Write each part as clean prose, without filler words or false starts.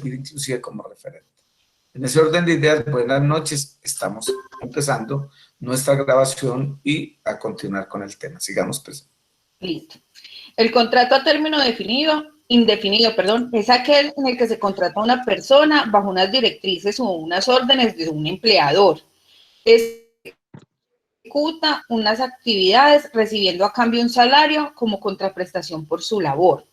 servir inclusive como referente. En ese orden de ideas, buenas noches, estamos empezando nuestra grabación y a continuar con el tema. Sigamos, pues. Listo. El contrato a término indefinido, es aquel en el que se contrata a una persona bajo unas directrices o unas órdenes de un empleador. Ejecuta unas actividades recibiendo a cambio un salario como contraprestación por su labor.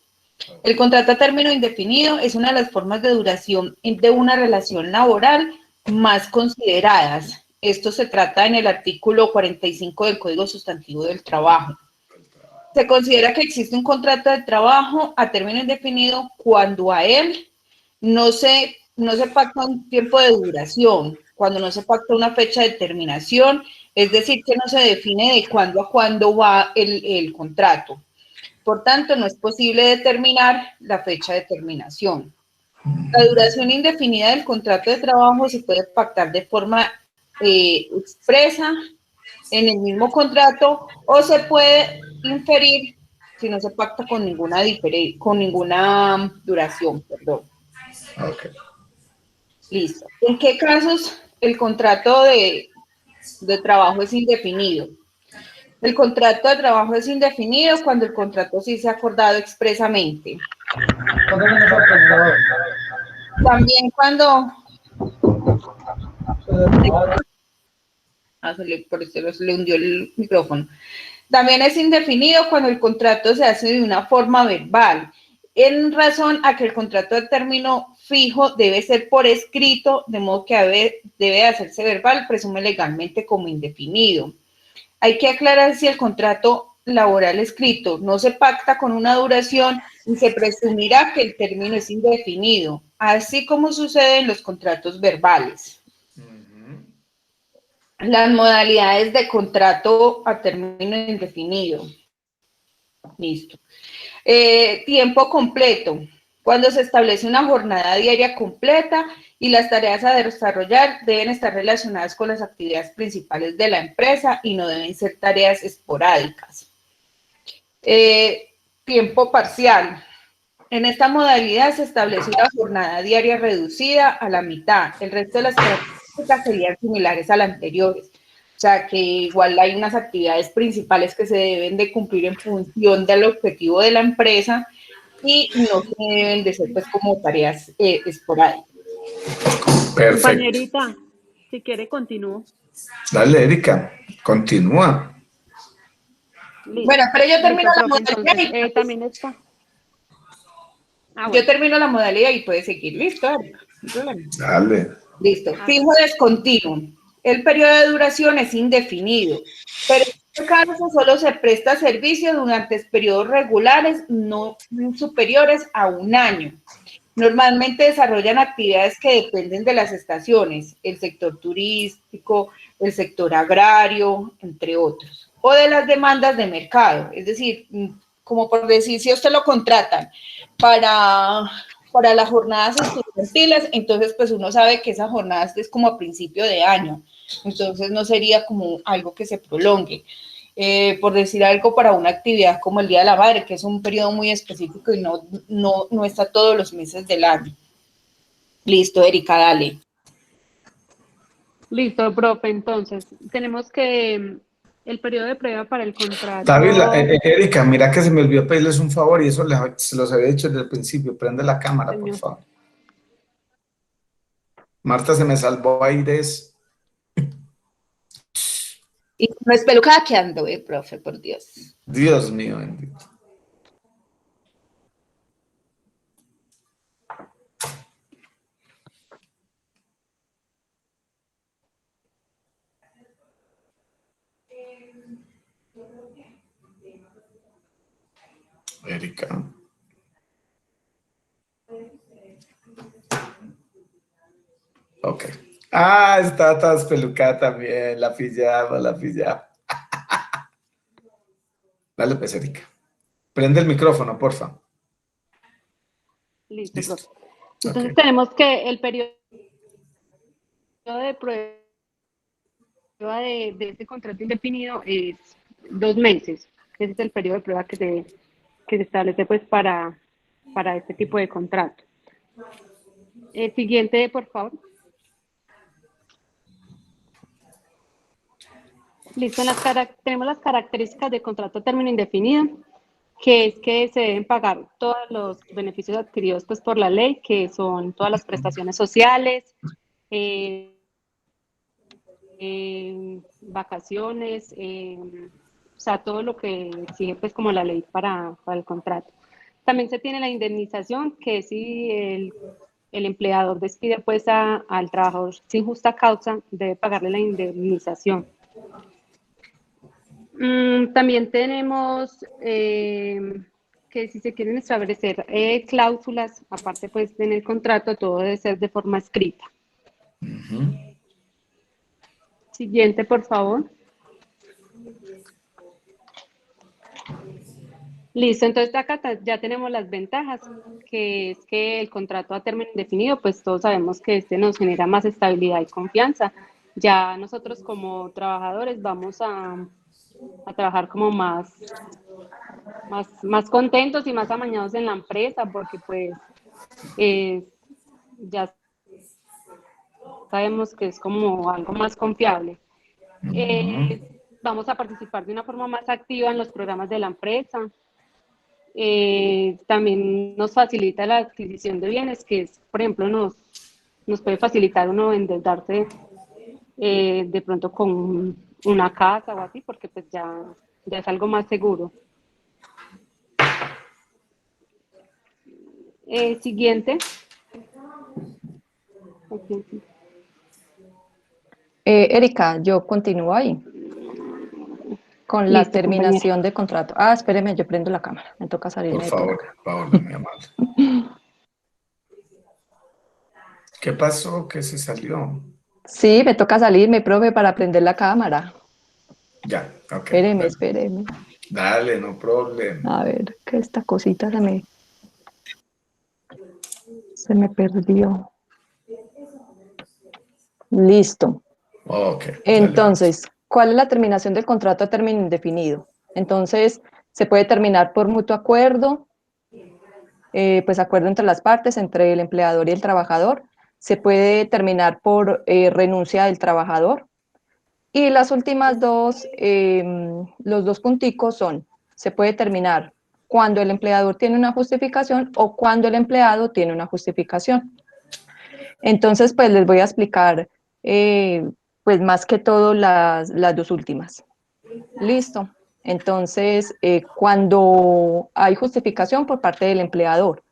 El contrato a término indefinido es una de las formas de duración de una relación laboral más consideradas. Esto se trata en el artículo 45 del Código Sustantivo del Trabajo. Se considera que existe un contrato de trabajo a término indefinido cuando a él no se pacta un tiempo de duración, cuando no se pacta una fecha de terminación, es decir, que no se define de cuándo a cuándo va el contrato. Por tanto, no es posible determinar la fecha de terminación. La duración indefinida del contrato de trabajo se puede pactar de forma expresa en el mismo contrato o se puede inferir si no se pacta con ninguna duración, perdón. Okay. Listo. ¿En qué casos el contrato de trabajo es indefinido? El contrato de trabajo es indefinido cuando el contrato sí se ha acordado expresamente. También cuando... por eso se le hundió el micrófono. También es indefinido cuando el contrato se hace de una forma verbal, en razón a que el contrato de término fijo debe ser por escrito, de modo que debe hacerse verbal, presume legalmente como indefinido. Hay que aclarar si el contrato laboral escrito no se pacta con una duración y se presumirá que el término es indefinido, así como sucede en los contratos verbales. Las modalidades de contrato a término indefinido. Listo. Tiempo completo. Cuando se establece una jornada diaria completa y las tareas a desarrollar deben estar relacionadas con las actividades principales de la empresa y no deben ser tareas esporádicas. Tiempo parcial. En esta modalidad se establece una jornada diaria reducida a la mitad. El resto de las características serían similares a las anteriores. O sea, que igual hay unas actividades principales que se deben de cumplir en función del objetivo de la empresa y no se deben de ser pues como tareas esporádicas. Perfecto. Compañerita, si quiere continúo. Dale, Erika, continúa. Listo. Bueno, pero yo termino la modalidad. modalidad. También está. Bueno. Yo termino la modalidad y puede seguir. Listo, Erika. No problema. Dale. Listo. Fijo discontinuo. El periodo de duración es indefinido, pero en este caso solo se presta servicio durante periodos regulares no superiores a un año. Normalmente desarrollan actividades que dependen de las estaciones, el sector turístico, el sector agrario, entre otros, o de las demandas de mercado. Es decir, como por decir, si a usted lo contratan para las jornadas estudiantiles, entonces pues uno sabe que esa jornada es como a principio de año, entonces no sería como algo que se prolongue. Por decir algo, para una actividad como el Día de la Madre, que es un periodo muy específico y no está todos los meses del año. Listo, Erika, dale. Listo, profe, entonces, tenemos que el periodo de prueba para el contrato. David, Erika, mira que se me olvidó pedirles un favor y eso se los había dicho desde el principio. Prende la cámara, por favor. Marta se me salvó aires. Y no es pelucada que ando, profe, por Dios. Dios mío, bendito. Erika. Ok. Ah, está tan espelucada también. La pillamos. Dale, pues, Erika. Prende el micrófono, porfa. Listo. Profe. Entonces tenemos que el periodo de prueba de este contrato indefinido es 2 meses. Ese es el periodo de prueba que se establece pues para este tipo de contrato. El siguiente, por favor. Listo, tenemos las características de contrato a término indefinido, que es que se deben pagar todos los beneficios adquiridos pues, por la ley, que son todas las prestaciones sociales, vacaciones, o sea, todo lo que exige pues como la ley para el contrato. También se tiene la indemnización, que es si el empleador despide pues al trabajador sin justa causa, debe pagarle la indemnización. También tenemos que si se quieren establecer cláusulas, aparte pues en el contrato, todo debe ser de forma escrita. Siguiente, por favor. Listo, entonces acá ya tenemos las ventajas, que es que el contrato a término indefinido, pues todos sabemos que este nos genera más estabilidad y confianza. Ya nosotros como trabajadores vamos a trabajar como más contentos y más amañados en la empresa, porque pues ya sabemos que es como algo más confiable. Vamos a participar de una forma más activa en los programas de la empresa. También nos facilita la adquisición de bienes, que es, por ejemplo, nos puede facilitar uno endeudarse de pronto con una casa o así, porque pues ya es algo más seguro. Siguiente. Erika, yo continúo ahí con la Listo, terminación compañera. de contrato. Ah, espéreme, yo prendo la cámara. Me toca salirme Por de favor, todo. Paola, mi amable. ¿Qué pasó? ¿Qué se salió? Sí, me toca salirme, profe, para prender la cámara. Ya, ok. Espéreme, Dale, espéreme. dale, no problema. A ver, que esta cosita se me perdió. Listo. Ok, dale. Entonces, ¿cuál es la terminación del contrato a término indefinido? Entonces, se puede terminar por mutuo acuerdo, pues acuerdo entre las partes, entre el empleador y el trabajador. Se puede terminar por renuncia del trabajador. Y las últimas dos, los dos punticos son, se puede terminar cuando el empleador tiene una justificación o cuando el empleado tiene una justificación. Entonces, pues les voy a explicar, pues más que todo las dos últimas. Listo. Entonces, cuando hay justificación por parte del empleador,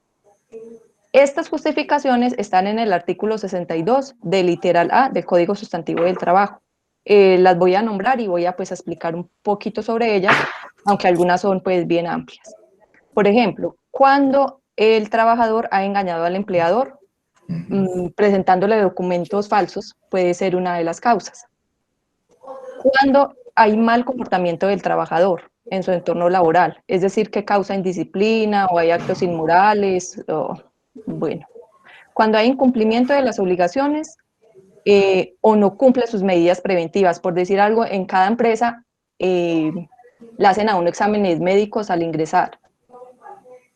estas justificaciones están en el artículo 62 del literal A del Código Sustantivo del Trabajo. Las voy a nombrar y voy a pues explicar un poquito sobre ellas, aunque algunas son pues bien amplias. Por ejemplo, cuando el trabajador ha engañado al empleador presentándole documentos falsos, puede ser una de las causas. Cuando hay mal comportamiento del trabajador en su entorno laboral, es decir, que causa indisciplina o hay actos inmorales, bueno, cuando hay incumplimiento de las obligaciones o no cumple sus medidas preventivas, por decir algo, en cada empresa le hacen a uno exámenes médicos al ingresar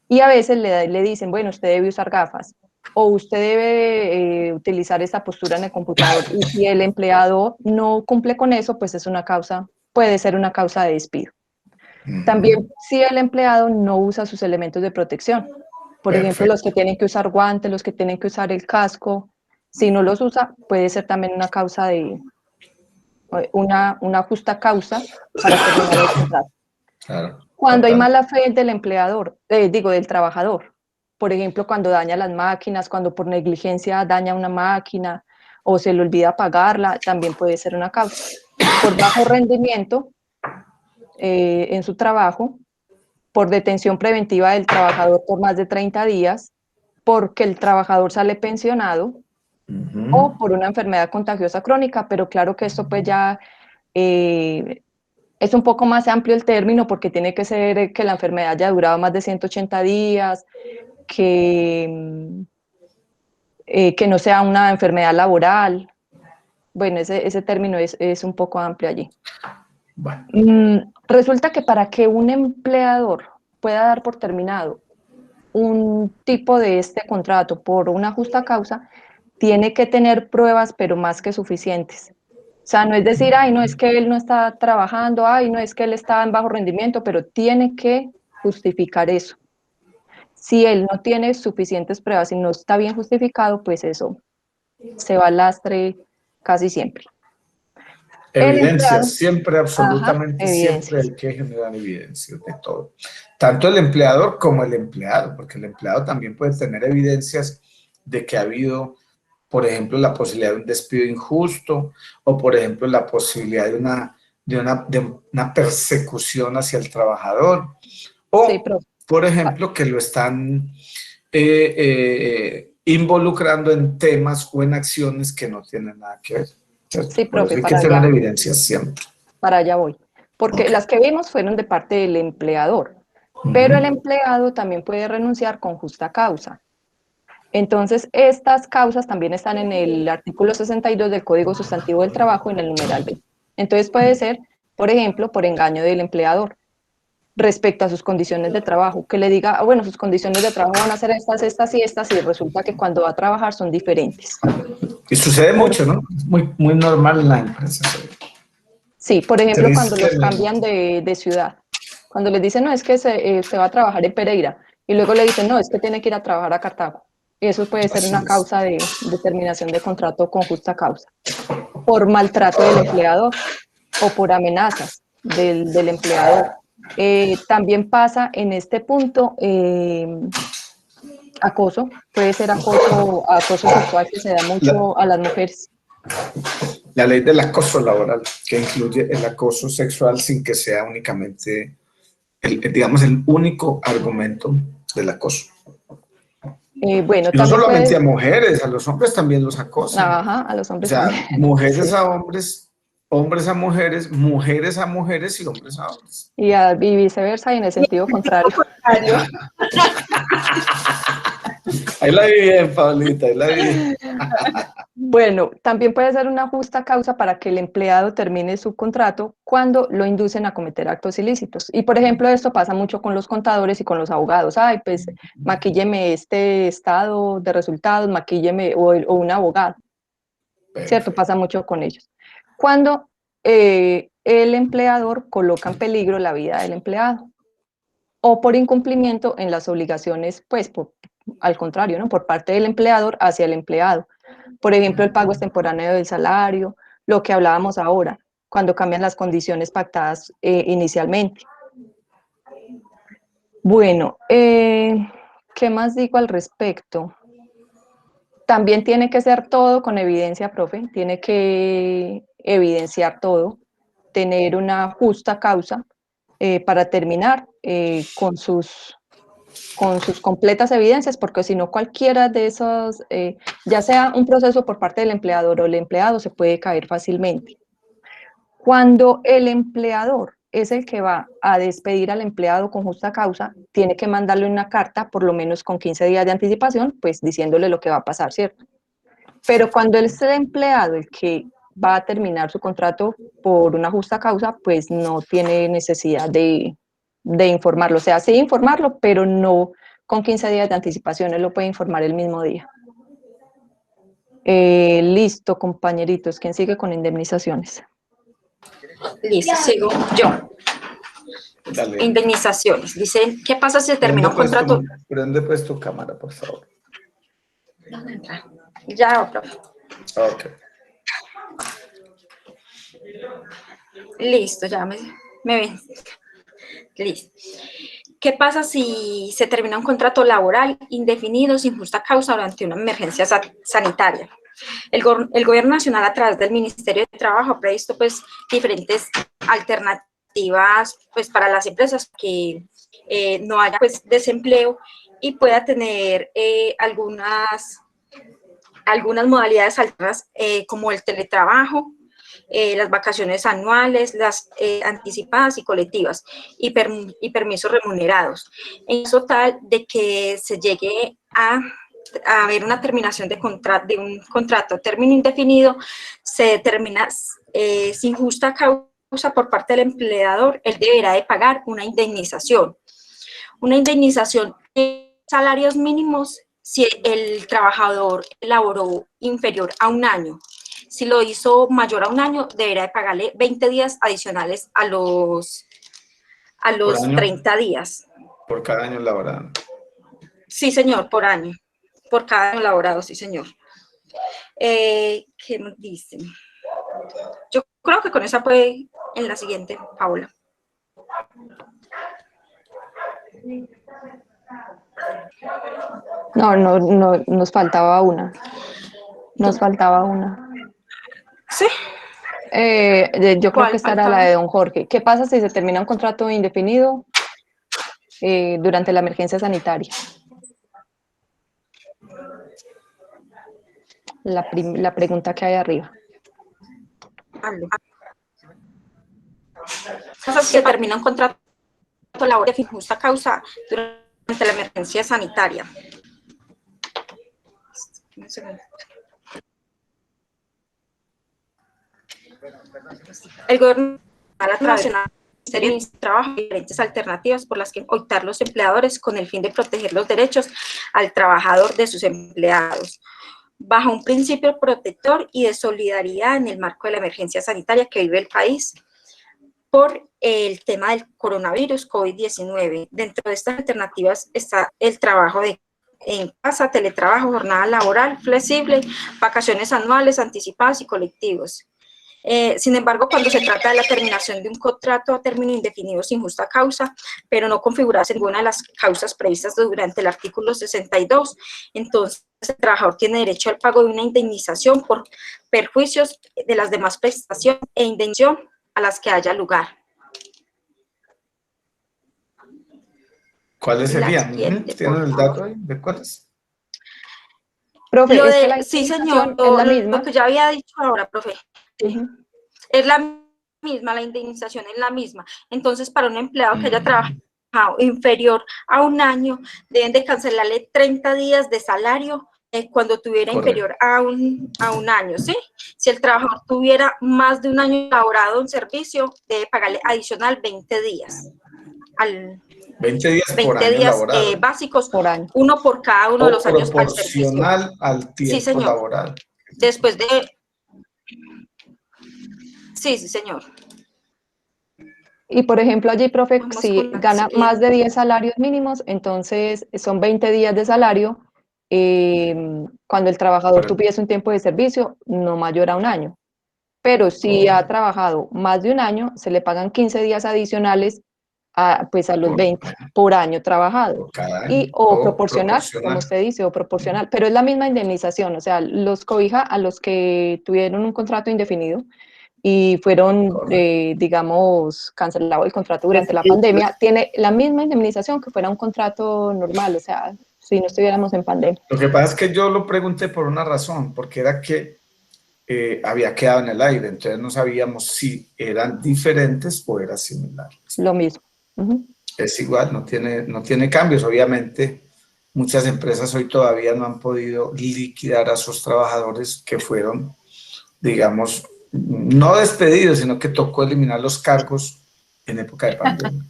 y a veces le dicen, bueno, usted debe usar gafas o usted debe utilizar esta postura en el computador y si el empleado no cumple con eso, pues es una causa, puede ser una causa de despido. También si el empleado no usa sus elementos de protección, por ejemplo, los que tienen que usar guantes, los que tienen que usar el casco, si no los usa, puede ser también una causa de, una justa causa para terminar el contrato. Claro, Cuando hay total. mala fe del empleador, del trabajador, por ejemplo, cuando daña las máquinas, cuando por negligencia daña una máquina o se le olvida pagarla, también puede ser una causa. Por bajo rendimiento en su trabajo, por detención preventiva del trabajador por más de 30 días, porque el trabajador sale pensionado o por una enfermedad contagiosa crónica, pero claro que esto pues ya es un poco más amplio el término porque tiene que ser que la enfermedad haya durado más de 180 días, que no sea una enfermedad laboral. Bueno, ese término es un poco amplio allí. Bueno. Resulta que para que un empleador pueda dar por terminado un tipo de este contrato por una justa causa, tiene que tener pruebas, pero más que suficientes. O sea, no es decir, ay, no es que él no está trabajando, ay, no es que él está en bajo rendimiento, pero tiene que justificar eso. Si él no tiene suficientes pruebas y no está bien justificado, pues eso se va al lastre casi siempre. El Evidencia, empleado, siempre, ajá, absolutamente siempre evidencias. hay que generar evidencias de todo. Tanto el empleador como el empleado, porque el empleado también puede tener evidencias de que ha habido, por ejemplo, la posibilidad de un despido injusto o, por ejemplo, la posibilidad de una persecución hacia el trabajador Sí, o, profe. por ejemplo, que lo están involucrando en temas o en acciones que no tienen nada que ver, ¿cierto? Sí, Por profe, eso hay que tener evidencias siempre. para allá voy. Porque Ok. las que vimos fueron de parte del empleador, pero el empleado también puede renunciar con justa causa. Entonces, estas causas también están en el artículo 62 del Código Sustantivo del Trabajo, en el numeral B. Entonces, puede ser, por ejemplo, por engaño del empleador respecto a sus condiciones de trabajo, que le diga, ah, bueno, sus condiciones de trabajo van a ser estas, estas y estas, y resulta que cuando va a trabajar son diferentes. Y sucede Por, mucho, ¿no? Es muy, muy normal en la empresa. sí, por ejemplo, cuando los cambian Tristemente. de ciudad, cuando les dicen, no, es que se va a trabajar en Pereira, y luego le dicen, no, es que tiene que ir a trabajar a Cartago. Y eso puede ser Así una es. causa de terminación de contrato con justa causa, por maltrato del empleador o por amenazas del empleador. También pasa en este punto acoso, puede ser acoso sexual que se da La, mucho a las mujeres. la ley del acoso laboral, que incluye el acoso sexual sin que sea únicamente, digamos, el único argumento del acoso. Bueno, Y no también solamente puede, a mujeres, a los hombres también los acosan. ajá, a los O hombres también, sea, mujeres sí. a hombres, hombres a mujeres y hombres a hombres. Y viceversa, y en el sentido contrario. Contrario. Ahí la vi bien, Paulita, ahí la vi. Bueno, también puede ser una justa causa para que el empleado termine su contrato cuando lo inducen a cometer actos ilícitos. Y por ejemplo, esto pasa mucho con los contadores y con los abogados. Ay, pues maquílleme este estado de resultados, maquílleme, o un abogado, ¿cierto? Perfecto. Pasa mucho con ellos. Cuando el empleador coloca en peligro la vida del empleado o por incumplimiento en las obligaciones, pues al contrario, ¿no? Por parte del empleador hacia el empleado. Por ejemplo, el pago extemporáneo del salario, lo que hablábamos ahora, cuando cambian las condiciones pactadas inicialmente. Bueno, ¿qué más digo al respecto? También tiene que ser todo con evidencia, profe, tiene que evidenciar todo, tener una justa causa para terminar con sus completas evidencias, porque si no cualquiera de esos, ya sea un proceso por parte del empleador o el empleado, se puede caer fácilmente. Cuando el empleador es el que va a despedir al empleado con justa causa, tiene que mandarle una carta, por lo menos con 15 días de anticipación, pues diciéndole lo que va a pasar, ¿cierto? Pero cuando es el empleado el que va a terminar su contrato por una justa causa, pues no tiene necesidad de informarlo. O sea, sí informarlo, pero no con 15 días de anticipación, él lo puede informar el mismo día. Listo, compañeritos. ¿Quién sigue con indemnizaciones? Listo, sigo yo. Dale. Indemnizaciones. Dice, ¿qué pasa si se termina un contrato? Prende pues tu cámara, por favor. ¿Dónde entra? Ya, profe. Ok. Listo, ya me ven. Listo. ¿Qué pasa si se termina un contrato laboral indefinido sin justa causa durante una emergencia sanitaria? El gobierno nacional, a través del Ministerio de Trabajo, ha previsto pues diferentes alternativas pues para las empresas que no haya pues desempleo y pueda tener algunas modalidades alternas como el teletrabajo, las vacaciones anuales, las anticipadas y colectivas y permisos remunerados. En caso tal de que se llegue a haber una terminación de un contrato a término indefinido, se determina sin justa causa por parte del empleador, él deberá de pagar una indemnización. Una indemnización salarios mínimos si el trabajador laboró inferior a un año. Si lo hizo mayor a un año, deberá de pagarle 20 días adicionales a los ¿Por año? 30 días. Por cada año laborado. Sí, señor, por año. Por cada año laborado, sí, señor. ¿Qué nos dicen? Yo creo que con esa fue en la siguiente, Paula. No, nos faltaba una. Nos faltaba una. ¿Sí? Yo creo ¿Cuál que esta era faltaba? la de don Jorge. ¿Qué pasa si se termina un contrato indefinido durante la emergencia sanitaria? La pregunta que hay arriba. Se termina un contrato laboral de injusta causa durante la emergencia sanitaria. El gobierno nacional Ministerio de Trabajo diferentes alternativas por las que optar los empleadores con el fin de proteger los derechos al trabajador de sus empleados, bajo un principio protector y de solidaridad en el marco de la emergencia sanitaria que vive el país por el tema del coronavirus COVID-19. Dentro de estas alternativas está el trabajo en casa, teletrabajo, jornada laboral flexible, vacaciones anuales, anticipadas y colectivos. Sin embargo, cuando se trata de la terminación de un contrato a término indefinido sin justa causa, pero no configurarse ninguna de las causas previstas durante el artículo 62, entonces el trabajador tiene derecho al pago de una indemnización por perjuicios de las demás prestaciones e indemnización a las que haya lugar. ¿Cuáles serían? Siguiente, ¿Tienen el dato ahí de cuáles? Profe, es que la sí, indemnización señor, es la misma. lo que ya había dicho ahora, profe. Uh-huh. Es la misma, la indemnización es la misma. Entonces, para un empleado que haya trabajado inferior a un año, deben de cancelarle 30 días de salario cuando tuviera inferior a un año, ¿sí? Si el trabajador tuviera más de un año laborado en servicio, debe pagarle adicional 20 días. 20 días 20 por año días laborado. básicos, por año. uno por cada uno de los años al servicio. Proporcional al tiempo Sí, señor. laboral. Después de... Sí, sí, señor. Y por ejemplo, allí, profe, Vamos si con la gana siguiente. más de 10 salarios mínimos, entonces son 20 días de salario. Cuando el trabajador tuviese un tiempo de servicio no mayor a un año. Pero si ha trabajado más de un año, se le pagan 15 días adicionales pues a los 20 por año trabajado. Por cada año. Y o proporcional, como usted dice, o proporcional. Pero es la misma indemnización, o sea, los cobija a los que tuvieron un contrato indefinido y fueron, digamos, cancelado el contrato durante la pandemia, tiene la misma indemnización que fuera un contrato normal, o sea, si no estuviéramos en pandemia. Lo que pasa es que yo lo pregunté por una razón, porque era que había quedado en el aire, entonces no sabíamos si eran diferentes o eran similares. Lo mismo. Uh-huh. Es igual, no tiene cambios. Obviamente, muchas empresas hoy todavía no han podido liquidar a sus trabajadores que fueron, digamos, no despedidos, sino que tocó eliminar los cargos en época de pandemia.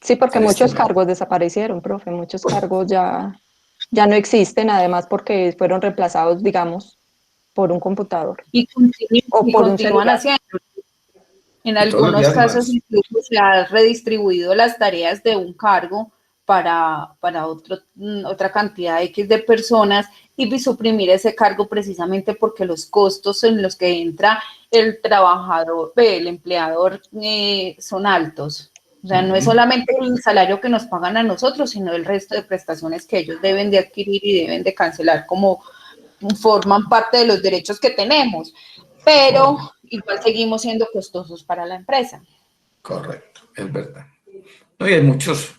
Sí, porque muchos cargos desaparecieron, profe, muchos cargos ya no existen, además porque fueron reemplazados, digamos, por un computador. Y continúan haciendo. En algunos casos incluso se ha redistribuido las tareas de un cargo para otra cantidad X de personas y suprimir ese cargo precisamente porque los costos en los que entra el trabajador, el empleador, son altos. O sea, no es solamente el salario que nos pagan a nosotros, sino el resto de prestaciones que ellos deben de adquirir y deben de cancelar como forman parte de los derechos que tenemos. Pero igual seguimos siendo costosos para la empresa. Correcto, es verdad. No, y hay muchos.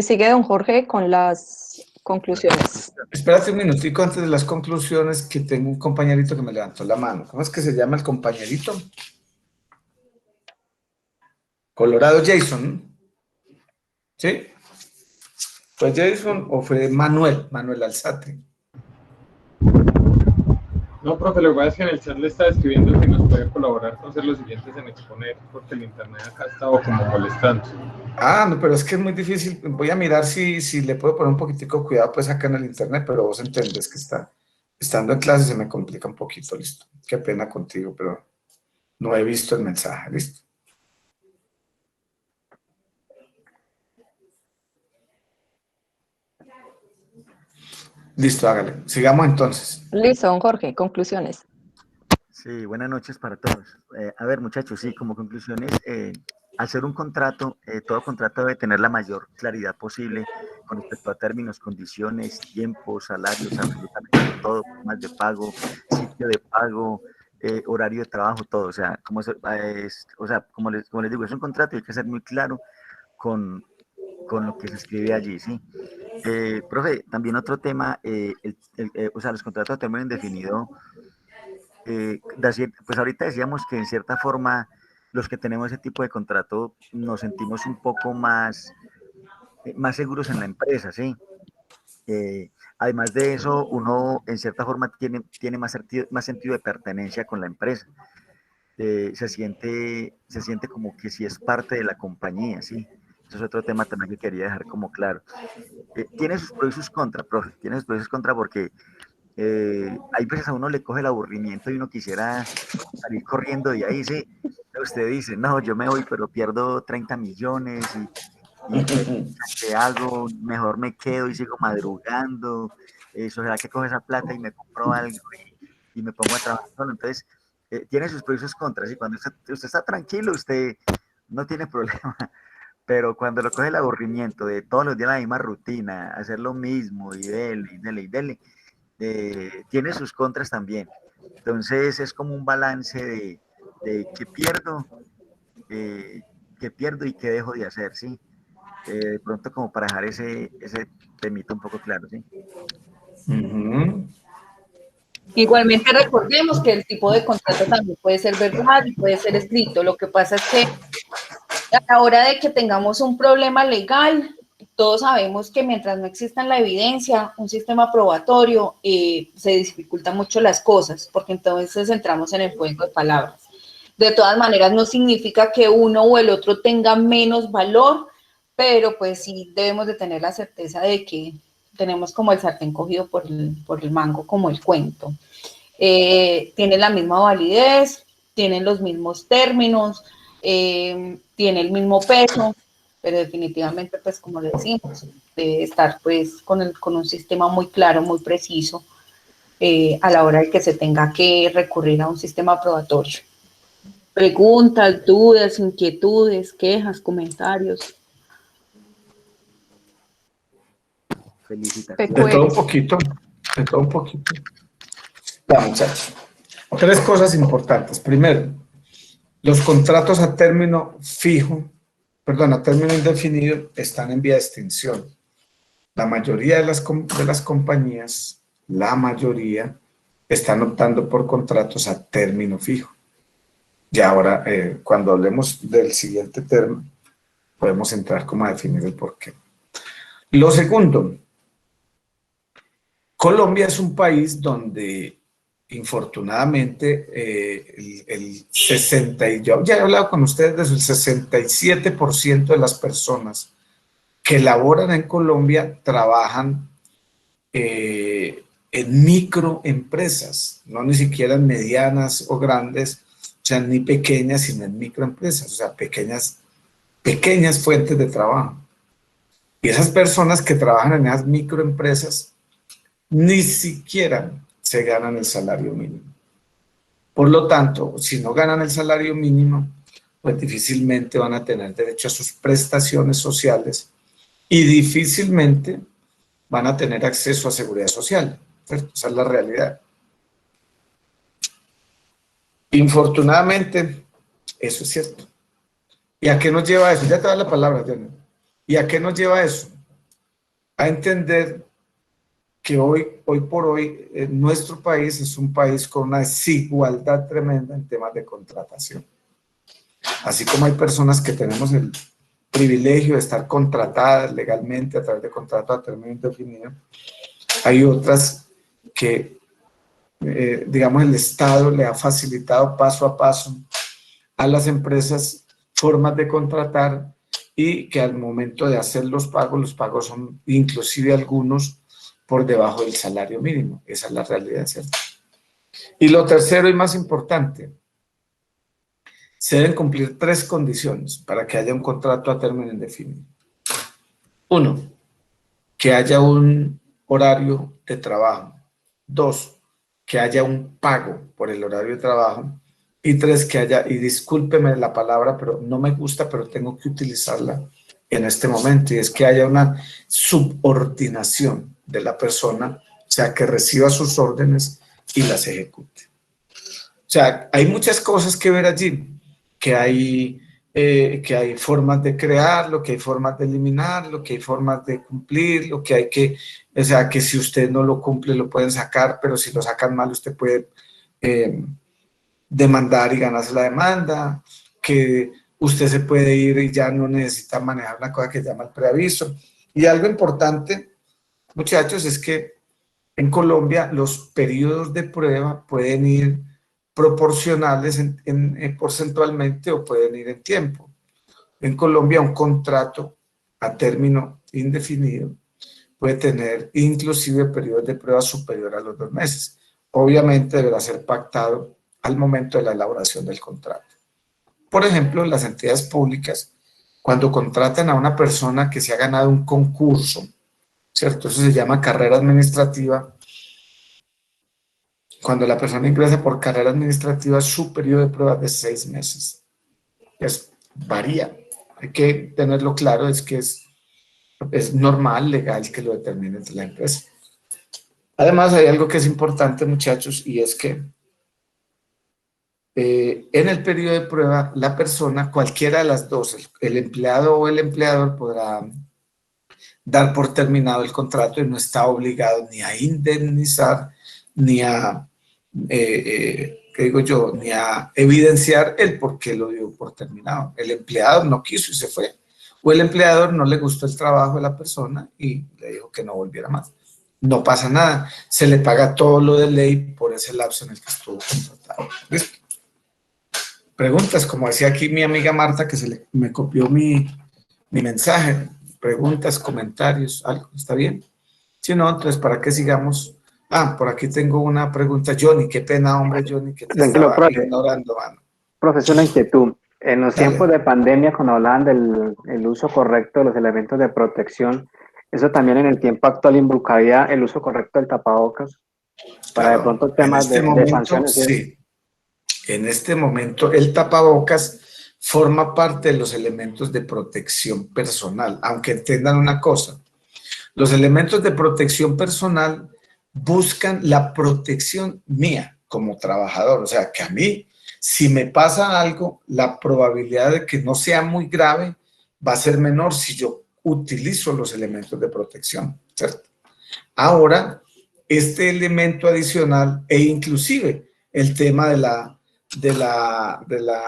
Sigue don Jorge con las conclusiones. Espérate un minutico antes de las conclusiones, que tengo un compañerito que me levantó la mano. ¿Cómo es que se llama el compañerito? Colorado Jason. ¿Sí? ¿Fue Jason o fue Manuel Alzate? No, profe, lo que pasa es que en el chat le estaba escribiendo que nos puede colaborar con hacer los siguientes en exponer, porque el internet acá estaba como molestando. Ah, no, pero es que es muy difícil. Voy a mirar si le puedo poner un poquitico cuidado pues acá en el internet, pero vos entendés que estando en clase se me complica un poquito, listo. Qué pena contigo, pero no he visto el mensaje, listo. Listo, hágale. Sigamos entonces. Listo, don Jorge, conclusiones. Sí, buenas noches para todos. A ver, muchachos, sí, como conclusiones, hacer un contrato, todo contrato debe tener la mayor claridad posible con respecto a términos, condiciones, tiempos, salarios, absolutamente todo, formas de pago, sitio de pago, horario de trabajo, todo. O sea, como les digo, es un contrato y hay que ser muy claro con, con lo que se escribe allí, ¿sí? Profe, también otro tema, o sea, los contratos a término indefinido. Pues ahorita decíamos que en cierta forma los que tenemos ese tipo de contrato nos sentimos un poco más seguros en la empresa, ¿sí? Además de eso, uno en cierta forma tiene más sentido de pertenencia con la empresa. Se siente como que si es parte de la compañía, ¿sí? Eso es otro tema también que quería dejar como claro. Tiene sus pros y sus contras, profe, tiene sus pros y sus contras porque hay veces a uno le coge el aburrimiento y uno quisiera salir corriendo de ahí, sí. Usted dice, no, yo me voy, pero pierdo 30 millones y ¿qué hago? Mejor me quedo y sigo madrugando. Eso será que coge esa plata y me compro algo y me pongo a trabajar solo. Entonces, tiene sus pros y sus contras. Y cuando usted está tranquilo, usted no tiene problema. Pero cuando lo coge el aburrimiento de todos los días la misma rutina, hacer lo mismo y dele, y dele, y dele, tiene sus contras también. Entonces es como un balance de eh, qué pierdo y qué dejo de hacer, ¿sí? De pronto como para dejar ese temita un poco claro, ¿sí? Ujú. Igualmente recordemos que el tipo de contrato también puede ser verbal y puede ser escrito. Lo que pasa es que a la hora de que tengamos un problema legal, todos sabemos que mientras no exista la evidencia, un sistema probatorio, se dificultan mucho las cosas, porque entonces entramos en el juego de palabras. De todas maneras, no significa que uno o el otro tenga menos valor, pero pues sí debemos de tener la certeza de que tenemos como el sartén cogido por el mango, como el cuento. Tiene la misma validez, tienen los mismos términos, tiene el mismo peso, pero definitivamente, pues como le decimos, debe estar pues con un sistema muy claro, muy preciso, a la hora de que se tenga que recurrir a un sistema probatorio. Preguntas, dudas, inquietudes, quejas, comentarios. Felicitaciones. De todo un poquito, de todo un poquito. Ya, muchachos. 3 cosas importantes. Primero, los contratos a término fijo, perdón, a término indefinido, están en vía de extinción. La mayoría de las compañías, la mayoría, están optando por contratos a término fijo. Y ahora, cuando hablemos del siguiente término, podemos entrar como a definir el porqué. Lo segundo, Colombia es un país donde, infortunadamente, el 60, yo ya he hablado con ustedes de eso, el 67% de las personas que laboran en Colombia trabajan en microempresas, no ni siquiera en medianas o grandes, o sea, ni pequeñas, sino en microempresas, o sea, pequeñas fuentes de trabajo. Y esas personas que trabajan en esas microempresas ni siquiera se ganan el salario mínimo. Por lo tanto, si no ganan el salario mínimo, pues difícilmente van a tener derecho a sus prestaciones sociales y difícilmente van a tener acceso a seguridad social, ¿cierto? Esa es la realidad. Infortunadamente, eso es cierto. ¿Y a qué nos lleva eso? Ya te da la palabra, Diana. ¿Y a qué nos lleva eso? A entender que hoy por hoy nuestro país es un país con una desigualdad tremenda en temas de contratación. Así como hay personas que tenemos el privilegio de estar contratadas legalmente a través de contrato a término indefinido, hay otras que digamos, el Estado le ha facilitado paso a paso a las empresas formas de contratar y que al momento de hacer los pagos son inclusive algunos por debajo del salario mínimo. Esa es la realidad, ¿cierto? Y lo tercero y más importante, se deben cumplir 3 condiciones para que haya un contrato a término indefinido. 1, que haya un horario de trabajo. 2, que haya un pago por el horario de trabajo. Y 3, que haya, y discúlpeme la palabra, pero no me gusta, pero tengo que utilizarla en este momento, y es que haya una subordinación de la persona, o sea, que reciba sus órdenes y las ejecute. O sea, hay muchas cosas que ver allí, que hay formas de crearlo, que hay formas de eliminarlo, que hay formas de cumplirlo, que hay que, o sea, que si usted no lo cumple lo pueden sacar, pero si lo sacan mal usted puede demandar y ganarse la demanda, que usted se puede ir y ya no necesita manejar una cosa que se llama el preaviso. Y algo importante, muchachos, es que en Colombia los periodos de prueba pueden ir proporcionales porcentualmente o pueden ir en tiempo. En Colombia un contrato a término indefinido puede tener inclusive periodos de prueba superior a los 2 meses. Obviamente deberá ser pactado al momento de la elaboración del contrato. Por ejemplo, las entidades públicas, cuando contratan a una persona que se ha ganado un concurso, ¿cierto? Eso se llama carrera administrativa. Cuando la persona ingresa por carrera administrativa, su periodo de prueba es de 6 meses. Varía. Hay que tenerlo claro, es que es normal, legal, que lo determine entre la empresa. Además, hay algo que es importante, muchachos, y es que en el periodo de prueba, la persona, cualquiera de las dos, el empleado o el empleador, podrá dar por terminado el contrato y no está obligado ni a indemnizar, ni a, ¿qué digo yo?, ni a evidenciar el por qué lo dio por terminado. El empleado no quiso y se fue, o el empleador no le gustó el trabajo de la persona y le dijo que no volviera más. No pasa nada, se le paga todo lo de ley por ese lapso en el que estuvo contratado. ¿Listo? Preguntas, como decía aquí mi amiga Marta, que me copió mi mensaje. Preguntas, comentarios, algo, ¿está bien? Si no, entonces, ¿para qué sigamos? Ah, por aquí tengo una pregunta. Johnny, qué pena, hombre, Johnny, que te Tranquilo, estaba profe. ignorando, mano. Profesor, una inquietud. En los Dale. tiempos de pandemia, cuando hablaban del uso correcto de los elementos de protección, ¿eso también en el tiempo actual involucraría el uso correcto del tapabocas? Para Claro, de pronto en temas este de momento, sanciones. sí. En este momento, el tapabocas forma parte de los elementos de protección personal, aunque entiendan una cosa. Los elementos de protección personal buscan la protección mía como trabajador. O sea, que a mí, si me pasa algo, la probabilidad de que no sea muy grave va a ser menor si yo utilizo los elementos de protección, ¿cierto? Ahora, este elemento adicional e inclusive el tema de la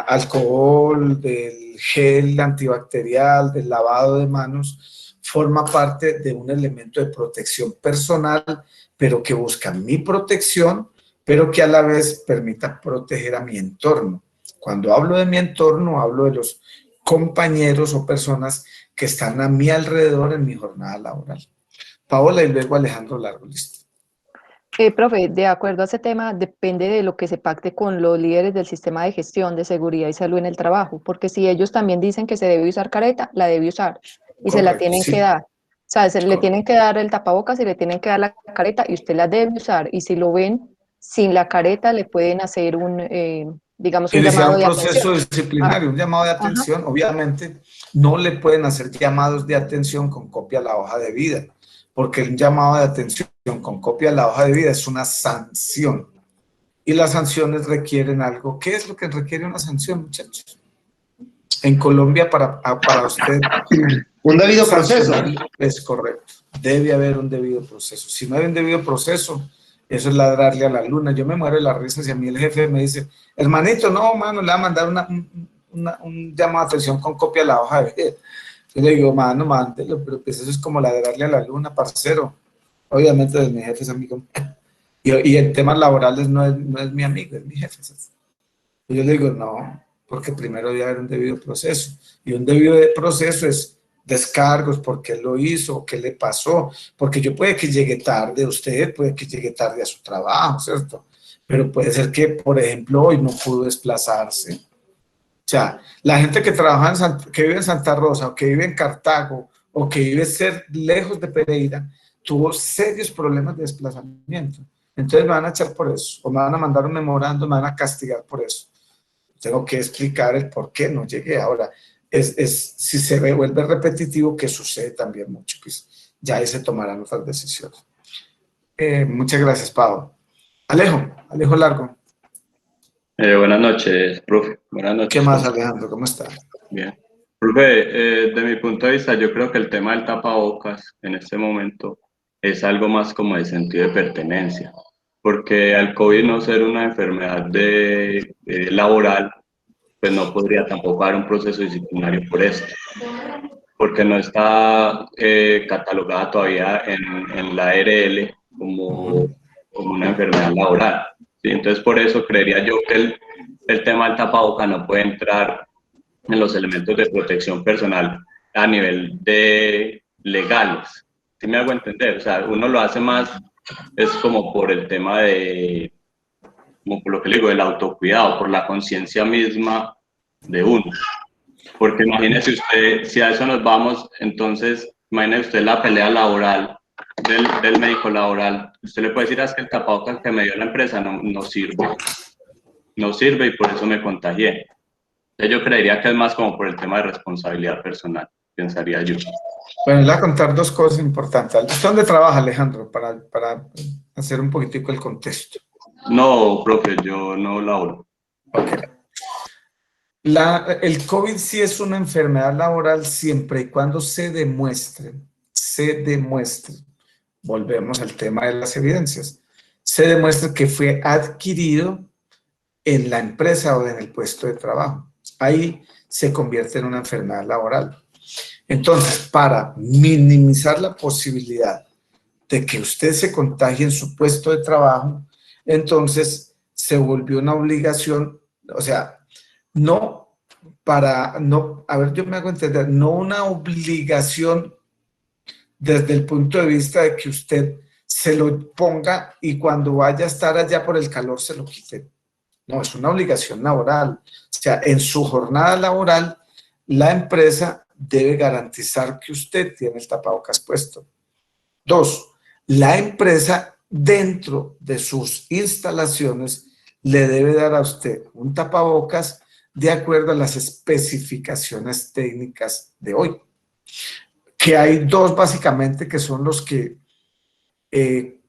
alcohol, del gel antibacterial, del lavado de manos, forma parte de un elemento de protección personal, pero que busca mi protección, pero que a la vez permita proteger a mi entorno. Cuando hablo de mi entorno, hablo de los compañeros o personas que están a mi alrededor en mi jornada laboral. Paola y luego Alejandro Largo, listo. Profe, de acuerdo a ese tema, depende de lo que se pacte con los líderes del sistema de gestión de seguridad y salud en el trabajo, porque si ellos también dicen que se debe usar careta, la debe usar y se la Correcto, tienen sí. que dar. O sea, le Correcto. tienen que dar el tapabocas y le tienen que dar la careta y usted la debe usar. Y si lo ven sin la careta, le pueden hacer digamos, un Iniciar llamado un de proceso atención. disciplinario, un llamado de atención. Obviamente, no le pueden hacer llamados de atención con copia a la hoja de vida, porque un llamado de atención con copia a la hoja de vida es una sanción. Y las sanciones requieren algo. ¿Qué es lo que requiere una sanción, muchachos? En Colombia, para usted... Un debido proceso. Es correcto. Debe haber un debido proceso. Si no hay un debido proceso, eso es ladrarle a la luna. Yo me muero de la risa si a mí el jefe me dice, hermanito, no, mano, le va a mandar un llamado de atención con copia a la hoja de vida. Yo le digo, mano, mándelo, pero pues eso es como ladrarle a la luna, parcero. Obviamente de mi jefe es amigo. Y en temas laborales no es mi amigo, es mi jefe. Y yo le digo, no, porque primero debe haber un debido proceso. Y un debido proceso es descargos, por qué lo hizo, qué le pasó, porque yo puede que llegue tarde, usted puede que llegue tarde a su trabajo, ¿cierto? Pero puede ser que, por ejemplo, hoy no pudo desplazarse. O sea, la gente que trabaja que vive en Santa Rosa, o que vive en Cartago, o que vive lejos de Pereira, tuvo serios problemas de desplazamiento. Entonces me van a echar por eso, o me van a mandar un memorando, me van a castigar por eso. Tengo que explicar el por qué no llegué. Ahora, si se vuelve repetitivo, que sucede también mucho, pues ya ahí se tomarán otras decisiones. Muchas gracias, Pablo. Alejo Largo. Buenas noches, profe. Buenas noches. ¿Qué más, Alejandro? ¿Cómo está? Bien. Profe, de mi punto de vista, yo creo que el tema del tapabocas en este momento es algo más como de sentido de pertenencia, porque al COVID no ser una enfermedad laboral, pues no podría tampoco haber un proceso disciplinario por esto, porque no está catalogada todavía en la ARL como una enfermedad laboral. ¿Sí? Entonces, por eso creería yo que el tema del tapaboca no puede entrar en los elementos de protección personal a nivel de legales. ¿Sí me hago entender? O sea, uno lo hace más, es como por el tema de, como por lo que le digo, del autocuidado, por la conciencia misma de uno. Porque imagínese usted, si a eso nos vamos, entonces, imagínese usted la pelea laboral del médico laboral. Usted le puede decir, es que el tapabocas que me dio la empresa no sirve. No sirve y por eso me contagié. Entonces yo creería que es más como por el tema de responsabilidad personal, pensaría yo. Bueno, le voy a contar dos cosas importantes. ¿Dónde trabaja, Alejandro? Para hacer un poquitico el contexto. No, profe, yo no laboro. Okay. El COVID sí es una enfermedad laboral siempre y cuando se demuestre, volvemos al tema de las evidencias, se demuestre que fue adquirido en la empresa o en el puesto de trabajo. Ahí se convierte en una enfermedad laboral. Entonces, para minimizar la posibilidad de que usted se contagie en su puesto de trabajo, entonces se volvió una obligación, o sea, yo me hago entender, no una obligación desde el punto de vista de que usted se lo ponga y cuando vaya a estar allá por el calor se lo quite. No, es una obligación laboral. O sea, en su jornada laboral, la empresa debe garantizar que usted tiene el tapabocas puesto. 2, la empresa dentro de sus instalaciones le debe dar a usted un tapabocas de acuerdo a las especificaciones técnicas de hoy. Que hay 2 básicamente que son los que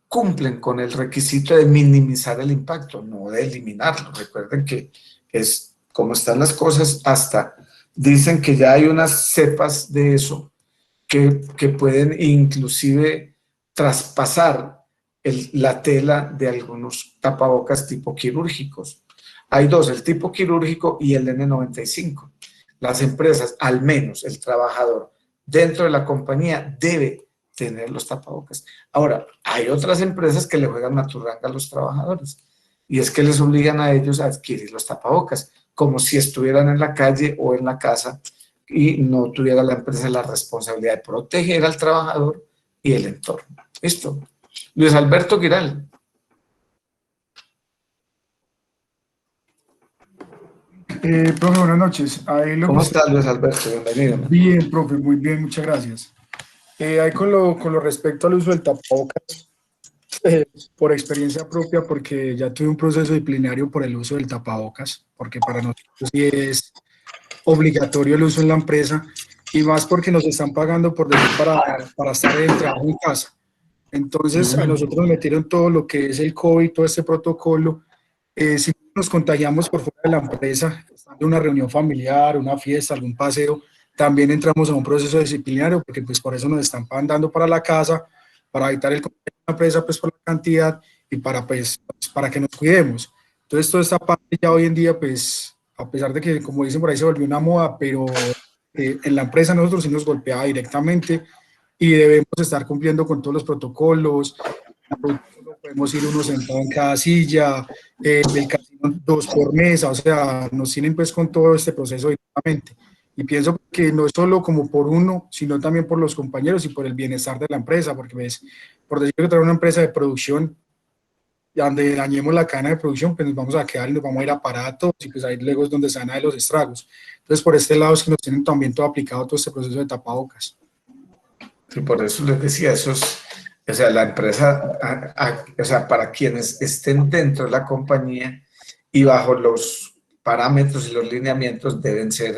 cumplen con el requisito de minimizar el impacto, no de eliminarlo. Recuerden que es como están las cosas, hasta dicen que ya hay unas cepas de eso que pueden inclusive traspasar la tela de algunos tapabocas tipo quirúrgicos. Hay 2, el tipo quirúrgico y el N95. Las empresas, al menos el trabajador dentro de la compañía, debe tener los tapabocas. Ahora, hay otras empresas que le juegan maturranga a los trabajadores y es que les obligan a ellos a adquirir los tapabocas, como si estuvieran en la calle o en la casa y no tuviera la empresa la responsabilidad de proteger al trabajador y el entorno. ¿Listo? Luis Alberto Giral. Profe, buenas noches. ¿Cómo está, Luis Alberto? Bienvenido. Bien, profe, muy bien, muchas gracias. Ahí con lo respecto al uso del tapabocas, por experiencia propia, porque ya tuve un proceso disciplinario por el uso del tapabocas, porque para nosotros sí es obligatorio el uso en la empresa, y más porque nos están pagando por decir para estar en trabajo en casa. Entonces, a nosotros nos metieron todo lo que es el COVID, todo este protocolo. Si nos contagiamos por fuera de la empresa, estando en una reunión familiar, una fiesta, algún paseo, también entramos en un proceso disciplinario, porque pues por eso nos están mandando para la casa, para evitar el contagio de la empresa, pues por la cantidad y para que nos cuidemos. Entonces, toda esta parte ya hoy en día, pues, a pesar de que, como dicen por ahí, se volvió una moda, pero en la empresa nosotros sí nos golpeaba directamente y debemos estar cumpliendo con todos los protocolos, no podemos podemos ir uno sentado en cada silla, del casino 2 por mesa, o sea, nos tienen pues con todo este proceso directamente. Y pienso que no es solo como por uno, sino también por los compañeros y por el bienestar de la empresa, porque ves, por decir que traer una empresa de producción, donde dañemos la cadena de producción, pues nos vamos a quedar y nos vamos a ir a aparatos y pues ahí luego es donde se van a ver los estragos. Entonces, por este lado es que nos tienen también todo aplicado todo este proceso de tapabocas. Sí, por eso les decía, eso es, o sea, la empresa, o sea, para quienes estén dentro de la compañía y bajo los parámetros y los lineamientos deben ser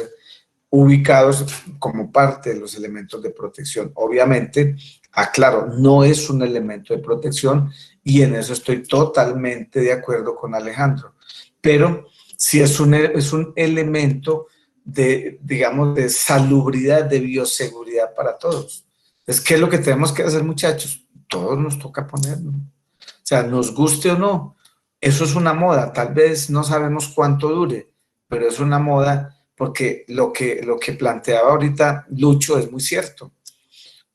ubicados como parte de los elementos de protección. Obviamente, aclaro, no es un elemento de protección y en eso estoy totalmente de acuerdo con Alejandro, pero sí es un elemento de, digamos, de salubridad, de bioseguridad para todos. Entonces, ¿qué es lo que tenemos que hacer, muchachos? Todos nos toca ponerlo. O sea, nos guste o no, eso es una moda, tal vez no sabemos cuánto dure, pero es una moda porque lo que planteaba ahorita Lucho es muy cierto.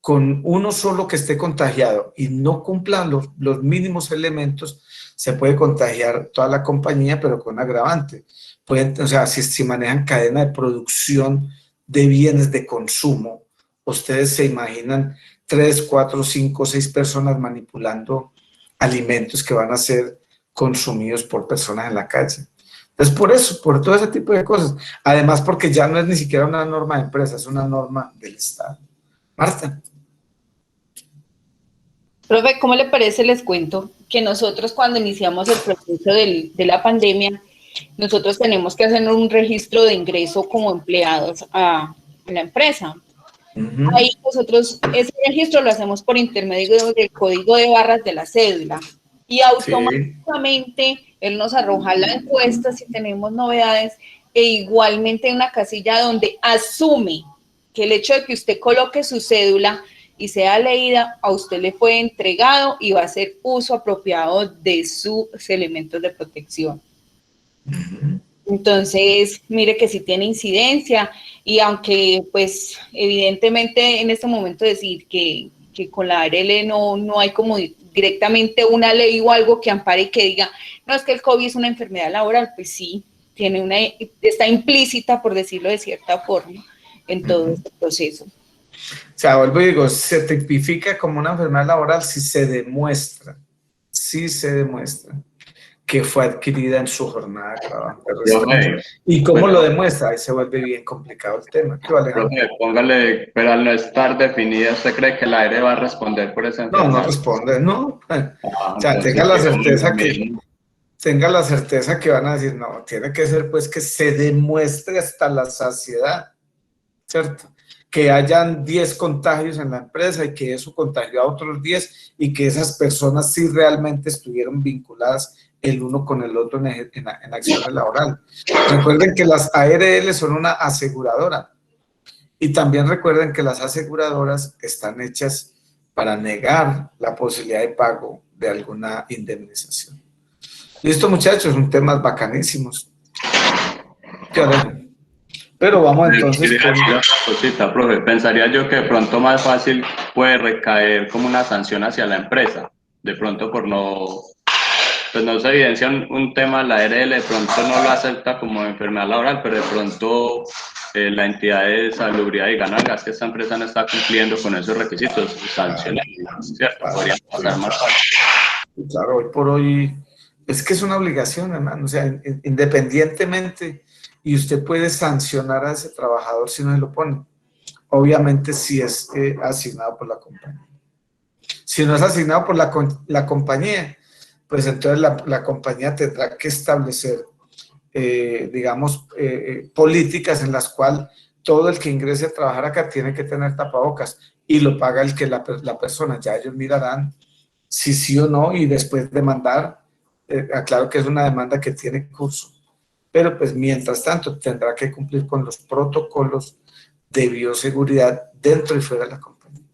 Con uno solo que esté contagiado y no cumplan los mínimos elementos, se puede contagiar toda la compañía, pero con agravante. Pueden, o sea, si manejan cadena de producción de bienes de consumo, ustedes se imaginan 3, 4, 5, 6 personas manipulando alimentos que van a ser consumidos por personas en la calle. Entonces, por eso, por todo ese tipo de cosas. Además, porque ya no es ni siquiera una norma de empresa, es una norma del Estado. Marta. Profe, ¿cómo le parece? Les cuento que nosotros cuando iniciamos el proceso de la pandemia, nosotros tenemos que hacer un registro de ingreso como empleados a la empresa. Ahí nosotros ese registro lo hacemos por intermedio del código de barras de la cédula y automáticamente él nos arroja la encuesta si tenemos novedades e igualmente una casilla donde asume que el hecho de que usted coloque su cédula y sea leída, a usted le fue entregado y va a hacer uso apropiado de sus elementos de protección. Entonces, mire que sí tiene incidencia y aunque pues evidentemente en este momento decir que con la ARL no hay como directamente una ley o algo que ampare y que diga, no, es que el COVID es una enfermedad laboral, pues sí, está implícita, por decirlo de cierta forma, en todo este proceso. O sea, vuelvo y digo, se tipifica como una enfermedad laboral si se demuestra que fue adquirida en su jornada de trabajo. ¿Y cómo lo demuestra? Ahí se vuelve bien complicado el tema. ¿Qué vale? Póngale, pero al no estar definida, ¿usted cree que el aire va a responder por esa enfermedad? No responde, no. O sea, tenga la certeza que van a decir, no, tiene que ser pues que se demuestre hasta la saciedad, ¿cierto? Que hayan 10 contagios en la empresa y que eso contagió a otros 10 y que esas personas sí realmente estuvieron vinculadas el uno con el otro en acciones laborales. Recuerden que las ARL son una aseguradora y también recuerden que las aseguradoras están hechas para negar la posibilidad de pago de alguna indemnización. Listo, muchachos, son temas bacanísimos. Pero vamos entonces con... Cosita, profe, pensaría yo que de pronto más fácil puede recaer como una sanción hacia la empresa, de pronto por pues no se evidencia un tema, la ARL de pronto no lo acepta como enfermedad laboral, pero de pronto la entidad de salubridad y ganancias que esta empresa no está cumpliendo con esos requisitos, sanciones, ¿cierto? Podría pasar más fácil. Claro, hoy por hoy es que es una obligación, hermano, o sea, independientemente... Y usted puede sancionar a ese trabajador si no se lo pone. Obviamente si es asignado por la compañía. Si no es asignado por la compañía, pues entonces la compañía tendrá que establecer, digamos, políticas en las cuales todo el que ingrese a trabajar acá tiene que tener tapabocas y lo paga la persona. Ya ellos mirarán si sí o no y después demandar. Aclaro que es una demanda que tiene curso. Pero pues mientras tanto tendrá que cumplir con los protocolos de bioseguridad dentro y fuera de la compañía.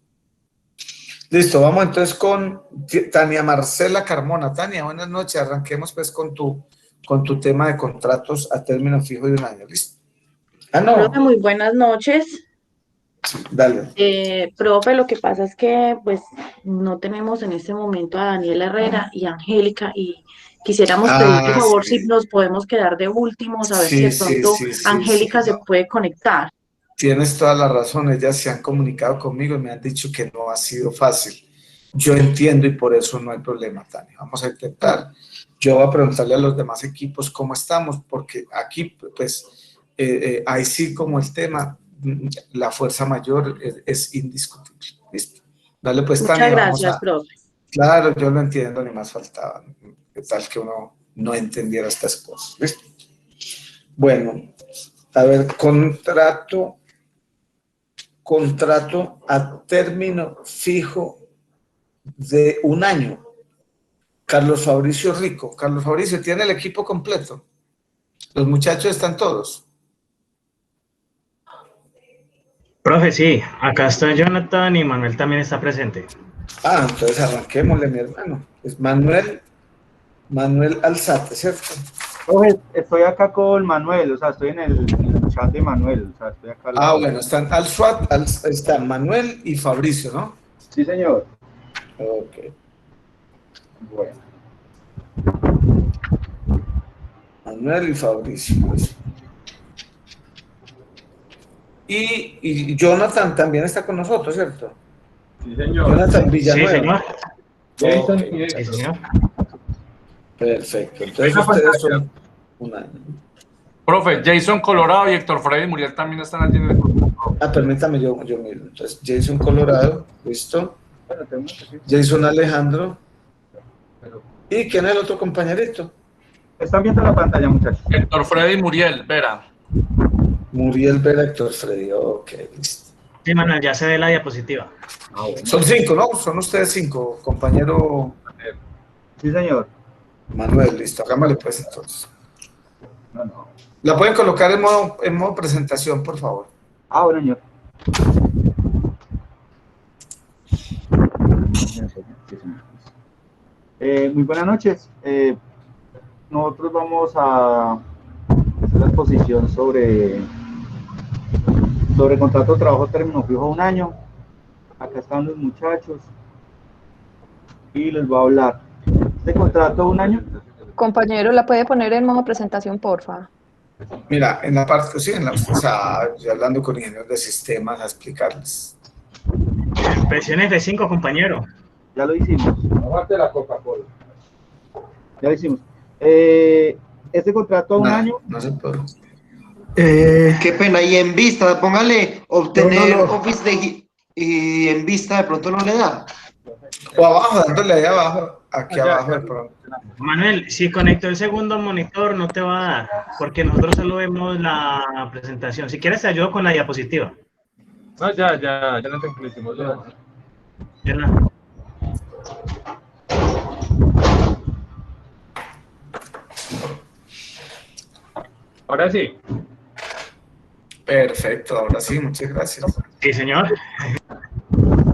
Listo, vamos entonces con Tania Marcela Carmona. Tania, buenas noches, arranquemos pues con tu tema de contratos a término fijo de 1 año, ¿listo? No. Muy buenas noches. Dale. Profe, lo que pasa es que pues no tenemos en este momento a Daniela Herrera y a Angélica y quisiéramos pedir por favor si nos podemos quedar de últimos, a ver si de pronto Angélica se puede conectar. Tienes toda la razón, ellas se han comunicado conmigo y me han dicho que no ha sido fácil. Yo entiendo y por eso no hay problema, Tania. Vamos a intentar. Yo voy a preguntarle a los demás equipos cómo estamos, porque aquí, pues, ahí sí como el tema, la fuerza mayor es indiscutible. ¿Listo? Dale pues, Tania. Muchas gracias, profe. Claro, yo lo entiendo, ni más faltaba. ¿Qué tal que uno no entendiera estas cosas? ¿Listo? Bueno, a ver, contrato a término fijo de 1 año. Carlos Fabricio Rico. Carlos Fabricio, ¿tiene el equipo completo? ¿Los muchachos están todos? Profe, sí, acá está Jonathan y Manuel también está presente. Ah, entonces arranquémosle, mi hermano. Es Manuel Alzate, ¿cierto? Profe, estoy acá con Manuel, o sea, estoy en el chat de Manuel, o sea, estoy acá. Bueno, están están Manuel y Fabricio, ¿no? Sí, señor. Ok. Bueno. Manuel y Fabricio. Y Jonathan también está con nosotros, ¿cierto? Sí, señor. Jonathan Villanueva. Sí, señor. Jason Okay. Sí, señor. Perfecto. Entonces ustedes son 1 año. Profe, Jason Colorado y Héctor Freddy Muriel también están allí en el grupo. Permítame, yo miro. Entonces, Jason Colorado, listo. Jason Alejandro. ¿Y quién es el otro compañerito? Están viendo la pantalla, muchachos. Héctor Freddy Muriel Vera. Muriel Vera, Héctor Freddy, ok, listo. Sí, Manuel, ya se ve la diapositiva. Bueno. Son 5, ¿no? Son ustedes 5, compañero. Sí, señor. Manuel, listo, hagámosle pues entonces. No. La pueden colocar en modo presentación, por favor. Bueno, señor. Muy buenas noches. Nosotros vamos a hacer la exposición sobre contrato de trabajo término fijo a 1 año. Acá están los muchachos y les voy a hablar. Este contrato de 1 año. Compañero, ¿la puede poner en modo presentación, porfa? Mira, en la parte, sí, o sea, yo hablando con ingenieros de sistemas a explicarles. Presión F5, compañero. Ya lo hicimos. Aparte la Coca-Cola. Ya lo hicimos. Este contrato a 1 año. No se puede. Qué pena, y en vista, póngale obtener Office y en vista de pronto no le da. O abajo, dándole ahí abajo, aquí abajo de pronto. Manuel, si conectó el segundo monitor no te va a dar, porque nosotros solo vemos la presentación. Si quieres te ayudo con la diapositiva. No, ya no te hicimos ya. Ya no. Ahora sí. Perfecto, ahora sí, muchas gracias. Sí, señor.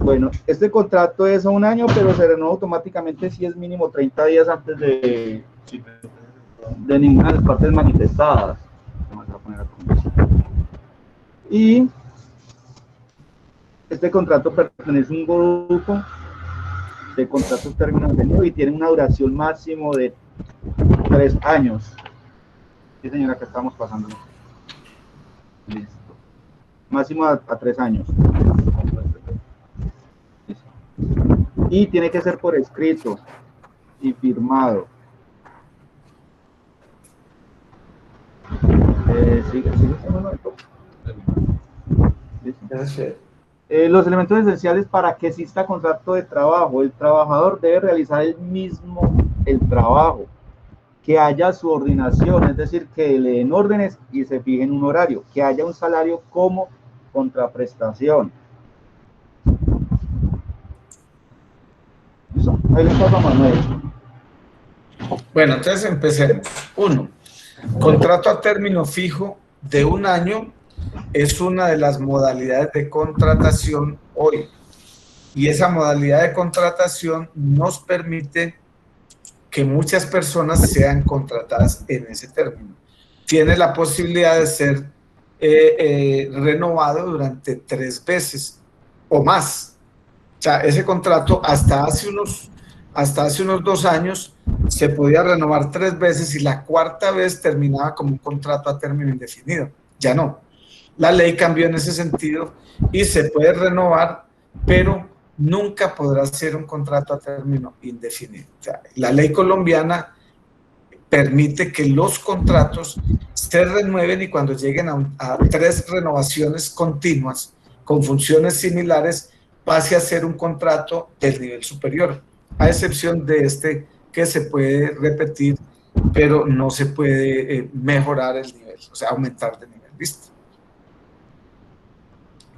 Bueno, este contrato es a 1 año, pero se renueva automáticamente si es mínimo 30 días antes de ninguna de las partes manifestadas. Vamos a poner aquí. Y este contrato pertenece a un grupo de contratos término indefinido y tiene una duración máximo de 3 años. Sí, señora, acá estamos pasando. Listo. Máximo a 3 años. Y tiene que ser por escrito y firmado. Los elementos esenciales para que exista contrato de trabajo: el trabajador debe realizar el trabajo, que haya subordinación, es decir, que le den órdenes y se fijen un horario, que haya un salario como contraprestación. Ahí le paso a Manuel. Bueno, entonces empecemos. 1. Contrato a término fijo de 1 año es una de las modalidades de contratación hoy. Y esa modalidad de contratación nos permite que muchas personas sean contratadas en ese término. Tiene la posibilidad de ser renovado durante 3 veces o más. O sea, ese contrato hasta hace unos 2 años se podía renovar 3 veces y la 4ª vez terminaba como un contrato a término indefinido. Ya no. La ley cambió en ese sentido y se puede renovar, pero nunca podrá ser un contrato a término indefinido. O sea, la ley colombiana permite que los contratos se renueven y cuando lleguen a 3 renovaciones continuas con funciones similares pase a ser un contrato del nivel superior, a excepción de este que se puede repetir, pero no se puede mejorar el nivel, o sea, aumentar de nivel. ¿Listo?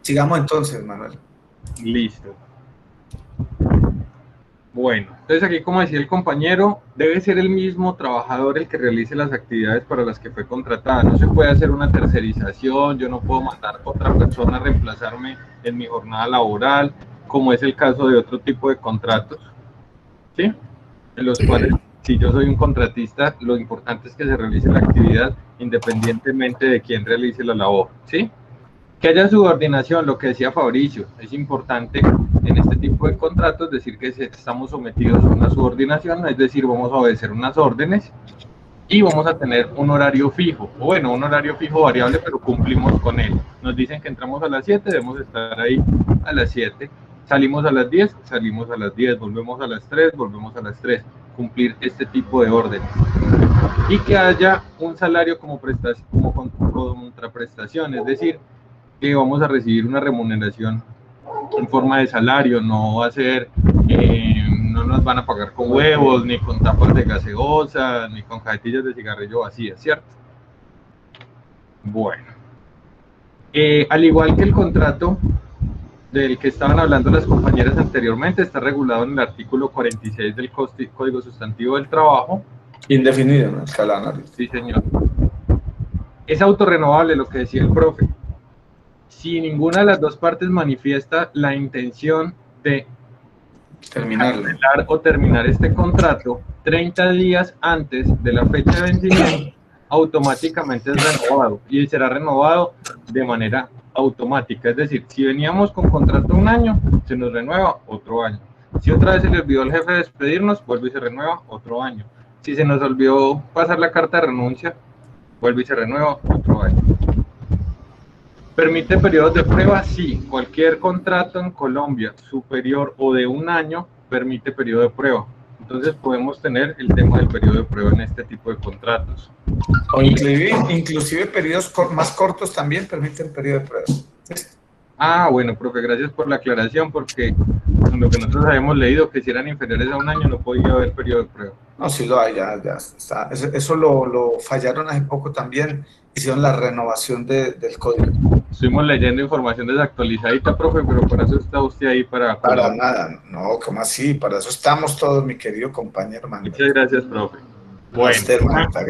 Sigamos entonces, Manuel. Listo. Bueno, entonces aquí, como decía el compañero, debe ser el mismo trabajador el que realice las actividades para las que fue contratada. No se puede hacer una tercerización, yo no puedo mandar a otra persona a reemplazarme en mi jornada laboral, como es el caso de otro tipo de contratos, ¿sí? En los cuales, si yo soy un contratista, lo importante es que se realice la actividad independientemente de quién realice la labor, ¿sí? Que haya subordinación, lo que decía Fabricio, es importante en este tipo de contratos decir que estamos sometidos a una subordinación, es decir, vamos a obedecer unas órdenes y vamos a tener un horario fijo, o bueno, un horario fijo variable, pero cumplimos con él. Nos dicen que entramos a las 7, debemos estar ahí a las 7, salimos a las 10, salimos a las 10, volvemos a las 3, volvemos a las 3, cumplir este tipo de órdenes. Y que haya un salario como contraprestación, es decir, que vamos a recibir una remuneración en forma de salario, no va a ser, no nos van a pagar con huevos, ni con tapas de gaseosa, ni con cajetillas de cigarrillo vacías, ¿cierto? Bueno, al igual que el contrato del que estaban hablando las compañeras anteriormente, está regulado en el artículo 46 del Código Sustantivo del Trabajo. Indefinido, ¿no? Escalanario. Sí, señor. Es autorrenovable, lo que decía el profe. Si ninguna de las dos partes manifiesta la intención de cancelar o terminar este contrato 30 días antes de la fecha de vencimiento, automáticamente es renovado y será renovado de manera automática. Es decir, si veníamos con contrato 1 año, se nos renueva otro año. Si otra vez se le olvidó al jefe despedirnos, vuelve y se renueva otro año. Si se nos olvidó pasar la carta de renuncia, vuelve y se renueva otro año. ¿Permite periodos de prueba? Sí, cualquier contrato en Colombia superior o de 1 año permite periodo de prueba. Entonces podemos tener el tema del periodo de prueba en este tipo de contratos. O inclusive periodos más cortos también permiten periodo de prueba. Ah, bueno, profe, gracias por la aclaración, porque en lo que nosotros habíamos leído, que si eran inferiores a 1 año no podía haber periodo de prueba. No, sí lo hay, ya está. Eso lo fallaron hace poco también, hicieron la renovación del código. Estuvimos leyendo información desactualizadita, profe, pero para eso está usted ahí para... Para nada, no, ¿cómo así? Para eso estamos todos, mi querido compañero Manuel. Muchas gracias, profe. Bueno,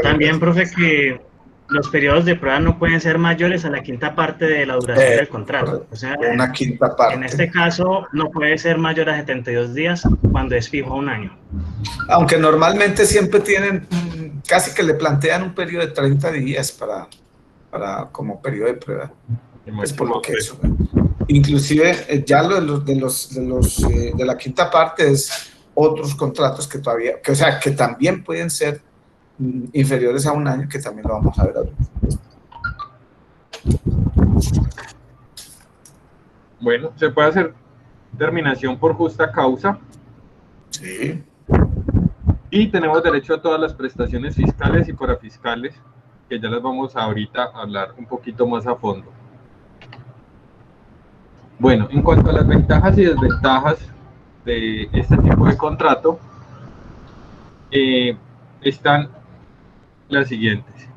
también, profe, que los periodos de prueba no pueden ser mayores a la 5ª parte de la duración del contrato. O sea, una 5ª parte. En este caso, no puede ser mayor a 72 días cuando es fijo a 1 año. Aunque normalmente siempre tienen, casi que le plantean un periodo de 30 días para como periodo de prueba. Es por lo que eso. Inclusive, ya lo de la 5ª parte es otros contratos que todavía, o sea, que también pueden ser inferiores a 1 año, que también lo vamos a ver ahora. Bueno, se puede hacer terminación por justa causa. Sí. Y tenemos derecho a todas las prestaciones fiscales y parafiscales, que ya las vamos a ahorita a hablar un poquito más a fondo. Bueno, en cuanto a las ventajas y desventajas de este tipo de contrato, están las siguientes.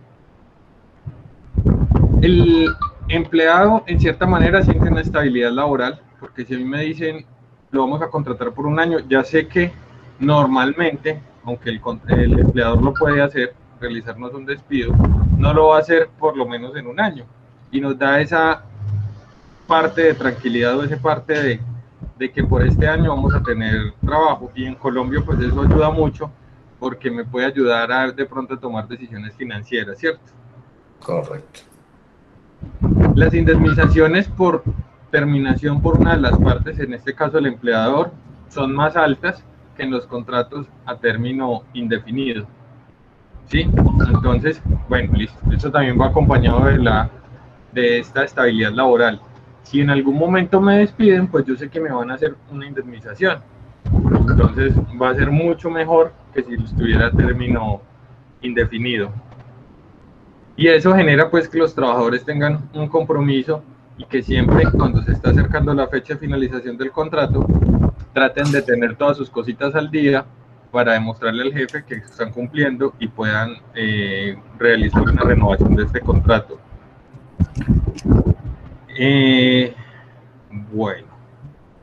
El empleado, en cierta manera, siente una estabilidad laboral, porque si a mí me dicen, lo vamos a contratar por 1 año, ya sé que normalmente, aunque el empleador lo puede hacer, realizarnos un despido, no lo va a hacer por lo menos en 1 año, y nos da esa parte de tranquilidad o esa parte de que por este año vamos a tener trabajo, y en Colombia pues eso ayuda mucho, porque me puede ayudar a de pronto a tomar decisiones financieras, ¿cierto? Correcto. Las indemnizaciones por terminación por una de las partes, en este caso el empleador, son más altas que en los contratos a término indefinido. ¿Sí? Entonces, bueno, listo. Eso también va acompañado de esta estabilidad laboral. Si en algún momento me despiden, pues yo sé que me van a hacer una indemnización. Entonces va a ser mucho mejor que si estuviera a término indefinido. Y eso genera pues que los trabajadores tengan un compromiso y que siempre cuando se está acercando la fecha de finalización del contrato, traten de tener todas sus cositas al día para demostrarle al jefe que están cumpliendo y puedan realizar una renovación de este contrato. Bueno,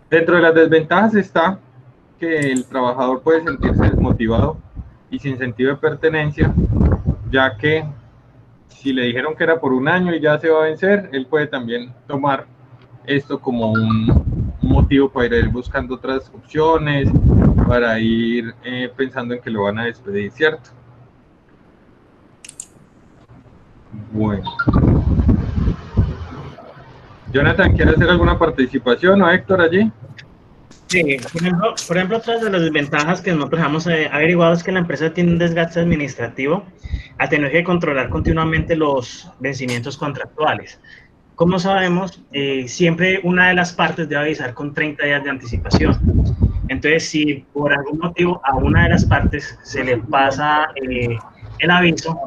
dentro de las desventajas está que el trabajador puede sentirse desmotivado y sin sentido de pertenencia, ya que si le dijeron que era por un año y ya se va a vencer, él puede también tomar esto como un motivo para ir buscando otras opciones, para ir pensando en que lo van a despedir, ¿cierto? Bueno. Jonathan, ¿quiere hacer alguna participación o Héctor allí? Sí, por ejemplo, otra de las desventajas que nosotros hemos averiguado es que la empresa tiene un desgaste administrativo a tener que controlar continuamente los vencimientos contractuales. Como sabemos, siempre una de las partes debe avisar con 30 días de anticipación. Entonces, si por algún motivo a una de las partes se le pasa el aviso,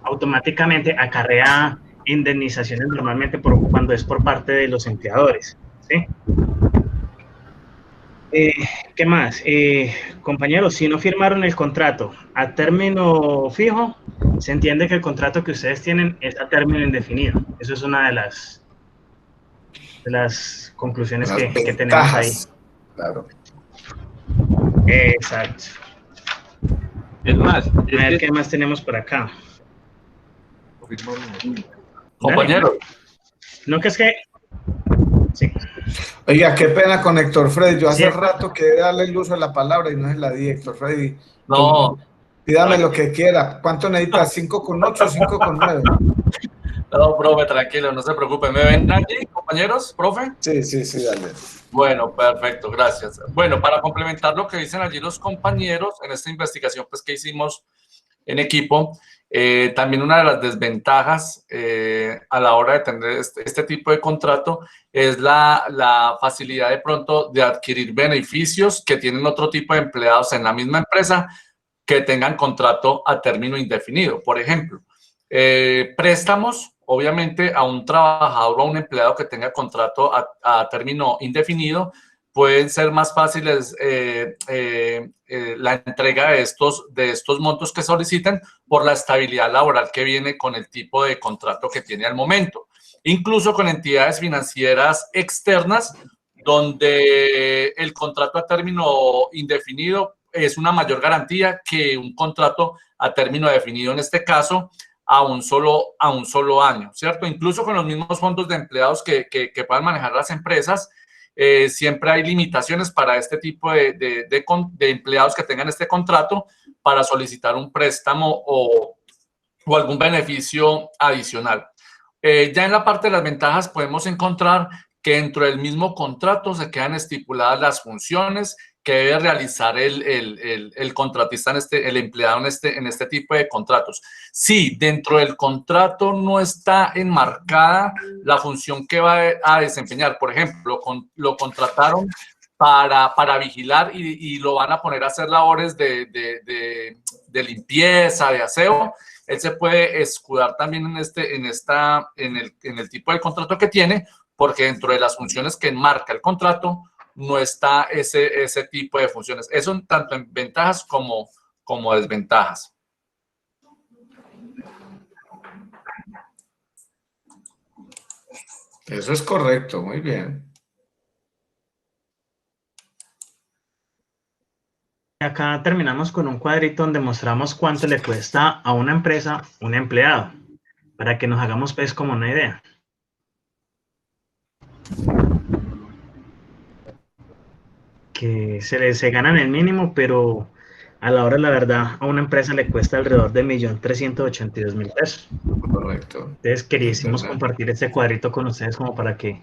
automáticamente acarrea indemnizaciones normalmente cuando es por parte de los empleadores, ¿sí? ¿Qué más? Compañeros, si no firmaron el contrato a término fijo, se entiende que el contrato que ustedes tienen es a término indefinido. Eso es una de las conclusiones que tenemos ahí. Claro. Exacto. Es más, a ver qué más tenemos por acá. Compañero. No, que es que... Sí. Oiga, qué pena con Héctor Freddy. Yo hace rato que darle el uso de la palabra y no se la di, Héctor Freddy. No. Pídame lo que quiera. ¿Cuánto necesitas? ¿5 con 8 o 5 con 9? No, profe, tranquilo, no se preocupe. ¿Me ven aquí, compañeros, profe? Sí, dale. Bueno, perfecto, gracias. Bueno, para complementar lo que dicen allí los compañeros, en esta investigación pues, que hicimos en equipo, también una de las desventajas a la hora de tener este tipo de contrato es la facilidad de pronto de adquirir beneficios que tienen otro tipo de empleados en la misma empresa que tengan contrato a término indefinido. Por ejemplo, préstamos, obviamente, a un trabajador o a un empleado que tenga contrato a término indefinido, pueden ser más fáciles la entrega de estos montos que soliciten por la estabilidad laboral que viene con el tipo de contrato que tiene al momento. Incluso con entidades financieras externas, donde el contrato a término indefinido es una mayor garantía que un contrato a término definido, en este caso, a un solo año, ¿cierto? Incluso con los mismos fondos de empleados que puedan manejar las empresas, siempre hay limitaciones para este tipo de empleados que tengan este contrato para solicitar un préstamo o algún beneficio adicional. Ya en la parte de las ventajas podemos encontrar que dentro del mismo contrato se quedan estipuladas las funciones que debe realizar el contratista, el empleado en este tipo de contratos. Si dentro del contrato no está enmarcada la función que va a desempeñar, por ejemplo, lo contrataron para vigilar y lo van a poner a hacer labores de limpieza, de aseo, él se puede escudar también en el tipo de contrato que tiene, porque dentro de las funciones que enmarca el contrato no está ese tipo de funciones. Eso tanto en ventajas como desventajas. Eso es correcto, muy bien. Acá terminamos con un cuadrito donde mostramos cuánto le cuesta a una empresa un empleado, para que nos hagamos pues como una idea. Que se ganan el mínimo, pero a la hora de la verdad a una empresa le cuesta alrededor de 1.382.000 pesos. Correcto. Entonces queríamos compartir este cuadrito con ustedes como para que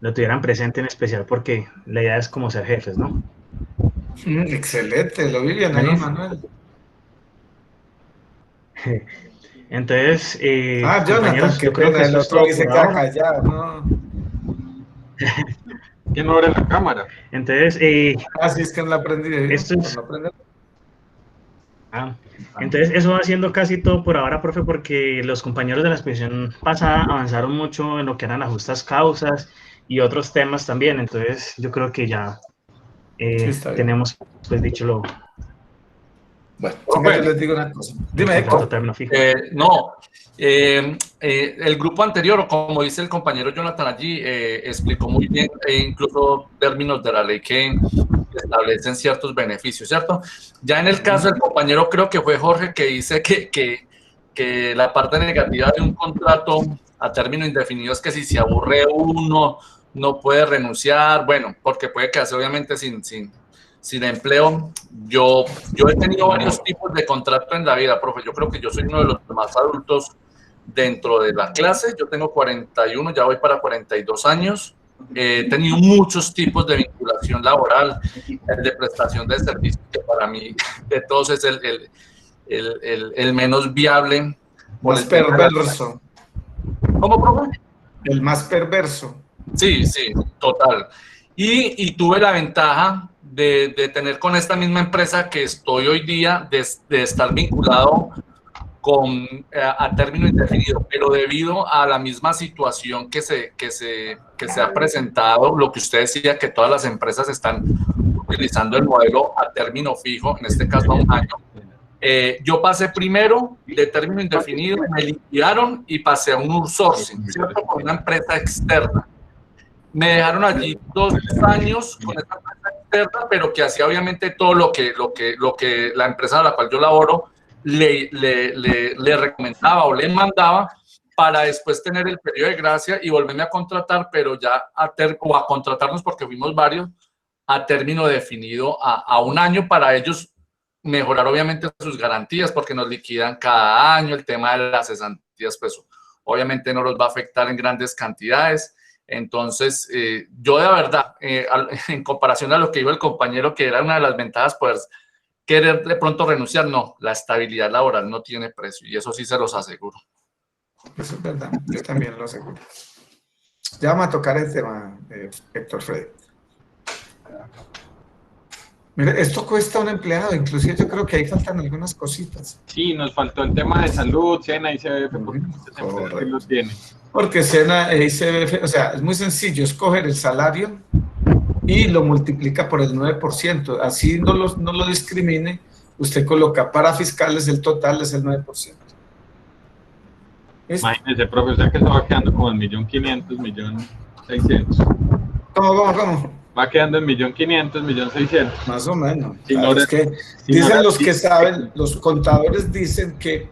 lo tuvieran presente, en especial porque la idea es como ser jefes, ¿no? Excelente, lo vi bien ahí, Manuel. Entonces, Jonathan, qué pena, el otro dice que ha callado, ¿no? Que no abre la cámara. Entonces, así es que no la aprendí. Esto es... entonces, eso va siendo casi todo por ahora, profe, porque los compañeros de la exposición pasada avanzaron mucho en lo que eran las justas causas y otros temas también. Entonces, yo creo que ya tenemos, pues, dicho lo... Bueno, yo les digo una cosa. Dime, Héctor. El grupo anterior, o como dice el compañero Jonathan allí, explicó muy bien, incluso términos de la ley que establecen ciertos beneficios, ¿cierto? Ya en el caso del compañero, creo que fue Jorge, que dice que la parte negativa de un contrato a término indefinido es que si se aburre uno, no puede renunciar, bueno, porque puede quedarse obviamente sin empleo. Yo he tenido varios tipos de contrato en la vida, profe. Yo creo que yo soy uno de los más adultos dentro de la clase. Yo tengo 41, ya voy para 42 años. He tenido muchos tipos de vinculación laboral, el de prestación de servicios, que para mí de todos es el menos viable. Más perverso. ¿Cómo, profe? El más perverso. Sí, total. Y tuve la ventaja de tener con esta misma empresa que estoy hoy día, de estar vinculado a término indefinido, pero debido a la misma situación que se ha presentado, lo que usted decía, que todas las empresas están utilizando el modelo a término fijo, en este caso a un año. Yo pasé primero de término indefinido, me liquidaron y pasé a un outsourcing, ¿cierto? Con una empresa externa. Me dejaron allí 2 años con esta empresa externa, pero que hacía obviamente todo lo que la empresa a la cual yo laboro le recomendaba o le mandaba, para después tener el periodo de gracia y volverme a contratar, pero ya o a contratarnos, porque fuimos varios, a término definido a un año, para ellos mejorar obviamente sus garantías, porque nos liquidan cada año. El tema de las cesantías, pues obviamente no los va a afectar en grandes cantidades. Entonces, yo de verdad, en comparación a lo que dijo el compañero, que era una de las ventajas, poder querer de pronto renunciar, no, la estabilidad laboral no tiene precio, y eso sí se los aseguro. Eso es verdad, yo también lo aseguro. Ya vamos a tocar el tema, Héctor Freddy. Mire, esto cuesta a un empleado, inclusive yo creo que ahí faltan algunas cositas. Sí, nos faltó el tema de salud, SENA, ICBF, porque muchas empresas lo tienen. Porque SENA e ICBF, o sea, es muy sencillo, es coger el salario y lo multiplica por el 9%. Así no lo discrimine, usted coloca para fiscales, el total es el 9%. Imagínese, profe, o sea que se va quedando como en 1.500.000, 1.600.000. ¿Cómo? Va quedando en 1.500.000, 1.600.000. Más o menos. Si Claro, no, es que dicen los que saben, los contadores dicen que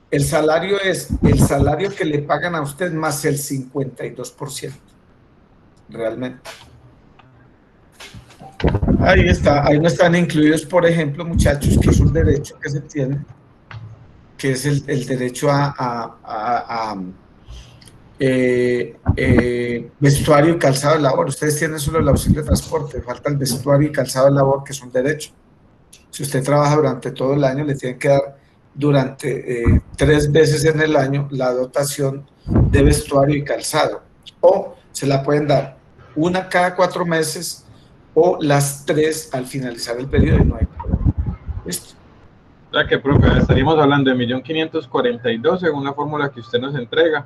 el salario es el salario que le pagan a usted más el 52%. Realmente. Ahí está, ahí no están incluidos, por ejemplo, muchachos, que es un derecho que se tiene, que es el derecho a vestuario y calzado de labor. Ustedes tienen solo el auxilio de transporte, falta el vestuario y calzado de labor, que es un derecho. Si usted trabaja durante todo el año, le tienen que dar durante 3 veces en el año la dotación de vestuario y calzado, o se la pueden dar una cada 4 meses o las 3 al finalizar el periodo, y no hay problema. ¿Listo? O sea que, profe, estaríamos hablando de 1.542.000 según la fórmula que usted nos entrega,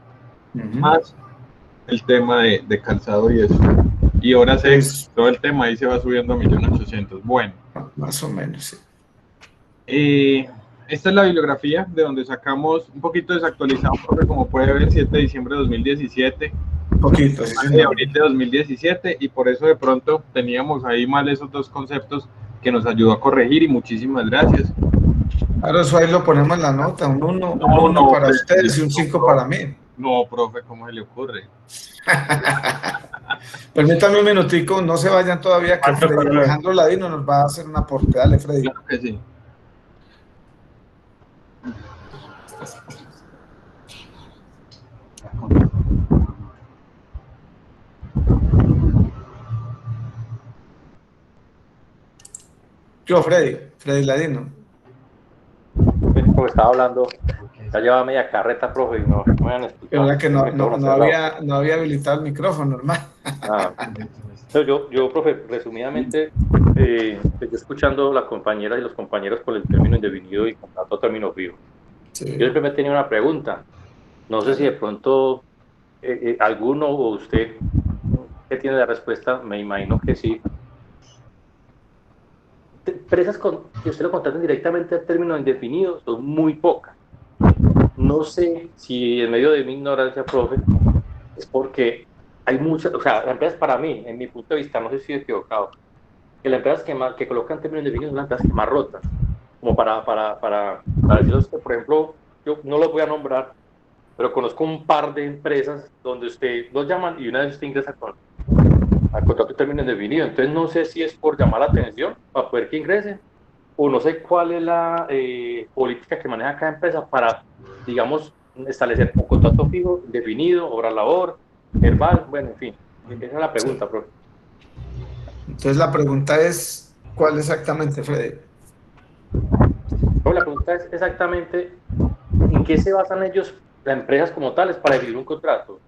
más el tema de calzado y eso. Y ahora todo el tema ahí se va subiendo a 1.800.000. Bueno. Más o menos, sí. Esta es la bibliografía de donde sacamos un poquito desactualizado, porque como puede ver, 7 de diciembre de 2017. Poquito, sí, de abril de 2017, y por eso de pronto teníamos ahí mal esos 2 conceptos que nos ayudó a corregir, y muchísimas gracias. Ahora eso ahí lo ponemos en la nota, un 1 para ustedes y un 5 para mí. No, profe, ¿cómo se le ocurre? Permítame un minutico, no se vayan todavía, que Alejandro Ladino nos va a hacer un aporte. Dale, Freddy. Claro que sí. Yo, Freddy Ladino. Como estaba hablando, ya llevaba media carreta, profe, y no me han explicado. Verdad que no había habilitado el micrófono, hermano. Yo, profe, resumidamente, estoy escuchando la compañera y los compañeros con el término indefinido y contrato a término fijo. Sí. Yo siempre me tenía una pregunta. No sé si de pronto alguno o usted que tiene la respuesta, me imagino que sí. Empresas que usted lo contraten directamente a término indefinido son muy pocas. No sé si en medio de mi ignorancia, profe, es porque hay muchas, o sea, las empresas para mí, en mi punto de vista, no sé si estoy equivocado, que las empresas que colocan términos indefinidos son las empresas que más rotan, como para decirles que, por ejemplo, yo no los voy a nombrar, pero conozco un par de empresas donde usted los llaman y una vez usted ingresa al contrato de término indefinido. Entonces no sé si es por llamar la atención para poder que ingresen, o no sé cuál es la política que maneja cada empresa para, digamos, establecer un contrato fijo, definido, obra labor, verbal, bueno, en fin. Esa es la pregunta, profe. Entonces la pregunta es, ¿cuál exactamente, Freddy? No, la pregunta es exactamente en qué se basan ellos, las empresas como tales, para definir un contrato,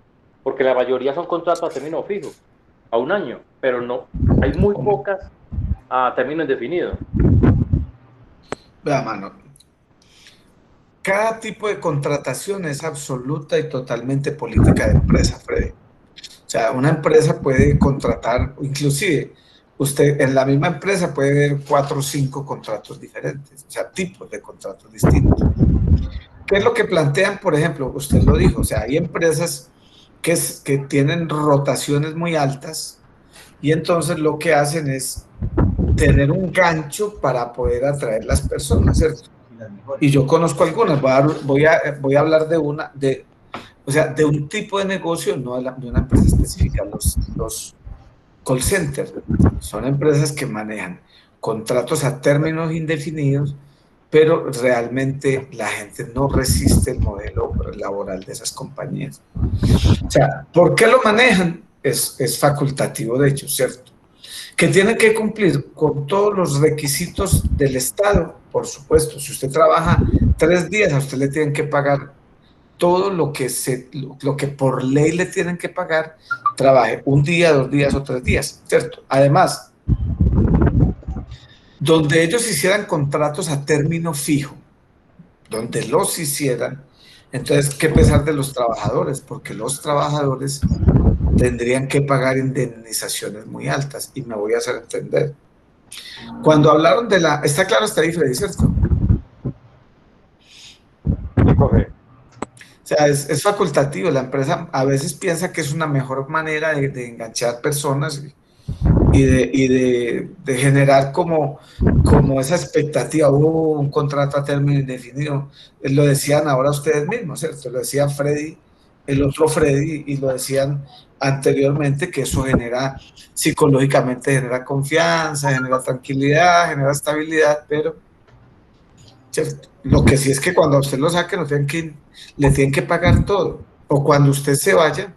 porque la mayoría son contratos a término fijo, a un año, pero no, hay muy pocas a término indefinido. Vea, mano, cada tipo de contratación es absoluta y totalmente política de empresa, Freddy. O sea, una empresa puede contratar, inclusive usted en la misma empresa puede ver 4 o 5 contratos diferentes, o sea, tipos de contratos distintos. ¿Qué es lo que plantean? Por ejemplo, usted lo dijo, o sea, hay empresas que tienen rotaciones muy altas y entonces lo que hacen es tener un gancho para poder atraer las personas, ¿cierto? Y yo conozco algunas, voy a hablar de un tipo de negocio, no de una empresa específica. Los call centers son empresas que manejan contratos a términos indefinidos, pero realmente la gente no resiste el modelo laboral de esas compañías. O sea, ¿por qué lo manejan? Es facultativo, de hecho, ¿cierto? Que tienen que cumplir con todos los requisitos del Estado, por supuesto. Si usted trabaja 3 días, a usted le tienen que pagar todo lo que por ley le tienen que pagar, trabaje 1 día, 2 días o 3 días, ¿cierto? Además, donde ellos hicieran contratos a término fijo, donde los hicieran, entonces, ¿qué pesar de los trabajadores? Porque los trabajadores tendrían que pagar indemnizaciones muy altas, y me voy a hacer entender. Cuando hablaron de la... ¿Está claro hasta ahí, Freddy, cierto? O sea, es facultativo. La empresa a veces piensa que es una mejor manera de enganchar personas y de generar como esa expectativa. Un contrato a término indefinido. Lo decían ahora ustedes mismos, ¿cierto? Lo decía Freddy, el otro Freddy, y lo decían anteriormente, que eso psicológicamente genera confianza, genera tranquilidad, genera estabilidad, pero ¿cierto? Lo que sí es que cuando a usted lo saquen, le tienen que pagar todo, o cuando usted se vaya,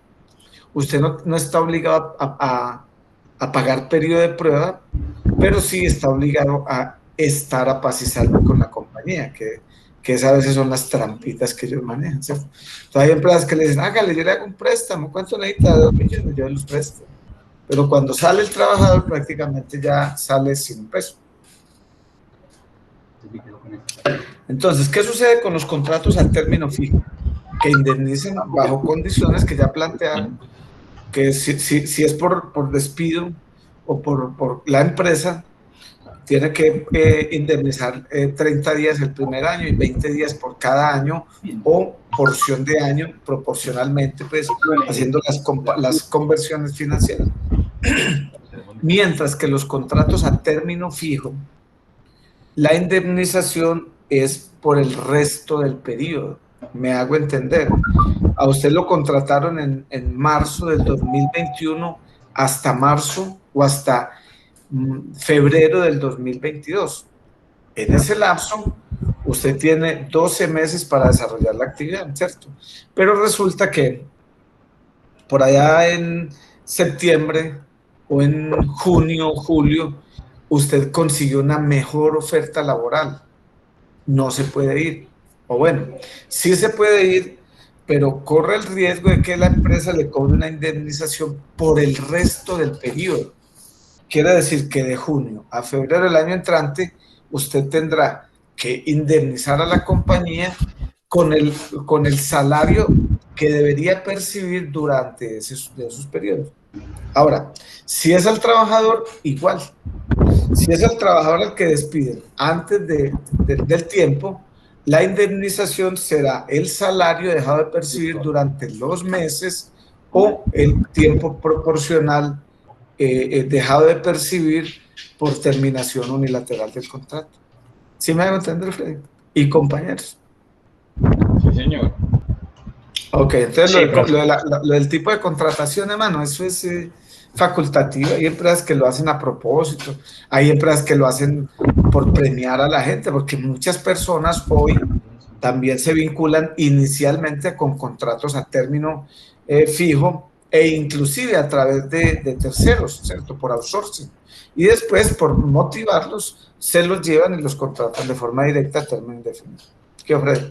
usted no está obligado a pagar periodo de prueba, pero sí está obligado a estar a paz y salvo con la compañía, que esas a veces son las trampitas que ellos manejan, ¿cierto? Entonces hay empresas que le dicen, hágale, yo le hago un préstamo, ¿cuánto necesita? 2 millones, yo los presto. Pero cuando sale el trabajador, prácticamente ya sale sin peso. Entonces, ¿qué sucede con los contratos a término fijo? Que indemnicen bajo condiciones que ya plantearon, que si es por despido o por la empresa, tiene que indemnizar 30 días el primer año y 20 días por cada año o porción de año proporcionalmente, pues haciendo las conversiones financieras. Mientras que los contratos a término fijo, la indemnización es por el resto del periodo. Me hago entender. A usted lo contrataron en marzo del 2021 hasta marzo o hasta febrero del 2022. En ese lapso, usted tiene 12 meses para desarrollar la actividad, ¿cierto? Pero resulta que por allá en septiembre o en junio o julio, usted consiguió una mejor oferta laboral. No se puede ir. O bueno, sí se puede ir, pero corre el riesgo de que la empresa le cobre una indemnización por el resto del periodo. Quiere decir que de junio a febrero del año entrante, usted tendrá que indemnizar a la compañía con el salario que debería percibir durante esos periodos. Ahora, si es al trabajador, igual. Si es al trabajador al que despiden antes del tiempo, la indemnización será el salario dejado de percibir durante los meses o el tiempo proporcional dejado de percibir por terminación unilateral del contrato. ¿Sí me hago entender, Freddy? Y compañeros. Sí, señor. Ok, entonces Sí, lo del tipo de contratación, hermano, eso es facultativo. Hay empresas que lo hacen a propósito, hay empresas que lo hacen por premiar a la gente, porque muchas personas hoy también se vinculan inicialmente con contratos a término fijo e inclusive a través de terceros, ¿cierto? Por outsourcing. Y después, por motivarlos, se los llevan y los contratan de forma directa a término indefinido. ¿Qué ofrece?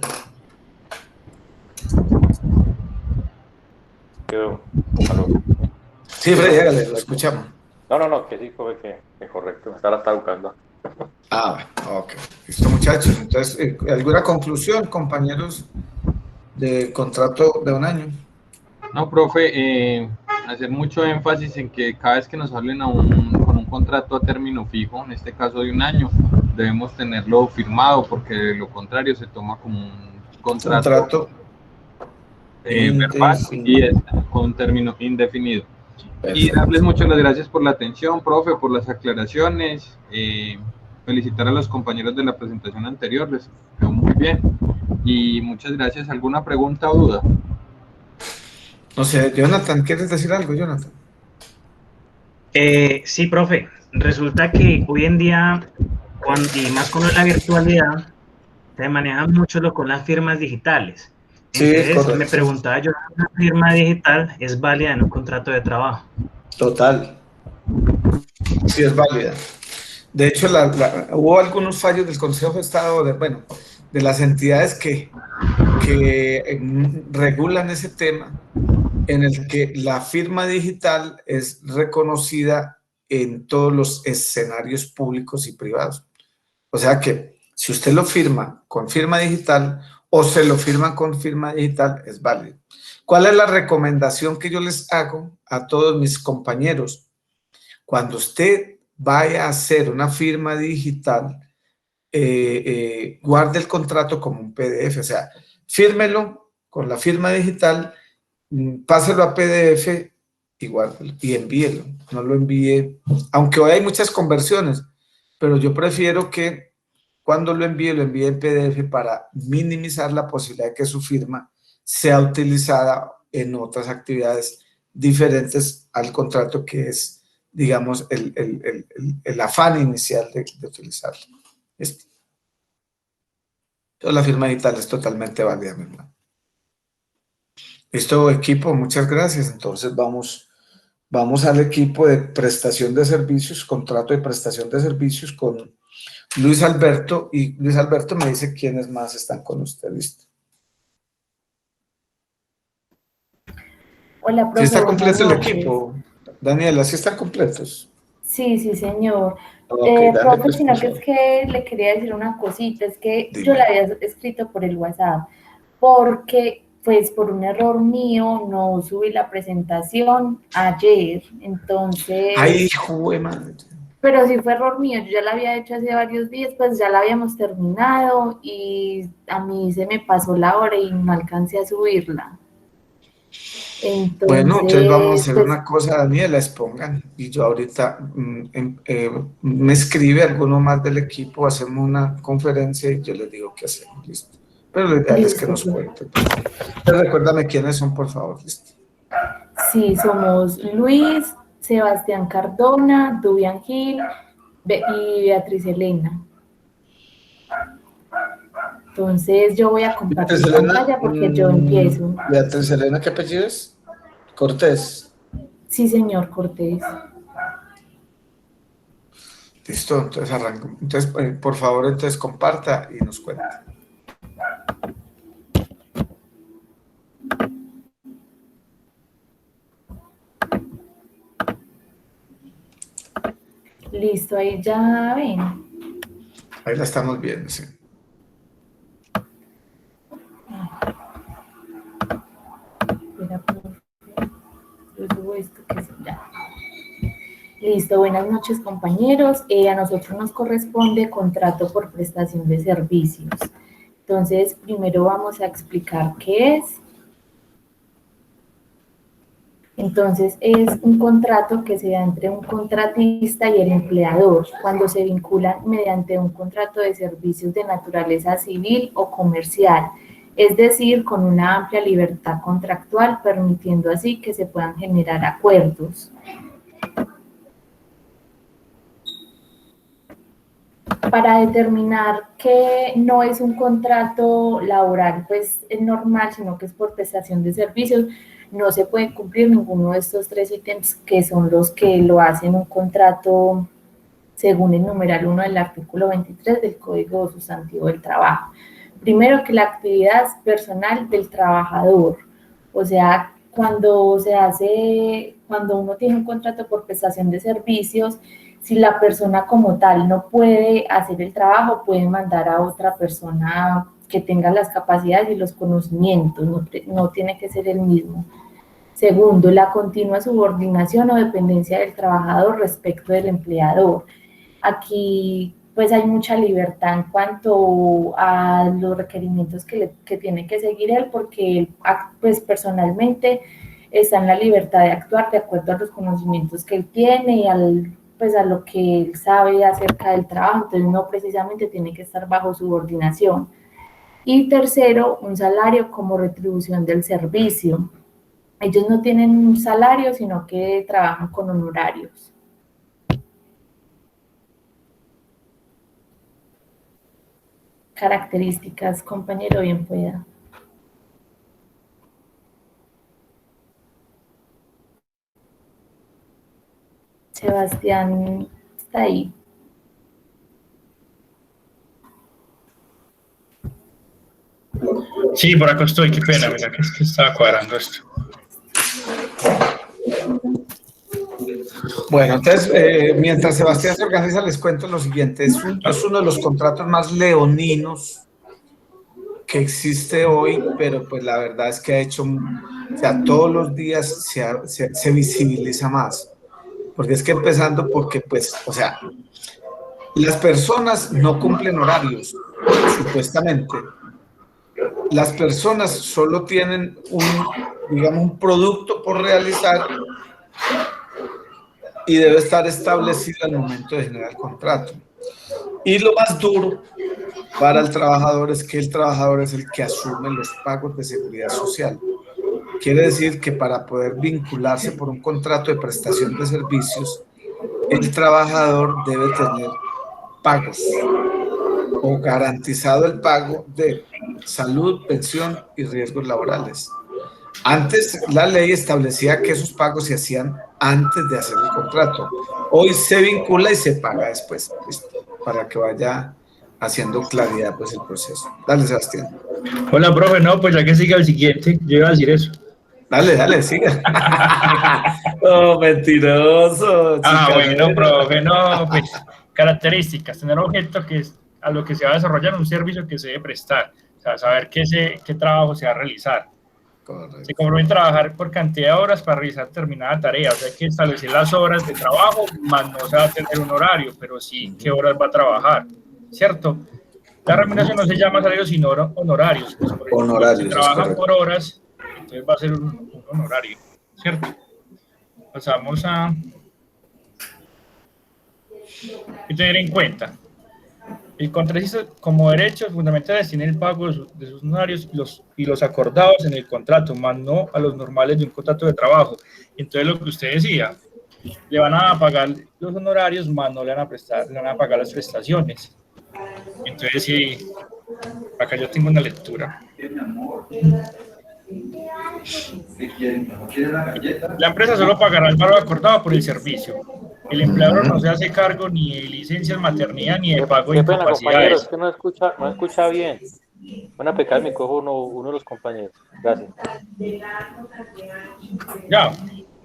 Sí, Freddy, hágale, lo escuchamos. No, que sí, fue que correcto, me estaba buscando. Ah, bueno, ok. Listo, muchachos. Entonces, ¿alguna conclusión, compañeros, de contrato de un año? No, profe, hacer mucho énfasis en que cada vez que nos hablen con un contrato a término fijo, en este caso de un año, debemos tenerlo firmado, porque de lo contrario se toma como un contrato verbal y con un término indefinido. Perfecto. Y darles muchas las gracias por la atención, profe, por las aclaraciones. Felicitar a los compañeros de la presentación anterior, les quedó muy bien. Y muchas gracias. ¿Alguna pregunta o duda? No sé, Jonathan, ¿quieres decir algo, Jonathan? Sí, profe. Resulta que hoy en día, y más con la virtualidad, se maneja mucho lo con las firmas digitales. Entonces, correcto. me preguntaba yo, ¿una firma digital es válida en un contrato de trabajo? Total. Sí, es válida. De hecho, hubo algunos fallos del Consejo de Estado, de las entidades que regulan ese tema, en el que la firma digital es reconocida en todos los escenarios públicos y privados. O sea que si usted lo firma con firma digital o se lo firman con firma digital, es válido. ¿Cuál es la recomendación que yo les hago a todos mis compañeros? Cuando usted vaya a hacer una firma digital, guarde el contrato como un PDF, o sea, fírmelo con la firma digital, páselo a PDF y guárdelo y envíelo. No lo envíe, aunque hoy hay muchas conversiones, pero yo prefiero que cuando lo envíe en PDF para minimizar la posibilidad de que su firma sea utilizada en otras actividades diferentes al contrato, que es, digamos, el afán inicial de utilizarlo. Entonces, la firma digital es totalmente válida, mi hermano. Listo, equipo, muchas gracias. Entonces vamos al equipo de prestación de servicios, contrato de prestación de servicios con Luis Alberto, y Luis Alberto me dice quiénes más están con usted. ¿Listo? Hola, profe. ¿Sí está completo el noches. equipo? Daniela, ¿sí están completos? Sí, señor. Okay, profe, sino que es que le quería decir una cosita, es que yo le había escrito por el WhatsApp, porque pues por un error mío no subí la presentación ayer, entonces... ¡Ay, hijo de madre! Pero sí fue error mío, yo ya la había hecho hace varios días, pues ya la habíamos terminado y a mí se me pasó la hora y no alcancé a subirla. Entonces, bueno, entonces vamos a hacer pues, una cosa, Daniela, expongan, y yo ahorita me escribe alguno más del equipo, hacemos una conferencia y yo les digo qué hacemos, listo. Pero lo ideal es que nos cuenten. Pero recuérdame quiénes son, por favor, listo. Sí, somos Luis, Sebastián Cardona, Dubian Gil y Beatriz Elena. Entonces yo voy a compartir pantalla porque yo empiezo. Beatriz Elena, ¿qué apellido es? Cortés. Sí, señor Cortés. Listo, entonces arranco. Entonces, por favor, entonces comparta y nos cuenta. Listo, ahí ya ven. Ahí la estamos viendo, sí. Listo, buenas noches compañeros. A nosotros nos corresponde contrato por prestación de servicios. Entonces, primero vamos a explicar qué es. Entonces, es un contrato que se da entre un contratista y el empleador cuando se vinculan mediante un contrato de servicios de naturaleza civil o comercial, es decir, con una amplia libertad contractual, permitiendo así que se puedan generar acuerdos. Para determinar que no es un contrato laboral, pues es normal, sino que es por prestación de servicios, no se puede cumplir ninguno de estos 3 ítems que son los que lo hacen un contrato según el numeral 1 del artículo 23 del Código Sustantivo del Trabajo. Primero, que la actividad es personal del trabajador, o sea, cuando uno tiene un contrato por prestación de servicios, si la persona como tal no puede hacer el trabajo, puede mandar a otra persona que tenga las capacidades y los conocimientos, no tiene que ser el mismo. Segundo, la continua subordinación o dependencia del trabajador respecto del empleador. Aquí pues hay mucha libertad en cuanto a los requerimientos que tiene que seguir él, porque él pues personalmente está en la libertad de actuar de acuerdo a los conocimientos que él tiene y a lo que él sabe acerca del trabajo, entonces no precisamente tiene que estar bajo subordinación. Y tercero, un salario como retribución del servicio. Ellos no tienen un salario, sino que trabajan con honorarios. Características, compañero, bien pueda. Sebastián está ahí. Sí, por acá estoy, qué pena, mira que es que estaba cuadrando esto. Bueno, entonces, mientras Sebastián se organiza, les cuento lo siguiente. Es uno de los contratos más leoninos que existe hoy, pero pues la verdad es que ha hecho, o sea, todos los días se visibiliza más. Porque es que empezando porque, pues, o sea, las personas no cumplen horarios, supuestamente. Las personas solo tienen un producto por realizar y debe estar establecido al momento de generar el contrato. Y lo más duro para el trabajador es que el trabajador es el que asume los pagos de seguridad social. Quiere decir que para poder vincularse por un contrato de prestación de servicios, el trabajador debe tener pagos o garantizado el pago de salud, pensión y riesgos laborales. Antes la ley establecía que esos pagos se hacían antes de hacer el contrato. Hoy se vincula y se paga después, ¿listo? Para que vaya haciendo claridad pues el proceso. Dale, Sebastián. Hola, profe, no, pues ya que siga el siguiente, yo iba a decir eso. Dale, siga. Oh, mentiroso. Bueno, profe, no, pues características, tener un objeto que es a lo que se va a desarrollar, un servicio que se debe prestar, o sea, saber qué trabajo se va a realizar. Correcto. Se compromete a trabajar por cantidad de horas para realizar determinada tarea, o sea, hay que establecer las horas de trabajo, más no se va a tener un horario, pero sí qué horas va a trabajar, ¿cierto? La remuneración no se llama salario, sino honorarios. Pues, por ejemplo, honorarios, si trabajan por horas, entonces va a ser un honorario, ¿cierto? Pasamos a tener en cuenta. El contratista como derechos fundamentales tiene el pago de sus honorarios y los acordados en el contrato, más no a los normales de un contrato de trabajo. Entonces lo que usted decía, le van a pagar los honorarios, más no le van a pagar las prestaciones. Entonces sí, Acá yo tengo una lectura. La empresa solo pagará el valor acordado por el servicio. El empleador no se hace cargo ni de licencias maternidad ni de pago de Qué pena, compañero, incapacidades. es que no escucha bien. Van a pecar el micrófono uno de los compañeros. Gracias. Ya.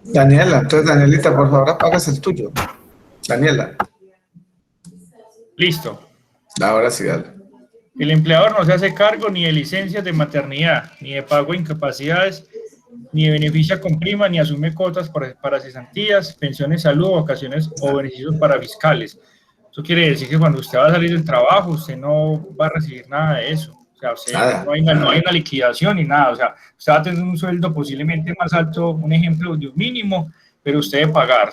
Daniela, entonces Danielita, por favor apagas el tuyo. Daniela. Listo. Ahora sí, dale. El empleador no se hace cargo ni de licencias de maternidad, ni de pago de incapacidades, ni de beneficia con prima, ni asume cuotas para cesantías, pensiones, salud, vacaciones o beneficios para fiscales. Eso quiere decir que cuando usted va a salir del trabajo, usted no va a recibir nada de eso. O sea, usted no hay una liquidación ni nada. O sea, usted va a tener un sueldo posiblemente más alto, un ejemplo de un mínimo, pero usted debe pagar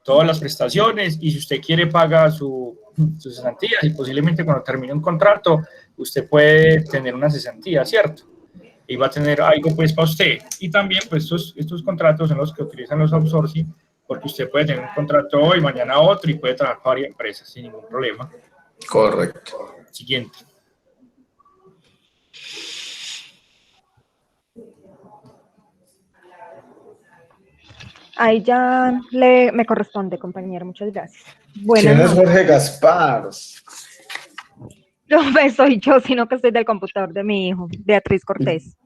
todas las prestaciones y si usted quiere pagar sus cesantías y posiblemente cuando termine un contrato, usted puede tener una cesantía, ¿cierto? Y va a tener algo pues para usted. Y también pues estos contratos son los que utilizan los outsourcing, porque usted puede tener un contrato hoy, mañana otro y puede trabajar para varias empresas sin ningún problema. Correcto. Siguiente. Ahí ya me corresponde, compañero. Muchas gracias. ¿Quién es Jorge Gaspar? No soy yo, sino que estoy del computador de mi hijo, Beatriz Cortés.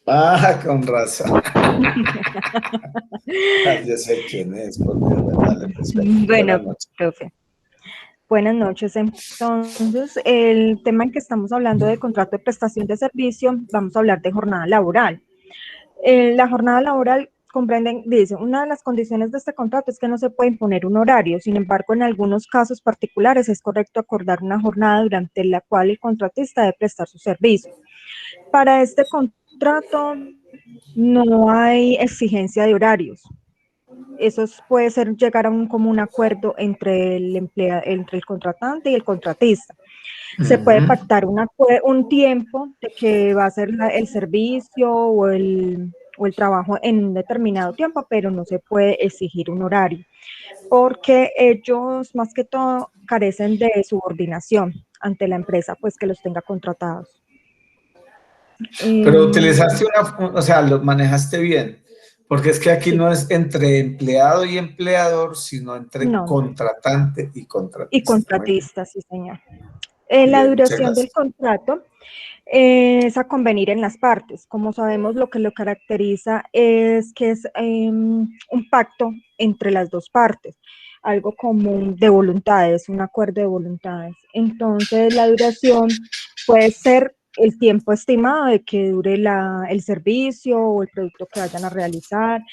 Ah, con razón. Yo sé quién es, porque de verdad le respeto. Bueno, profe. Buenas noches. Entonces, el tema en que estamos hablando de contrato de prestación de servicio, vamos a hablar de jornada laboral. La jornada laboral dice, una de las condiciones de este contrato es que no se puede imponer un horario, sin embargo, en algunos casos particulares es correcto acordar una jornada durante la cual el contratista debe prestar su servicio. Para este contrato no hay exigencia de horarios. Eso puede ser llegar a un común acuerdo entre el contratante y el contratista. Se puede pactar un tiempo de que va a ser el servicio o el trabajo en un determinado tiempo, pero no se puede exigir un horario, porque ellos más que todo carecen de subordinación ante la empresa, pues que los tenga contratados. Pero utilizaste o sea, lo manejaste bien, porque es que aquí no es entre empleado y empleador, sino entre contratante y contratista. Y contratista, sí, señor. La duración del contrato es a convenir en las partes. Como sabemos, lo que lo caracteriza es que es un pacto entre las dos partes, algo común de voluntades, un acuerdo de voluntades. Entonces, la duración puede ser el tiempo estimado de que dure el servicio o el producto que vayan a realizar.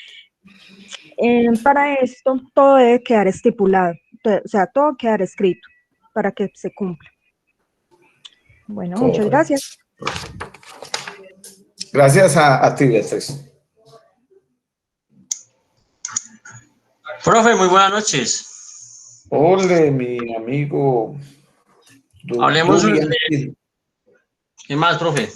Para esto, todo debe quedar estipulado, o sea, todo quedar escrito para que se cumpla. Bueno, muchas gracias. Gracias a ti, Beatriz. Profe, muy buenas noches. Hola, mi amigo. Hablemos de... ¿Qué más, profe?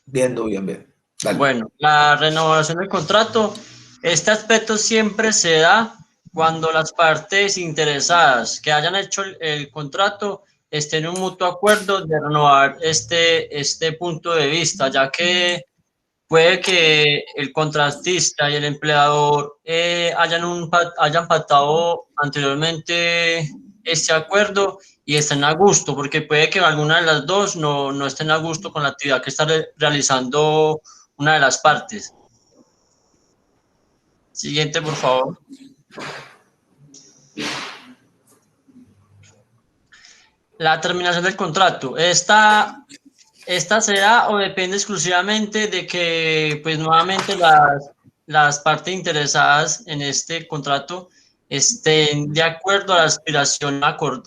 Bien. Dale. Bueno, la renovación del contrato, este aspecto siempre se da cuando las partes interesadas que hayan hecho el contrato estén en un mutuo acuerdo de renovar este punto de vista, ya que puede que el contratista y el empleador hayan pactado anteriormente este acuerdo y estén a gusto, porque puede que alguna de las dos no estén a gusto con la actividad que está realizando una de las partes. Siguiente, por favor. La terminación del contrato. Esta será o depende exclusivamente de que, pues, nuevamente las partes interesadas en este contrato estén de acuerdo a la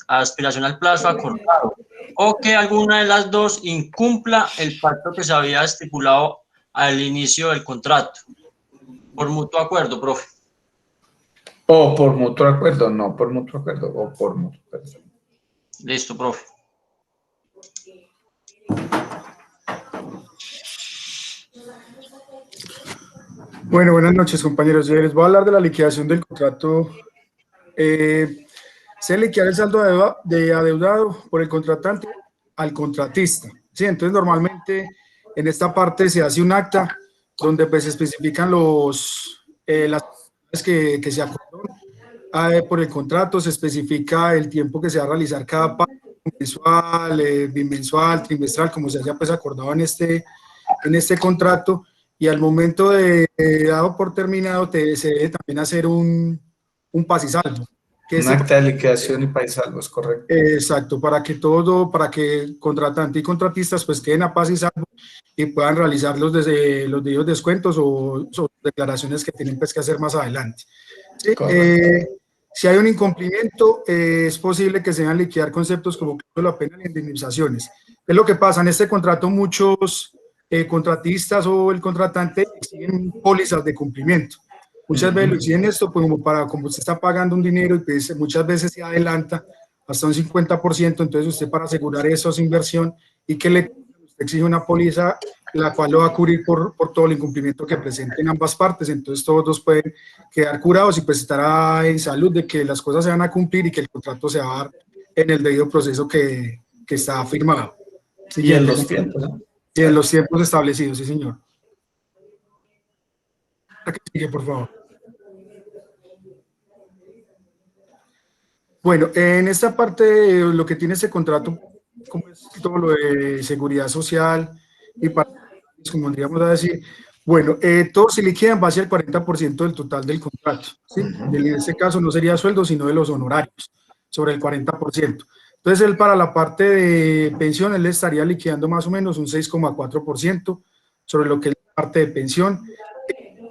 aspiración al plazo acordado, o que alguna de las dos incumpla el pacto que se había estipulado al inicio del contrato. Por mutuo acuerdo, profe. O por mutuo acuerdo, no por mutuo acuerdo, o por mutuo acuerdo. Listo, profe. Bueno, buenas noches, compañeros. Les voy a hablar de la liquidación del contrato. Se liquida el saldo de adeudado por el contratante al contratista. ¿sí? Entonces, normalmente en esta parte se hace un acta donde pues se especifican las cosas que se acordó por el contrato, se especifica el tiempo que se va a realizar cada pago, mensual, bimensual, trimestral, como se haya pues acordado en este contrato, y al momento de dado por terminado se debe también hacer un paz y salvo. Un acta de liquidación y paz y salvo, es correcto. Exacto, para que contratante y contratistas pues queden a paz y salvo y puedan realizar los debidos descuentos o declaraciones que tienen pues que hacer más adelante. ¿Sí? Si hay un incumplimiento, es posible que se deban liquidar conceptos como la pena y indemnizaciones. Es lo que pasa en este contrato, muchos contratistas o el contratante exigen pólizas de cumplimiento. Muchas veces lo exigen esto, pues como usted está pagando un dinero y pues muchas veces se adelanta hasta un 50%, entonces usted para asegurar eso es inversión y que usted exige una póliza la cual lo va a cubrir por todo el incumplimiento que presenten ambas partes, entonces todos dos pueden quedar curados y pues estará en salud de que las cosas se van a cumplir y que el contrato se va a dar en el debido proceso que está firmado. Y en los tiempos, ¿no? Y en los tiempos establecidos, sí, señor. ¿Qué sigue, por favor? Bueno, en esta parte lo que tiene ese contrato, como es todo lo de seguridad social y para, como digamos a decir, bueno, todo se liquida en base al 40% del total del contrato, ¿sí? En este caso no sería sueldo, sino de los honorarios, sobre el 40%. Entonces, él para la parte de pensión, él le estaría liquidando más o menos un 6,4% sobre lo que es la parte de pensión.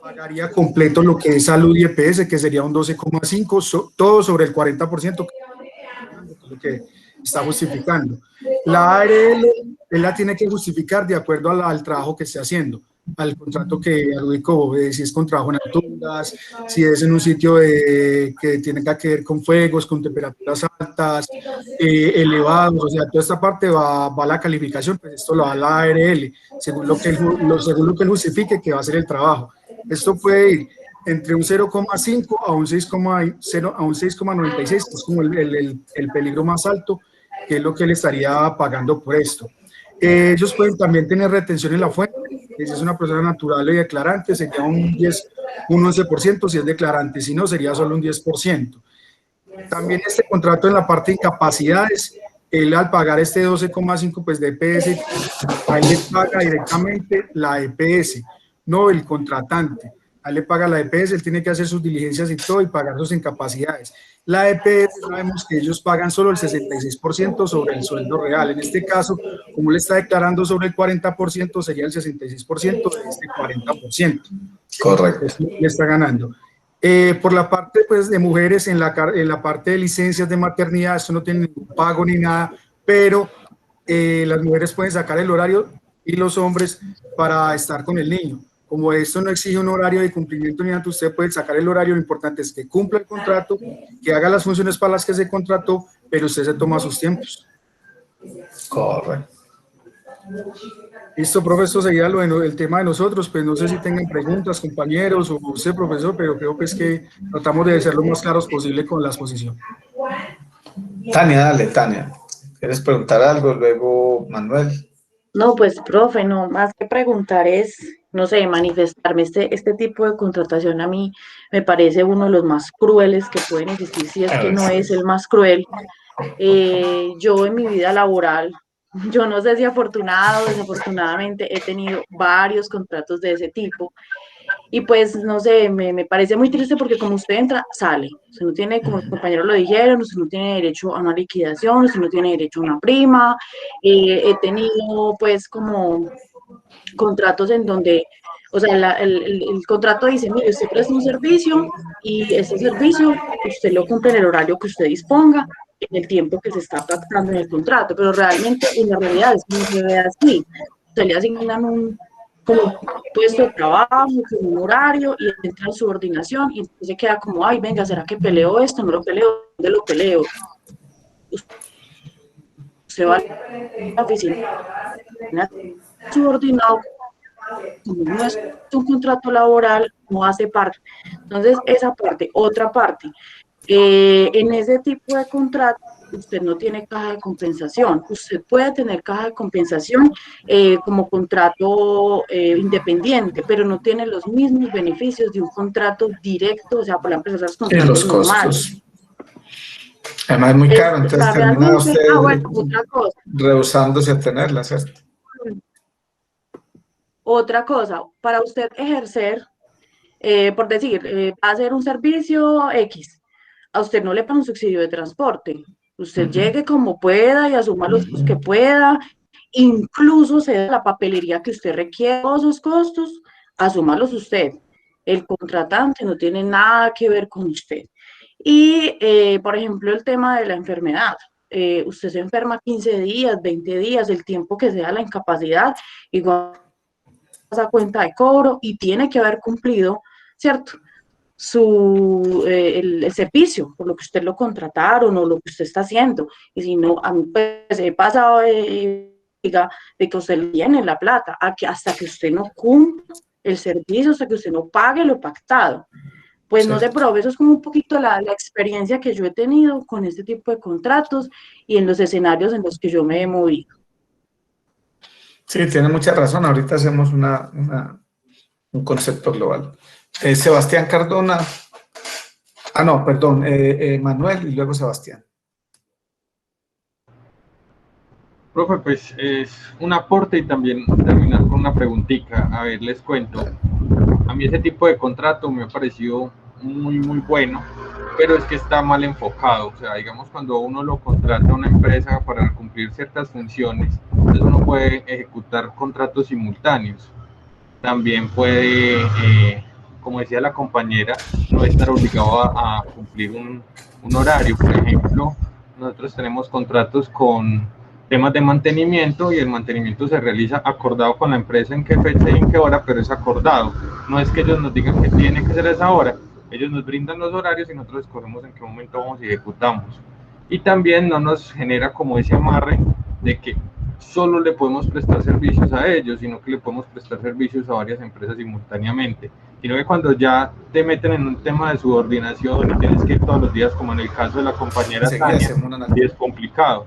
Pagaría completo lo que es salud y EPS, que sería un 12,5%, todo sobre el 40%, que es lo que está justificando. La ARL, él la tiene que justificar de acuerdo al trabajo que esté haciendo, al contrato que adjudicó, si es con trabajo en alturas, si es en un sitio que tiene que ver con fuegos, con temperaturas altas, elevados, o sea, toda esta parte va a la calificación, pues esto lo da la ARL, según lo que él justifique que va a ser el trabajo. Esto puede ir entre un 0,5 a un 6,96, que es como el peligro más alto, que es lo que él estaría pagando por esto. Ellos pueden también tener retención en la fuente. Si es una persona natural y declarante, sería un 11% si es declarante, si no, sería solo un 10%. También este contrato en la parte de incapacidades, él al pagar este 12,5 pues de EPS, ahí le paga directamente la EPS, no el contratante. Ahí le paga la EPS, él tiene que hacer sus diligencias y todo y pagar sus incapacidades. La EPS sabemos que ellos pagan solo el 66% sobre el sueldo real. En este caso, como le está declarando sobre el 40%, sería el 66% de este 40%. Correcto. Le está ganando. Por la parte pues, de mujeres, en la parte de licencias de maternidad, esto no tiene ningún pago ni nada, pero las mujeres pueden sacar el horario y los hombres para estar con el niño. Como esto no exige un horario de cumplimiento ni nada, usted puede sacar el horario, lo importante es que cumpla el contrato, que haga las funciones para las que se contrató, pero usted se toma sus tiempos. Correcto. Listo, profesor, sería el tema de nosotros, pues no sé si tengan preguntas, compañeros, o usted, profesor, pero creo que es que tratamos de ser lo más claros posible con la exposición. Tania, dale, Tania. ¿Quieres preguntar algo? Luego, Manuel. No, pues, profe, no, más que preguntar es, no sé, manifestarme. Este tipo de contratación a mí me parece uno de los más crueles que pueden existir, si es que no es el más cruel. Yo en mi vida laboral, yo no sé si afortunado o desafortunadamente, he tenido varios contratos de ese tipo. Y pues, no sé, me parece muy triste porque como usted entra, sale. Usted no tiene, como los compañeros lo dijeron, usted no tiene derecho a una liquidación, usted no tiene derecho a una prima. He tenido, pues, como contratos en donde, o sea, el contrato dice, mire, usted presta un servicio y ese servicio usted lo cumple en el horario que usted disponga, en el tiempo que se está pactando en el contrato, pero realmente, en la realidad, es que no se ve así. Usted le asignan un puesto de trabajo, con un horario, y entra en subordinación, y entonces se queda como, ay, venga, ¿será que peleo esto? No lo peleo, ¿dónde lo peleo? Usted va a la oficina subordinado, como no es un contrato laboral, no hace parte. Entonces, esa parte, otra parte. En ese tipo de contrato, usted no tiene caja de compensación. Usted puede tener caja de compensación como contrato independiente, pero no tiene los mismos beneficios de un contrato directo, o sea, por la empresa, los contratos los normales. costos. Además es muy caro, entonces termina usted otra cosa. rehusándose a tenerla, ¿cierto? Otra cosa, para usted ejercer, por decir, hacer un servicio X, a usted no le pagan un subsidio de transporte. Usted llegue como pueda y asuma los costos que pueda, incluso se da la papelería que usted requiere, todos esos costos, asúmalos usted. El contratante no tiene nada que ver con usted. Y, por ejemplo, el tema de la enfermedad. Usted se enferma 15 días, 20 días, el tiempo que sea la incapacidad, igual a cuenta de cobro y tiene que haber cumplido, ¿cierto? El servicio por lo que usted lo contrataron o lo que usted está haciendo. Y si no, a mí pues he pasado de que usted tiene la plata, hasta que usted no cumpla el servicio, hasta que usted no pague lo pactado. Pues no sé, pero eso es como un poquito la experiencia que yo he tenido con este tipo de contratos y en los escenarios en los que yo me he movido. Sí, tiene mucha razón. Ahorita hacemos un concepto global. Sebastián Cardona. No, perdón. Manuel y luego Sebastián. Profe, pues es un aporte y también terminar con una preguntita. A ver, les cuento. A mí ese tipo de contrato me ha parecido muy, muy bueno, pero es que está mal enfocado. O sea, digamos, cuando uno lo contrata a una empresa para cumplir ciertas funciones, entonces uno puede ejecutar contratos simultáneos. También puede, como decía la compañera, no estar obligado a cumplir un horario. Por ejemplo, nosotros tenemos contratos con temas de mantenimiento y el mantenimiento se realiza acordado con la empresa en qué fecha y en qué hora, pero es acordado. No es que ellos nos digan que tiene que ser esa hora, ellos nos brindan los horarios y nosotros escogemos en qué momento vamos y ejecutamos. Y también no nos genera como ese amarre de que solo le podemos prestar servicios a ellos, sino que le podemos prestar servicios a varias empresas simultáneamente. Sino que cuando ya te meten en un tema de subordinación y tienes que ir todos los días, como en el caso de la compañera Tania, y es complicado,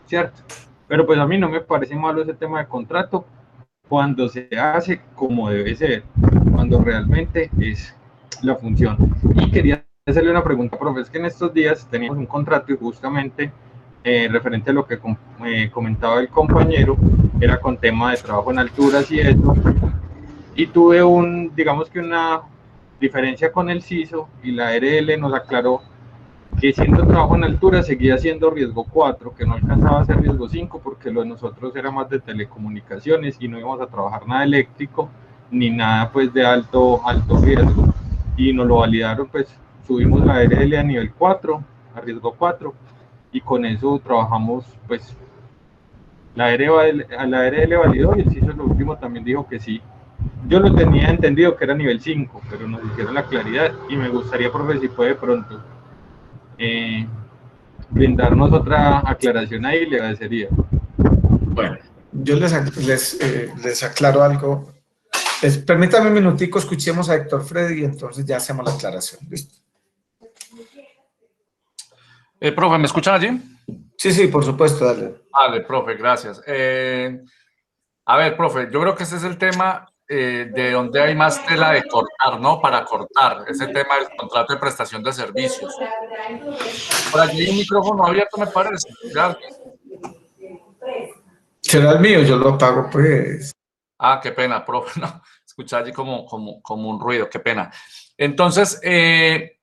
¿cierto? Pero pues a mí no me parece malo ese tema de contrato cuando se hace como debe ser, cuando realmente es la función. Y quería hacerle una pregunta, profe, es que en estos días teníamos un contrato y justamente referente a lo que comentaba el compañero, era con tema de trabajo en alturas y eso, y tuve digamos que una diferencia con el CISO y la RL nos aclaró que siendo trabajo en altura seguía siendo riesgo 4, que no alcanzaba a ser riesgo 5 porque lo de nosotros era más de telecomunicaciones y no íbamos a trabajar nada eléctrico ni nada pues de alto riesgo, y nos lo validaron, pues subimos la RL a nivel 4, a riesgo 4, y con eso trabajamos, pues la RL validó y el CISO lo último también dijo que sí. Yo lo tenía entendido que era nivel 5, pero nos hicieron la claridad y me gustaría, profe, si puede pronto brindarnos otra aclaración ahí, le agradecería. Bueno, yo les aclaro algo. Permítame un minutico, escuchemos a Héctor Freddy y entonces ya hacemos la aclaración. ¿Listo? Profe, ¿me escuchan allí? Sí, por supuesto, dale. Vale, profe, gracias. A ver, profe, yo creo que ese es el tema de donde hay más tela de cortar, ¿no? Para cortar, ese tema del contrato de prestación de servicios. Por allí hay un micrófono abierto, me parece. Gracias. Será el mío, yo lo apago, pues. Ah, qué pena, profe, no. Escuché allí como un ruido, qué pena. Entonces,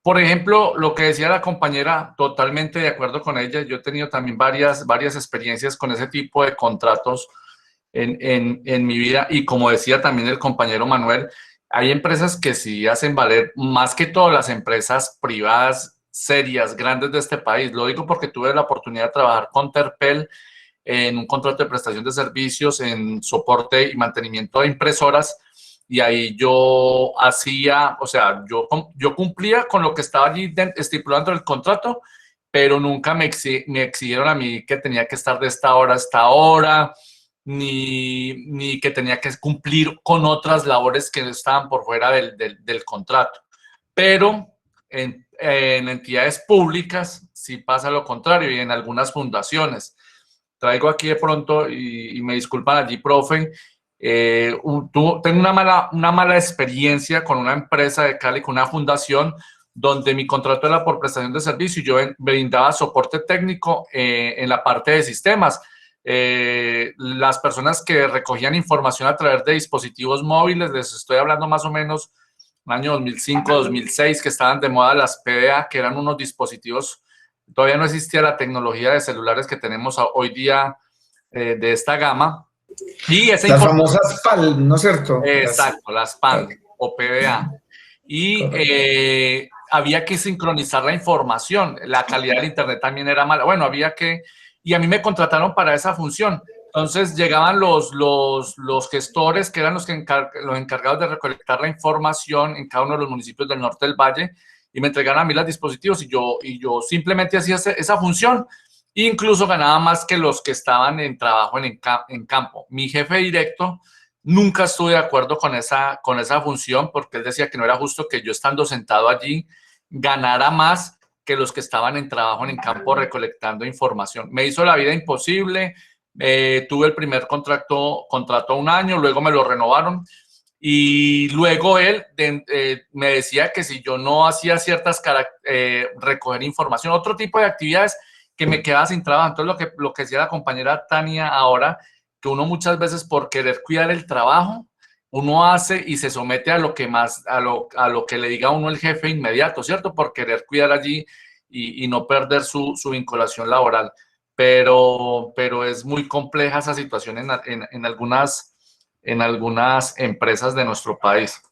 por ejemplo, lo que decía la compañera, totalmente de acuerdo con ella. Yo he tenido también varias experiencias con ese tipo de contratos en mi vida, y como decía también el compañero Manuel, hay empresas que sí hacen valer, más que todas las empresas privadas serias, grandes de este país. Lo digo porque tuve la oportunidad de trabajar con Terpel en un contrato de prestación de servicios en soporte y mantenimiento de impresoras, y ahí yo hacía, o sea, yo cumplía con lo que estaba allí estipulando el contrato, pero nunca me exigieron a mí que tenía que estar de esta hora a esta hora, ni que tenía que cumplir con otras labores que estaban por fuera del contrato. Pero en entidades públicas sí pasa lo contrario, y en algunas fundaciones. Traigo aquí de pronto, y me disculpan allí, profe, tengo una mala experiencia con una empresa de Cali, con una fundación, donde mi contrato era por prestación de servicio y yo brindaba soporte técnico en la parte de sistemas. Las personas que recogían información a través de dispositivos móviles, les estoy hablando más o menos año 2005, 2006, que estaban de moda las PDA, que eran unos dispositivos, todavía no existía la tecnología de celulares que tenemos hoy día de esta gama. Y esa las famosas PAL, ¿no es cierto? Exacto, las PAL o PDA. Y había que sincronizar la información, la calidad del internet también era mala. Bueno, había que, y a mí me contrataron para esa función. Entonces llegaban los gestores, que eran los encargados de recolectar la información en cada uno de los municipios del norte del valle, y me entregaron a mí los dispositivos, y yo simplemente hacía esa función. Incluso ganaba más que los que estaban en trabajo en campo. Mi jefe directo nunca estuve de acuerdo con esa función, porque él decía que no era justo que yo, estando sentado allí, ganara más que los que estaban en trabajo en campo recolectando información. Me hizo la vida imposible. Tuve el primer contrato 1 año, luego me lo renovaron, y luego él me decía que si yo no hacía ciertas recoger información, otro tipo de actividades, que me quedaba sin trabajo. Entonces lo que decía la compañera Tania ahora, que uno muchas veces, por querer cuidar el trabajo, uno hace y se somete a lo que le diga a uno el jefe inmediato, ¿cierto? Por querer cuidar allí y no perder su vinculación laboral. Pero es muy compleja esa situación en algunas empresas de nuestro país.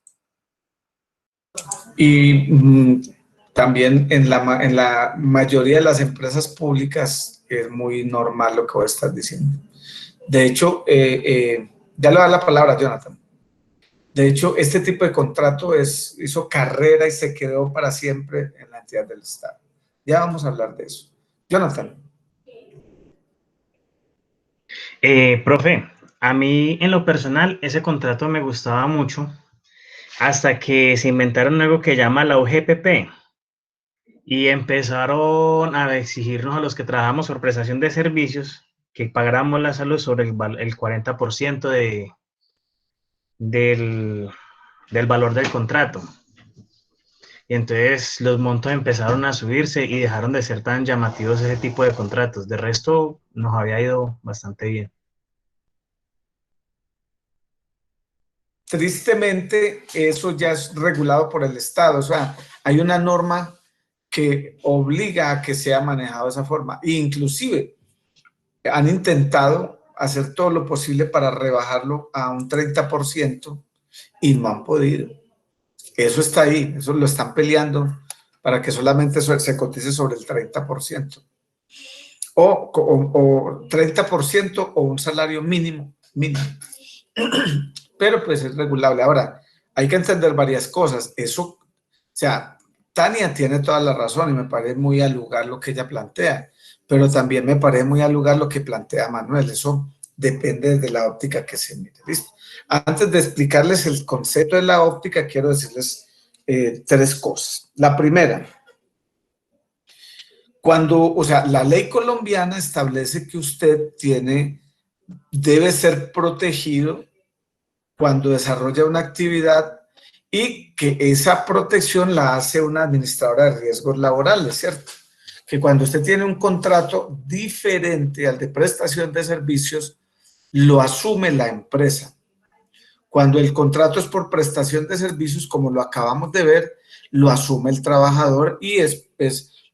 Y también en la mayoría de las empresas públicas es muy normal lo que vos estás diciendo. De hecho, ya le voy a dar la palabra, Jonathan. De hecho, este tipo de contrato hizo carrera y se quedó para siempre en la entidad del Estado. Ya vamos a hablar de eso. Jonathan. Profe, a mí en lo personal ese contrato me gustaba mucho hasta que se inventaron algo que llama la UGPP y empezaron a exigirnos a los que trabajamos por prestación de servicios que pagáramos la salud sobre el 40% del valor del contrato. Y entonces los montos empezaron a subirse y dejaron de ser tan llamativos ese tipo de contratos. De resto, nos había ido bastante bien. Tristemente, eso ya es regulado por el Estado. O sea, hay una norma que obliga a que sea manejado de esa forma. E inclusive, han intentado hacer todo lo posible para rebajarlo a un 30% y no han podido. Eso está ahí, eso lo están peleando para que solamente se cotice sobre el 30%. O 30% o un salario mínimo. Pero pues es regulable. Ahora, hay que entender varias cosas. Eso, o sea, Tania tiene toda la razón y me parece muy al lugar lo que ella plantea, pero también me parece muy al lugar lo que plantea Manuel. Eso depende de la óptica que se mire. ¿Listo? Antes de explicarles el concepto de la óptica, quiero decirles 3 cosas. La primera, la ley colombiana establece que usted debe ser protegido cuando desarrolla una actividad y que esa protección la hace una administradora de riesgos laborales, ¿cierto? Que cuando usted tiene un contrato diferente al de prestación de servicios, lo asume la empresa. Cuando el contrato es por prestación de servicios, como lo acabamos de ver, lo asume el trabajador y es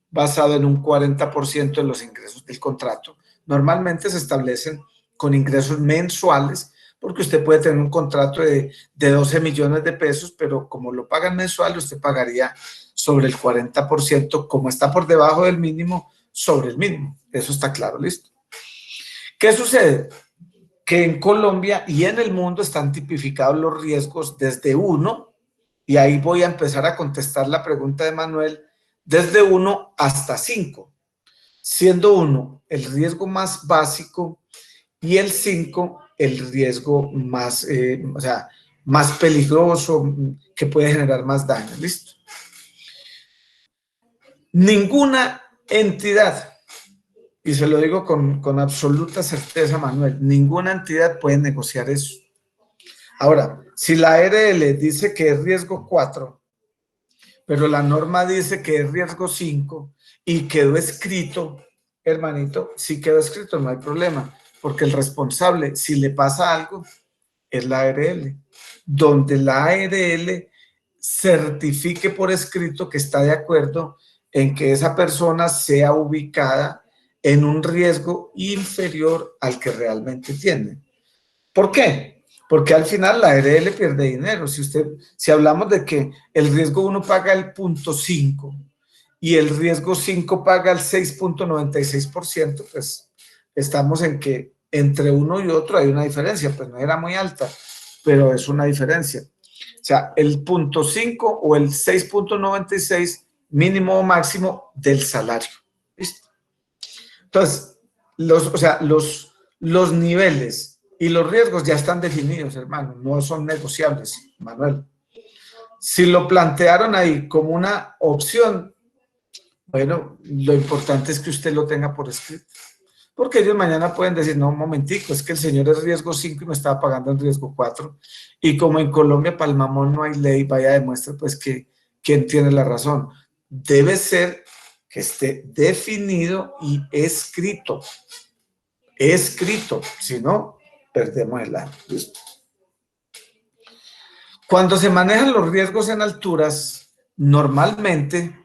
basado en un 40% de los ingresos del contrato. Normalmente se establecen con ingresos mensuales, porque usted puede tener un contrato de 12 millones de pesos, pero como lo pagan mensual, usted pagaría sobre el 40%, como está por debajo del mínimo, sobre el mínimo. Eso está claro, ¿listo? ¿Qué sucede? Que en Colombia y en el mundo están tipificados los riesgos desde 1, y ahí voy a empezar a contestar la pregunta de Manuel, desde 1 hasta 5, siendo 1 el riesgo más básico y el 5 el riesgo más, más peligroso, que puede generar más daño. ¿Listo? Ninguna entidad, y se lo digo con absoluta certeza, Manuel, ninguna entidad puede negociar eso. Ahora, si la ARL dice que es riesgo 4, pero la norma dice que es riesgo 5 y quedó escrito, hermanito, si quedó escrito no hay problema, porque el responsable, si le pasa algo, es la ARL, donde la ARL certifique por escrito que está de acuerdo en que esa persona sea ubicada en un riesgo inferior al que realmente tiene. ¿Por qué? Porque al final la ARL pierde dinero. Si hablamos de que el riesgo 1 paga el 0.5 y el riesgo 5 paga el 6.96%, pues estamos en que entre uno y otro hay una diferencia, pues no era muy alta, pero es una diferencia. O sea, el 0.5 o el 6.96 mínimo o máximo del salario. ¿Listo? Entonces, los niveles y los riesgos ya están definidos, hermano, no son negociables, Manuel. Si lo plantearon ahí como una opción, bueno, lo importante es que usted lo tenga por escrito. Porque ellos mañana pueden decir, no, un momentico, es que el señor es riesgo 5 y me estaba pagando en riesgo 4. Y como en Colombia para el mamón no hay ley, vaya demuestra pues que quién tiene la razón. Debe ser que esté definido y escrito. Escrito, si no, perdemos el año. ¿Listo? Cuando se manejan los riesgos en alturas, normalmente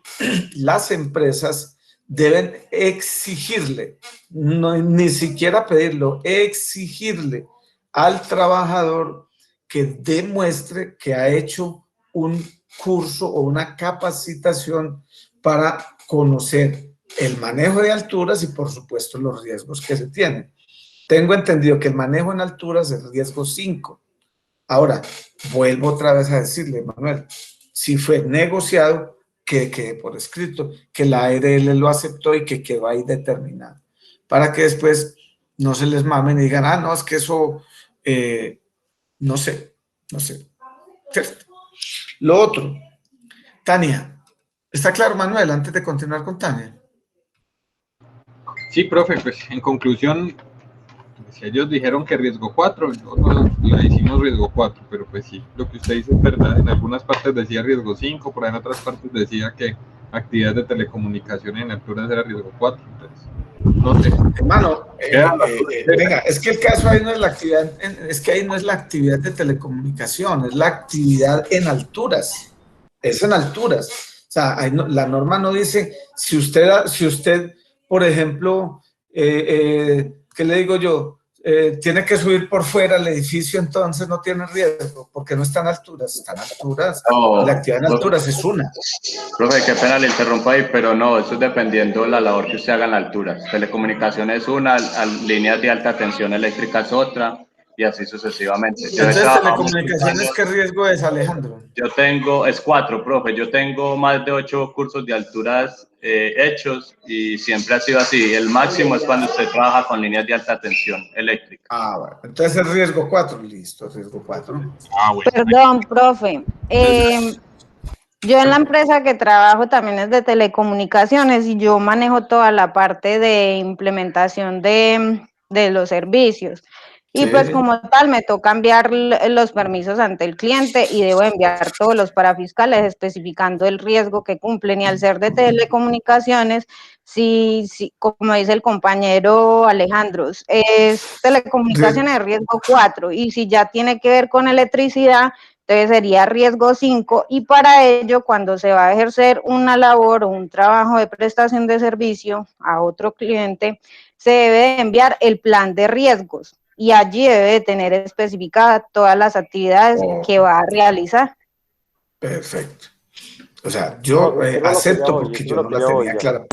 las empresas deben exigirle, no, ni siquiera pedirlo, exigirle al trabajador que demuestre que ha hecho un curso o una capacitación para conocer el manejo de alturas y por supuesto los riesgos que se tienen. Tengo entendido que el manejo en alturas es riesgo 5. Ahora, vuelvo otra vez a decirle, Manuel, si fue negociado, que quede por escrito, que la ARL lo aceptó y que quedó ahí determinado, para que después no se les mamen y digan, ah, no, es que eso, no sé, ¿cierto? Lo otro, Tania, ¿está claro, Manuel, antes de continuar con Tania? Sí, profe, pues en conclusión, si ellos dijeron que riesgo 4, nosotros la hicimos riesgo 4, pero pues sí, lo que usted dice es verdad, en algunas partes decía riesgo 5, por ahí en otras partes decía que actividades de telecomunicaciones en alturas era riesgo 4, entonces, no sé. Hermano, venga, es que el caso ahí no es la actividad, es que ahí no es la actividad de telecomunicación, es la actividad en alturas, es en alturas, o sea, ahí no, la norma no dice, si usted, por ejemplo, ¿qué le digo yo? Tiene que subir por fuera el edificio, entonces no tiene riesgo, porque no está en alturas, está en alturas. No, la actividad en alturas es una. Profe, qué pena le interrumpa ahí, pero no, eso es dependiendo de la labor que usted haga en alturas. Telecomunicaciones es una, líneas de alta tensión eléctrica es otra, y así sucesivamente. Entonces, telecomunicaciones, ¿qué riesgo es, Alejandro? Es 4, profe, yo tengo más de 8 cursos de alturas hechos y siempre ha sido así. El máximo es cuando usted trabaja con líneas de alta tensión eléctrica. Ah, bueno, entonces es riesgo 4, listo, riesgo 4. Ah, bueno. Perdón, profe. Yo en la empresa que trabajo también es de telecomunicaciones y yo manejo toda la parte de implementación de los servicios. Y pues como tal me toca enviar los permisos ante el cliente y debo enviar todos los parafiscales especificando el riesgo que cumplen, y al ser de telecomunicaciones, sí, como dice el compañero Alejandro, es telecomunicaciones de riesgo 4, y si ya tiene que ver con electricidad, entonces sería riesgo 5, y para ello cuando se va a ejercer una labor o un trabajo de prestación de servicio a otro cliente, se debe de enviar el plan de riesgos. Y allí debe de tener especificadas todas las actividades que va a realizar. Perfecto. O sea, yo acepto porque yo no la tenía clara.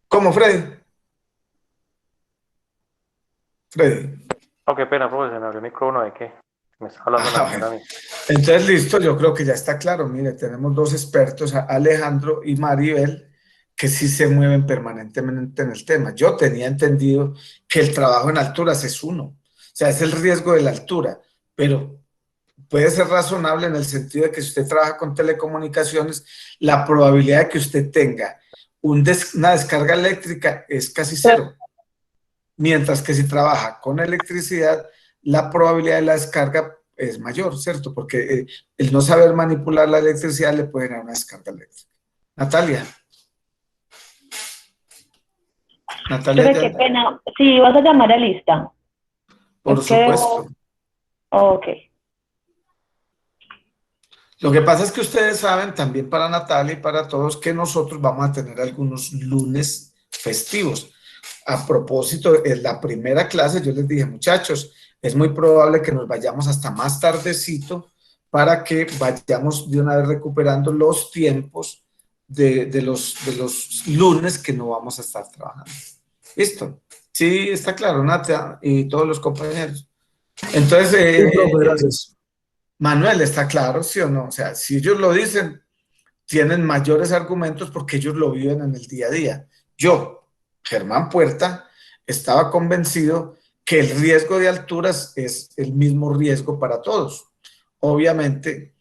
¿Cómo, Freddy? Oh, qué pena, profe, se me abrió el micrófono de qué. Me está hablando a mí. Entonces, listo, yo creo que ya está claro. Mire, tenemos dos expertos, Alejandro y Maribel, que sí se mueven permanentemente en el tema. Yo tenía entendido que el trabajo en alturas es uno. O sea, es el riesgo de la altura, pero puede ser razonable en el sentido de que si usted trabaja con telecomunicaciones, la probabilidad de que usted tenga una descarga eléctrica es casi cero. Mientras que si trabaja con electricidad, la probabilidad de la descarga es mayor, ¿cierto? Porque el no saber manipular la electricidad le puede dar una descarga eléctrica. Natalia. Natalia. Qué pena. Sí, vas a llamar a lista. Por supuesto. Ok. Lo que pasa es que ustedes saben, también para Natalia y para todos, que nosotros vamos a tener algunos lunes festivos. A propósito, en la primera clase yo les dije, muchachos, es muy probable que nos vayamos hasta más tardecito para que vayamos de una vez recuperando los tiempos de los lunes que no vamos a estar trabajando. ¿Listo? Sí, está claro, Natia y todos los compañeros. Entonces, gracias. Manuel, ¿está claro, sí o no? O sea, si ellos lo dicen, tienen mayores argumentos porque ellos lo viven en el día a día. Yo, Germán Puerta, estaba convencido que el riesgo de alturas es el mismo riesgo para todos. Obviamente,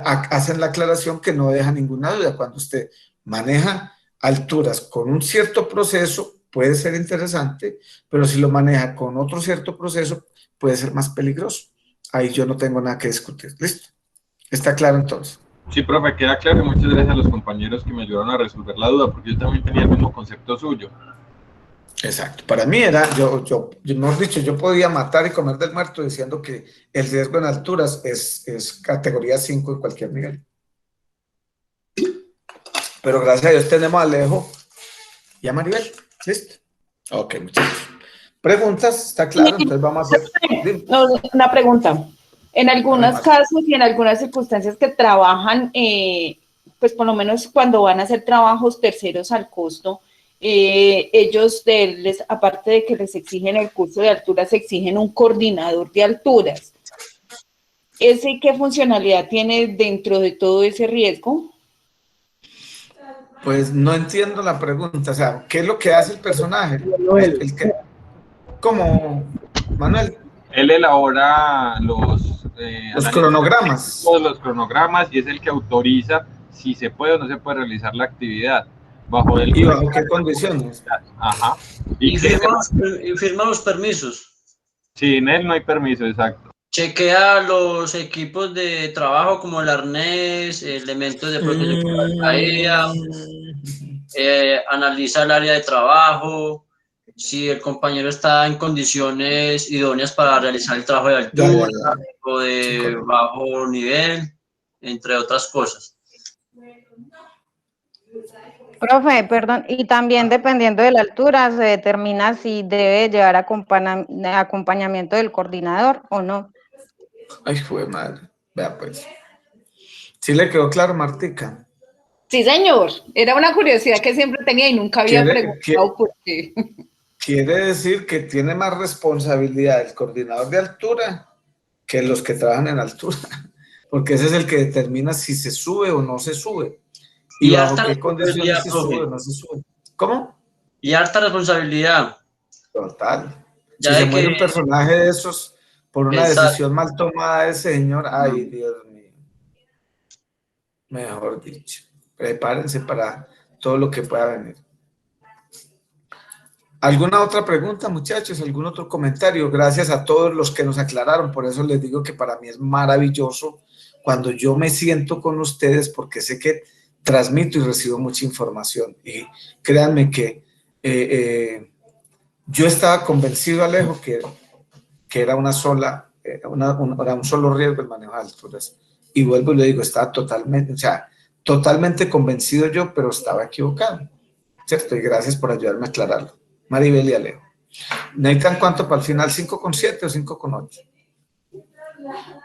hacen la aclaración que no deja ninguna duda. Cuando usted maneja alturas con un cierto proceso, puede ser interesante, pero si lo maneja con otro cierto proceso, puede ser más peligroso. Ahí yo no tengo nada que discutir. ¿Listo? ¿Está claro entonces? Sí, profe, queda claro, y muchas gracias a los compañeros que me ayudaron a resolver la duda, porque yo también tenía el mismo concepto suyo. Exacto. Para mí era, mejor dicho, yo podía matar y comer del muerto diciendo que el riesgo en alturas es categoría 5 en cualquier nivel. Pero gracias a Dios tenemos a Alejo y a Maribel. ¿Listo? Ok, muchachos. ¿Preguntas? ¿Está claro? Entonces vamos a hacer... Una pregunta. En algunos casos y en algunas circunstancias que trabajan, pues por lo menos cuando van a hacer trabajos terceros al costo, ellos, aparte de que les exigen el curso de alturas, exigen un coordinador de alturas. ¿Ese qué funcionalidad tiene dentro de todo ese riesgo? Pues no entiendo la pregunta. O sea, ¿qué es lo que hace el personaje? ¿Cómo, Manuel? Él elabora los cronogramas. Los cronogramas y es el que autoriza si se puede o no se puede realizar la actividad. ¿Bajo qué condiciones? Ajá. Y firma los permisos. Sí, en él no hay permiso, exacto. Chequea los equipos de trabajo como el arnés, elementos de protección contra la caída, analiza el área de trabajo, si el compañero está en condiciones idóneas para realizar el trabajo de altura o de bajo nivel, entre otras cosas. Profe, perdón, y también dependiendo de la altura se determina si debe llevar acompañamiento del coordinador o no. Ay, fue madre. Vea pues. ¿Sí le quedó claro, Martica? Sí, señor. Era una curiosidad que siempre tenía y nunca había preguntado por qué. Quiere decir que tiene más responsabilidad el coordinador de altura que los que trabajan en altura, porque ese es el que determina si se sube o no se sube. Y bajo qué condiciones se sube o no se sube. ¿Cómo? Y harta responsabilidad. Total. Si se muere un personaje de esos por una decisión mal tomada de ese señor, ay, Dios mío. Mejor dicho, prepárense para todo lo que pueda venir. ¿Alguna otra pregunta, muchachos? ¿Algún otro comentario? Gracias a todos los que nos aclararon. Por eso les digo que para mí es maravilloso cuando yo me siento con ustedes, porque sé que transmito y recibo mucha información. Y créanme que yo estaba convencido, Alejo, que era un solo riesgo el manejo de alturas. Y vuelvo y le digo, estaba totalmente convencido yo, pero estaba equivocado. ¿Cierto? Y gracias por ayudarme a aclararlo. Maribel y Alejo. ¿Necesitan cuánto para el final? ¿5,7 o 5,8?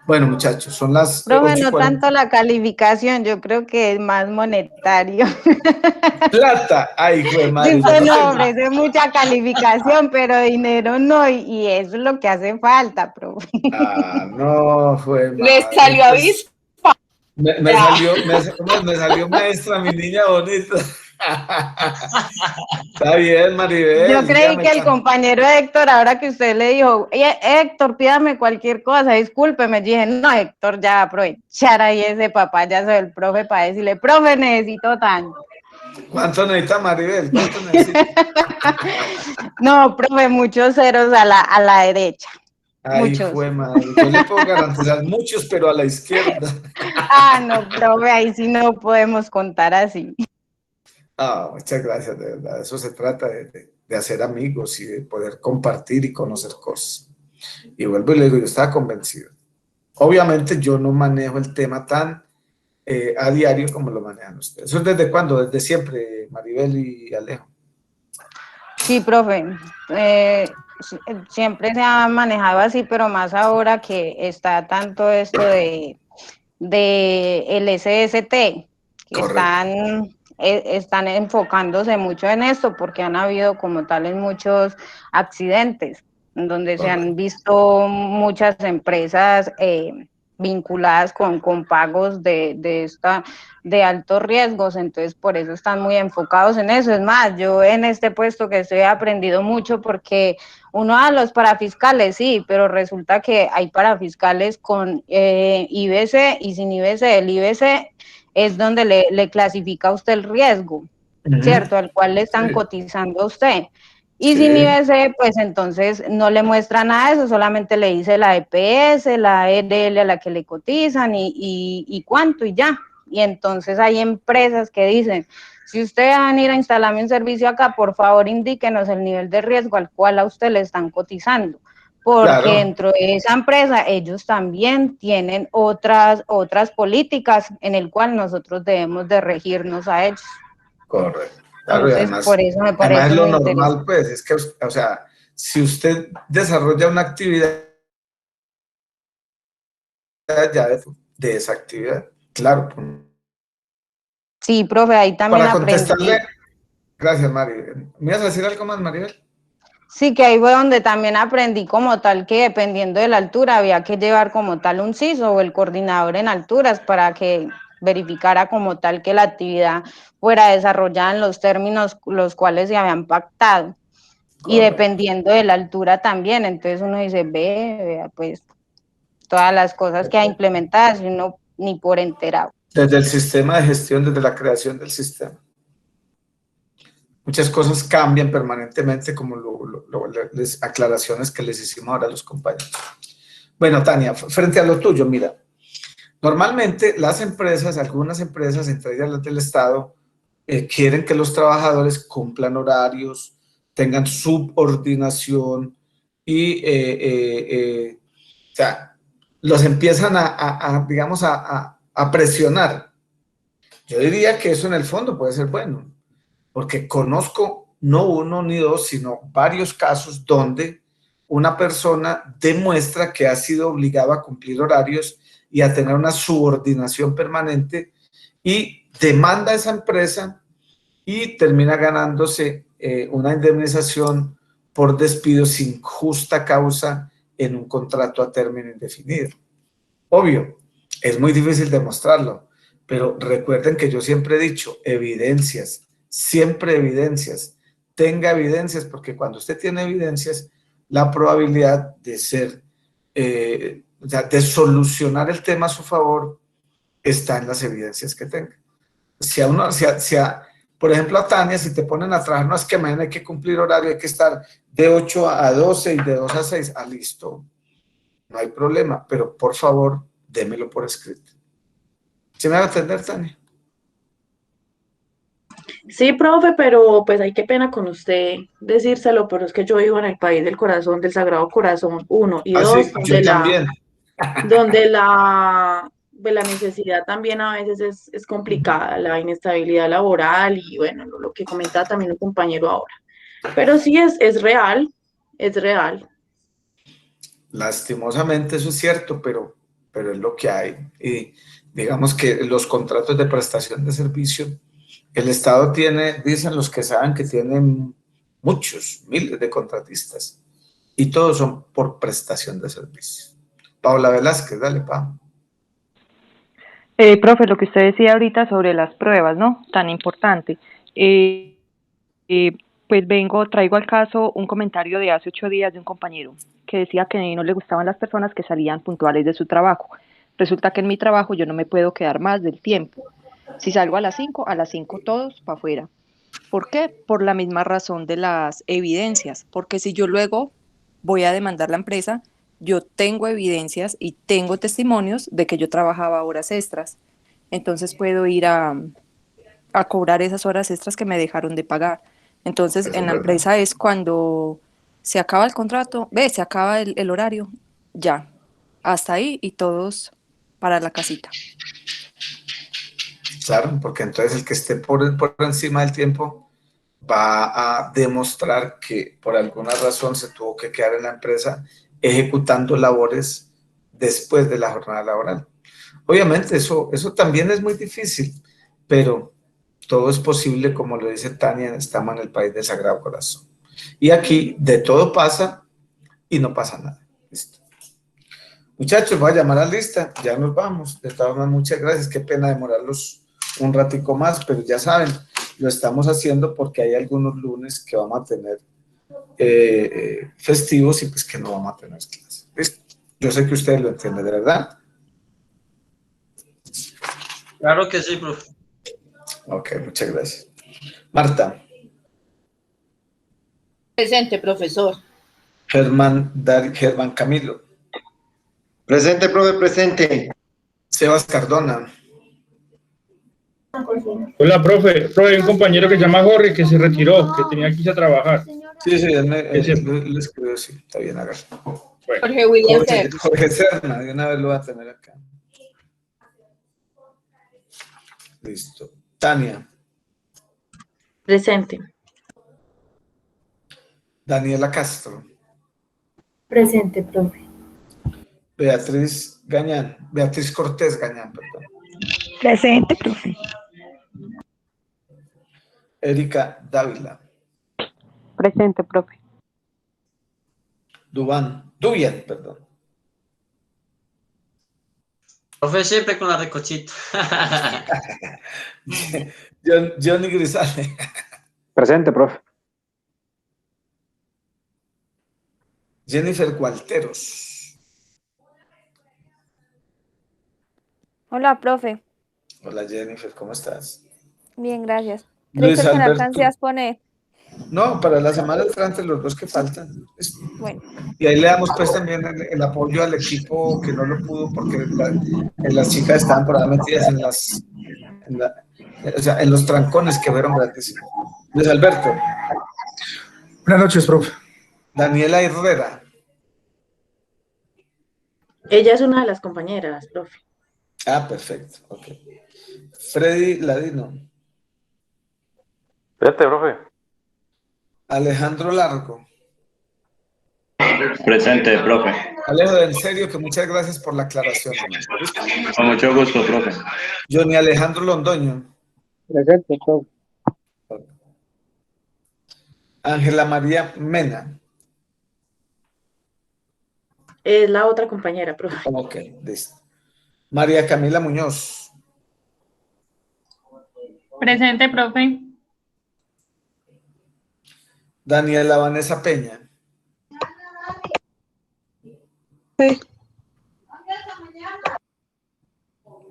Bueno, muchachos, son las... Profe, no tanto la calificación, yo creo que es más monetario. Plata, ay, güey, madre. Usted no ofrece mucha calificación, pero dinero no, y eso es lo que hace falta, profe. Ah, no, fue madre. Le salió avispa. Me salió maestra, mi niña bonita. Está bien, Maribel. Yo creí que el compañero Héctor, ahora que usted le dijo, Héctor, pídame cualquier cosa, discúlpeme, dije, no, Héctor, ya aprovechar ahí ese papayazo del profe para decirle, profe, necesito tanto. ¿Cuánto necesita Maribel? ¿Cuánto necesita? No, profe, muchos ceros a la derecha. Ay, Muchos. jue madre. Yo le puedo garantizar muchos, pero a la izquierda. Ah, no, profe, ahí sí no podemos contar así. Ah, muchas gracias, de verdad. De eso se trata, de hacer amigos y de poder compartir y conocer cosas. Y vuelvo y le digo, yo estaba convencido. Obviamente yo no manejo el tema tan a diario como lo manejan ustedes. ¿Eso es desde cuándo? Desde siempre, Maribel y Alejo. Sí, profe. Siempre se ha manejado así, pero más ahora que está tanto esto de el SST, que están enfocándose mucho en esto porque han habido como tales muchos accidentes, en donde se han visto muchas empresas vinculadas con pagos de altos riesgos, entonces por eso están muy enfocados en eso. Es más, yo en este puesto que estoy he aprendido mucho porque uno a los parafiscales, sí, pero resulta que hay parafiscales con IBC y sin IBC. El IBC es donde le clasifica a usted el riesgo, ¿cierto? Al cual le están cotizando a usted. Y sin IBC, pues entonces no le muestra nada de eso, solamente le dice la EPS, la EDL a la que le cotizan y cuánto y ya. Y entonces hay empresas que dicen, si usted va a venir a instalarme un servicio acá, por favor indíquenos el nivel de riesgo al cual a usted le están cotizando, porque dentro de esa empresa ellos también tienen otras políticas en el cual nosotros debemos de regirnos a ellos. Correcto. Claro, Entonces, y además, por eso me parece además es lo muy normal, interesante. pues, es que, o sea, si usted desarrolla una actividad ya de esa actividad, claro. Sí, profe, ahí también Para aprendí. contestarle, gracias, Mari. ¿Me ibas a decir algo más, Maribel? Sí, que ahí fue donde también aprendí como tal que dependiendo de la altura había que llevar como tal un CISO o el coordinador en alturas para que verificara como tal que la actividad fuera desarrollada en los términos los cuales se habían pactado. Y dependiendo de la altura también, entonces uno dice, vea, pues todas las cosas que ha implementado y uno ni por enterado. Desde el sistema de gestión, desde la creación del sistema. Muchas cosas cambian permanentemente, como las aclaraciones que les hicimos ahora a los compañeros. Bueno, Tania, frente a lo tuyo, mira, normalmente las empresas, algunas empresas, entre ellas las del Estado, quieren que los trabajadores cumplan horarios, tengan subordinación y, o sea, los empiezan digamos, a presionar. Yo diría que eso en el fondo puede ser bueno, porque conozco no uno ni dos, sino varios casos donde una persona demuestra que ha sido obligada a cumplir horarios y a tener una subordinación permanente y demanda a esa empresa y termina ganándose una indemnización por despido sin justa causa en un contrato a término indefinido. Obvio, es muy difícil demostrarlo, pero recuerden que yo siempre he dicho, evidencias, siempre evidencias, tenga evidencias, porque cuando usted tiene evidencias, la probabilidad de ser, o sea, de solucionar el tema a su favor está en las evidencias que tenga. Si a uno, por ejemplo, a Tania, si te ponen a trabajar, no es que mañana hay que cumplir horario, hay que estar de 8 a 12 y de 2 a 6, listo, no hay problema, pero por favor, démelo por escrito. ¿Se me va a entender, Tania? Sí, profe, pero pues ay, qué pena con usted decírselo, pero es que yo vivo en el país del corazón, del Sagrado Corazón, 1 y 2, Sí, yo también. donde la necesidad también a veces es complicada, la inestabilidad laboral y bueno, lo que comentaba también un compañero ahora. Pero sí es real, es real. Lastimosamente eso es cierto, pero es lo que hay. Y digamos que los contratos de prestación de servicio, el Estado tiene, dicen los que saben que tienen muchos, miles de contratistas, y todos son por prestación de servicio. Paula Velázquez, dale, Pau. Profe, lo que usted decía ahorita sobre las pruebas, ¿no? Tan importante. Pues traigo al caso un comentario de hace 8 días de un compañero que decía que no le gustaban las personas que salían puntuales de su trabajo. Resulta que en mi trabajo yo no me puedo quedar más del tiempo. Si salgo a las 5 todos para afuera. ¿Por qué? Por la misma razón de las evidencias, porque si yo luego voy a demandar la empresa, yo tengo evidencias y tengo testimonios de que yo trabajaba horas extras, entonces puedo ir a cobrar esas horas extras que me dejaron de pagar. Entonces, en la empresa es cuando se acaba el contrato, se acaba el horario, ya, hasta ahí y todos para la casita. Claro, porque entonces el que esté por encima del tiempo va a demostrar que por alguna razón se tuvo que quedar en la empresa ejecutando labores después de la jornada laboral. Obviamente eso también es muy difícil, pero todo es posible, como lo dice Tania, estamos en el país del Sagrado Corazón. Y aquí de todo pasa y no pasa nada. ¿Listo? Muchachos, voy a llamar a la lista, ya nos vamos. De todas maneras, muchas gracias, qué pena demorarlos un ratico más, pero ya saben, lo estamos haciendo porque hay algunos lunes que vamos a tener festivos y pues que no vamos a tener clases. ¿Listo? Yo sé que ustedes lo entienden, ¿de verdad? Claro que sí, profe. Ok, muchas gracias. Marta. Presente, profesor. Germán Camilo. Presente, profe, presente. Sebas Cardona. Hola, profe. Profe, hay un compañero que se llama Jorge que se retiró, que tenía que irse a trabajar. Sí, él le escribió, sí, está bien, acá. Bueno. Jorge William Serna. Jorge Serna, de una vez lo va a tener acá. Listo. Tania. Presente. Daniela Castro. Presente, profe. Beatriz Cortés Gañán, perdón. Presente, profe. Erika Dávila. Presente, profe. Dubian, perdón. Profe, siempre con la recochita. Johnny Grisale. Presente, profe. Jennifer Gualteros. Hola, profe. Hola, Jennifer, ¿cómo estás? Bien, gracias. Luis ¿Crees que me Alberto. alcance a exponer? No, para la semana entrante los dos que faltan. Bueno. Y ahí le damos pues también el apoyo al equipo que no lo pudo porque las chicas estaban por ahí metidas en los trancones que fueron gratis. Luis Alberto. Buenas noches, profe. Daniela Herrera. Ella es una de las compañeras, profe. Ah, perfecto. Ok. Freddy Ladino. Presente, profe. Alejandro Largo. Presente, profe. Alejo, en serio que muchas gracias por la aclaración. Con mucho gusto, profe. Johnny Alejandro Londoño. Presente, profe. Ángela María Mena. Es la otra compañera, profe. Ok, listo. María Camila Muñoz. Presente, profe. Daniela Vanessa Peña. Sí.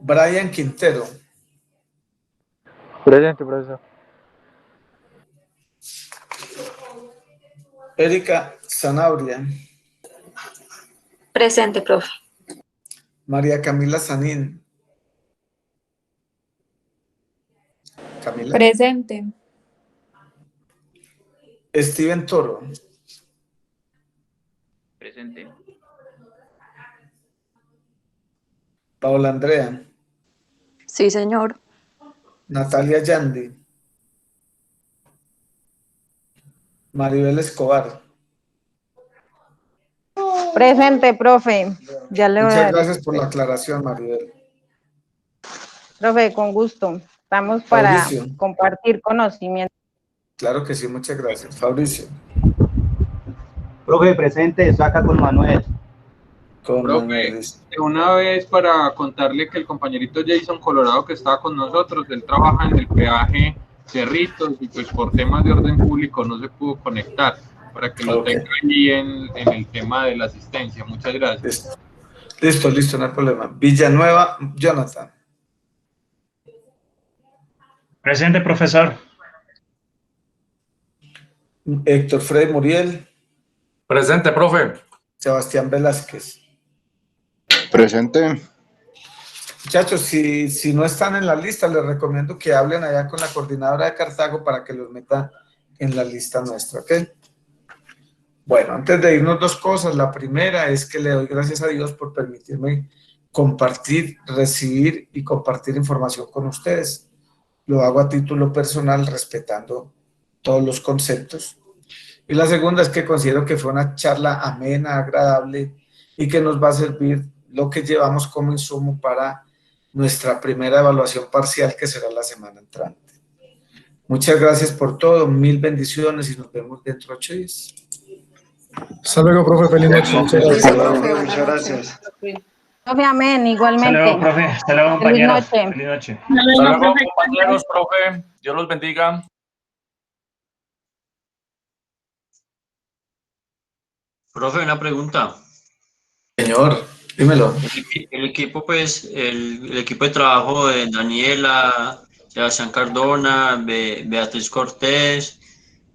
Brian Quintero. Presente, profesor. Erika Zanabria. Presente, profe. María Camila Sanín. Camila. Presente. Steven Toro. Presente. Paola Andrea. Sí, señor. Natalia Yandi. Maribel Escobar. Presente, profe. Ya le voy a Muchas dar. gracias por la aclaración, Maribel. Profe, con gusto. Estamos para Fabricio. compartir conocimiento. Claro que sí, muchas gracias. Fabricio. Profe, presente, estoy acá con Manuel. Profe, de una vez para contarle que el compañerito Jason Colorado que estaba con nosotros, él trabaja en el peaje Cerritos y pues por temas de orden público no se pudo conectar, para que lo tenga ahí en el tema de la asistencia. Muchas gracias. Listo, no hay problema. Villanueva, Jonathan. Presente, profesor. Héctor Freddy Muriel. Presente, profe. Sebastián Velázquez. Presente. Muchachos, si no están en la lista, les recomiendo que hablen allá con la coordinadora de Cartago para que los meta en la lista nuestra, ¿ok? Bueno, antes de irnos, dos cosas. La primera es que le doy gracias a Dios por permitirme compartir, recibir y compartir información con ustedes. Lo hago a título personal, respetando todos los conceptos. Y la segunda es que considero que fue una charla amena, agradable y que nos va a servir lo que llevamos como insumo para nuestra primera evaluación parcial, que será la semana entrante. Muchas gracias por todo, 1000 bendiciones y nos vemos dentro de 8 días. Hasta luego, profe. Feliz noche. Muchas gracias. Muchas gracias. Profe, amén, igualmente. Hasta luego, profe. Hasta luego, compañeros. Feliz noche. Feliz noche. Hasta luego, compañeros, profe. Dios los bendiga. Profe, una pregunta. Señor, dímelo. El equipo, pues, el equipo de trabajo de Daniela, Sebastián Cardona, Beatriz Cortés,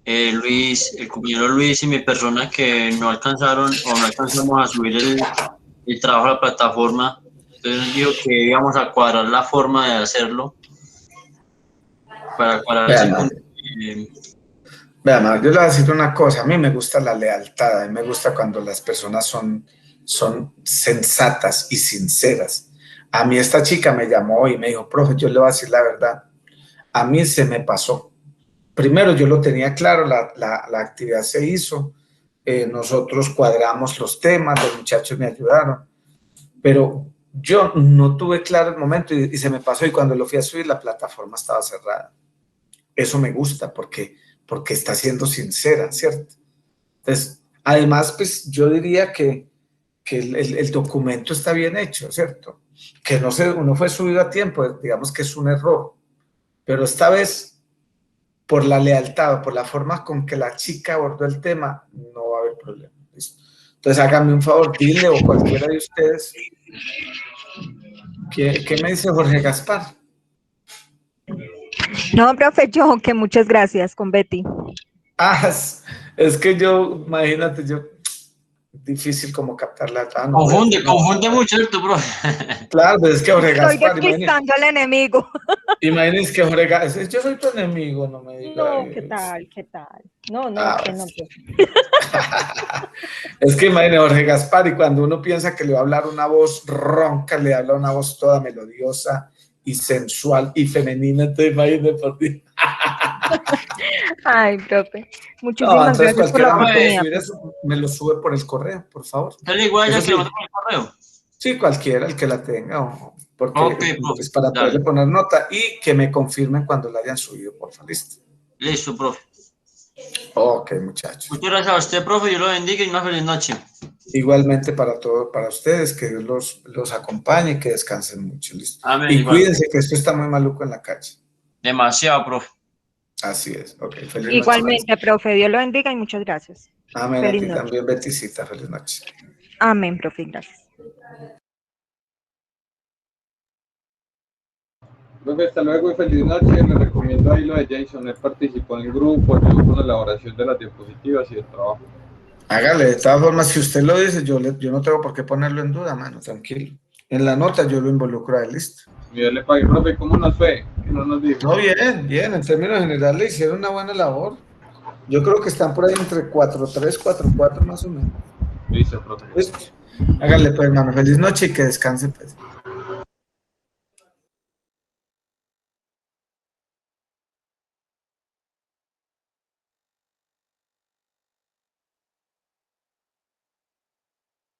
Luis, el compañero Luis y mi persona que no alcanzaron o no alcanzamos a subir el trabajo a la plataforma. Entonces digo que íbamos a cuadrar la forma de hacerlo para cuadrar Vean, yo le voy a decir una cosa. A mí me gusta la lealtad, a mí me gusta cuando las personas son sensatas y sinceras. A mí esta chica me llamó y me dijo, profe, yo le voy a decir la verdad. A mí se me pasó. Primero yo lo tenía claro, la actividad se hizo, nosotros cuadramos los temas, los muchachos me ayudaron, pero yo no tuve claro el momento y se me pasó, y cuando lo fui a subir la plataforma estaba cerrada. Eso me gusta porque está siendo sincera, ¿cierto? Entonces, además, pues yo diría que el documento está bien hecho, ¿cierto? Que no fue subido a tiempo, digamos que es un error, pero esta vez, por la lealtad o por la forma con que la chica abordó el tema, no va a haber problema. ¿Listo? Entonces, háganme un favor, dile o cualquiera de ustedes, ¿qué me dice Jorge Gaspar? No, profe, yo, que muchas gracias con Betty. Ah, es que yo, imagínate, difícil como captar la... Confunde mucho el tu profe. Claro, pero es que Jorge Gaspar... Estoy despistando al enemigo. Imagínense que Jorge Gaspar... Yo soy tu enemigo, no me digas. No, ¿qué tal? No, que no. Es que imagínense Jorge Gaspar, y cuando uno piensa que le va a hablar una voz ronca, le habla una voz toda melodiosa y sensual y femenina, entonces imagínense por ti. Ay, profe, muchísimas gracias por la oportunidad. Me lo sube por el correo, por favor. ¿Sale igual ya que lo mando por el correo? Sí, cualquiera, el que la tenga, porque es para poderle poner nota y que me confirmen cuando la hayan subido, por favor. ¿Listo? Listo, profe. Ok, muchachos. Muchas gracias a usted, profe, Dios lo bendiga y una feliz noche. Igualmente para ustedes, que Dios los acompañe y que descansen mucho. ¿Listo? Amén, y igual. Cuídense, que esto está muy maluco en la calle. Demasiado, profe. Así es, ok. Feliz Igualmente, noche. profe, Dios lo bendiga y muchas gracias. Amén, Feliz a ti noche. también, Beticita, feliz noche. Amén, profe, gracias. Profe, hasta luego y feliz noche. Le recomiendo ahí lo de Jason. Él participó en el grupo, ayudó con la elaboración de las diapositivas y el trabajo. Hágale, de todas formas, si usted lo dice, yo no tengo por qué ponerlo en duda, mano, tranquilo. En la nota yo lo involucro a él, listo. Y yo le pagué, profe, ¿cómo nos fue? ¿Qué no nos dijo? No, bien, en términos generales hicieron una buena labor. Yo creo que están por ahí entre 4.3, 4.4 más o menos. Listo, profe. Listo. Hágale pues, hermano, feliz noche y que descansen pues.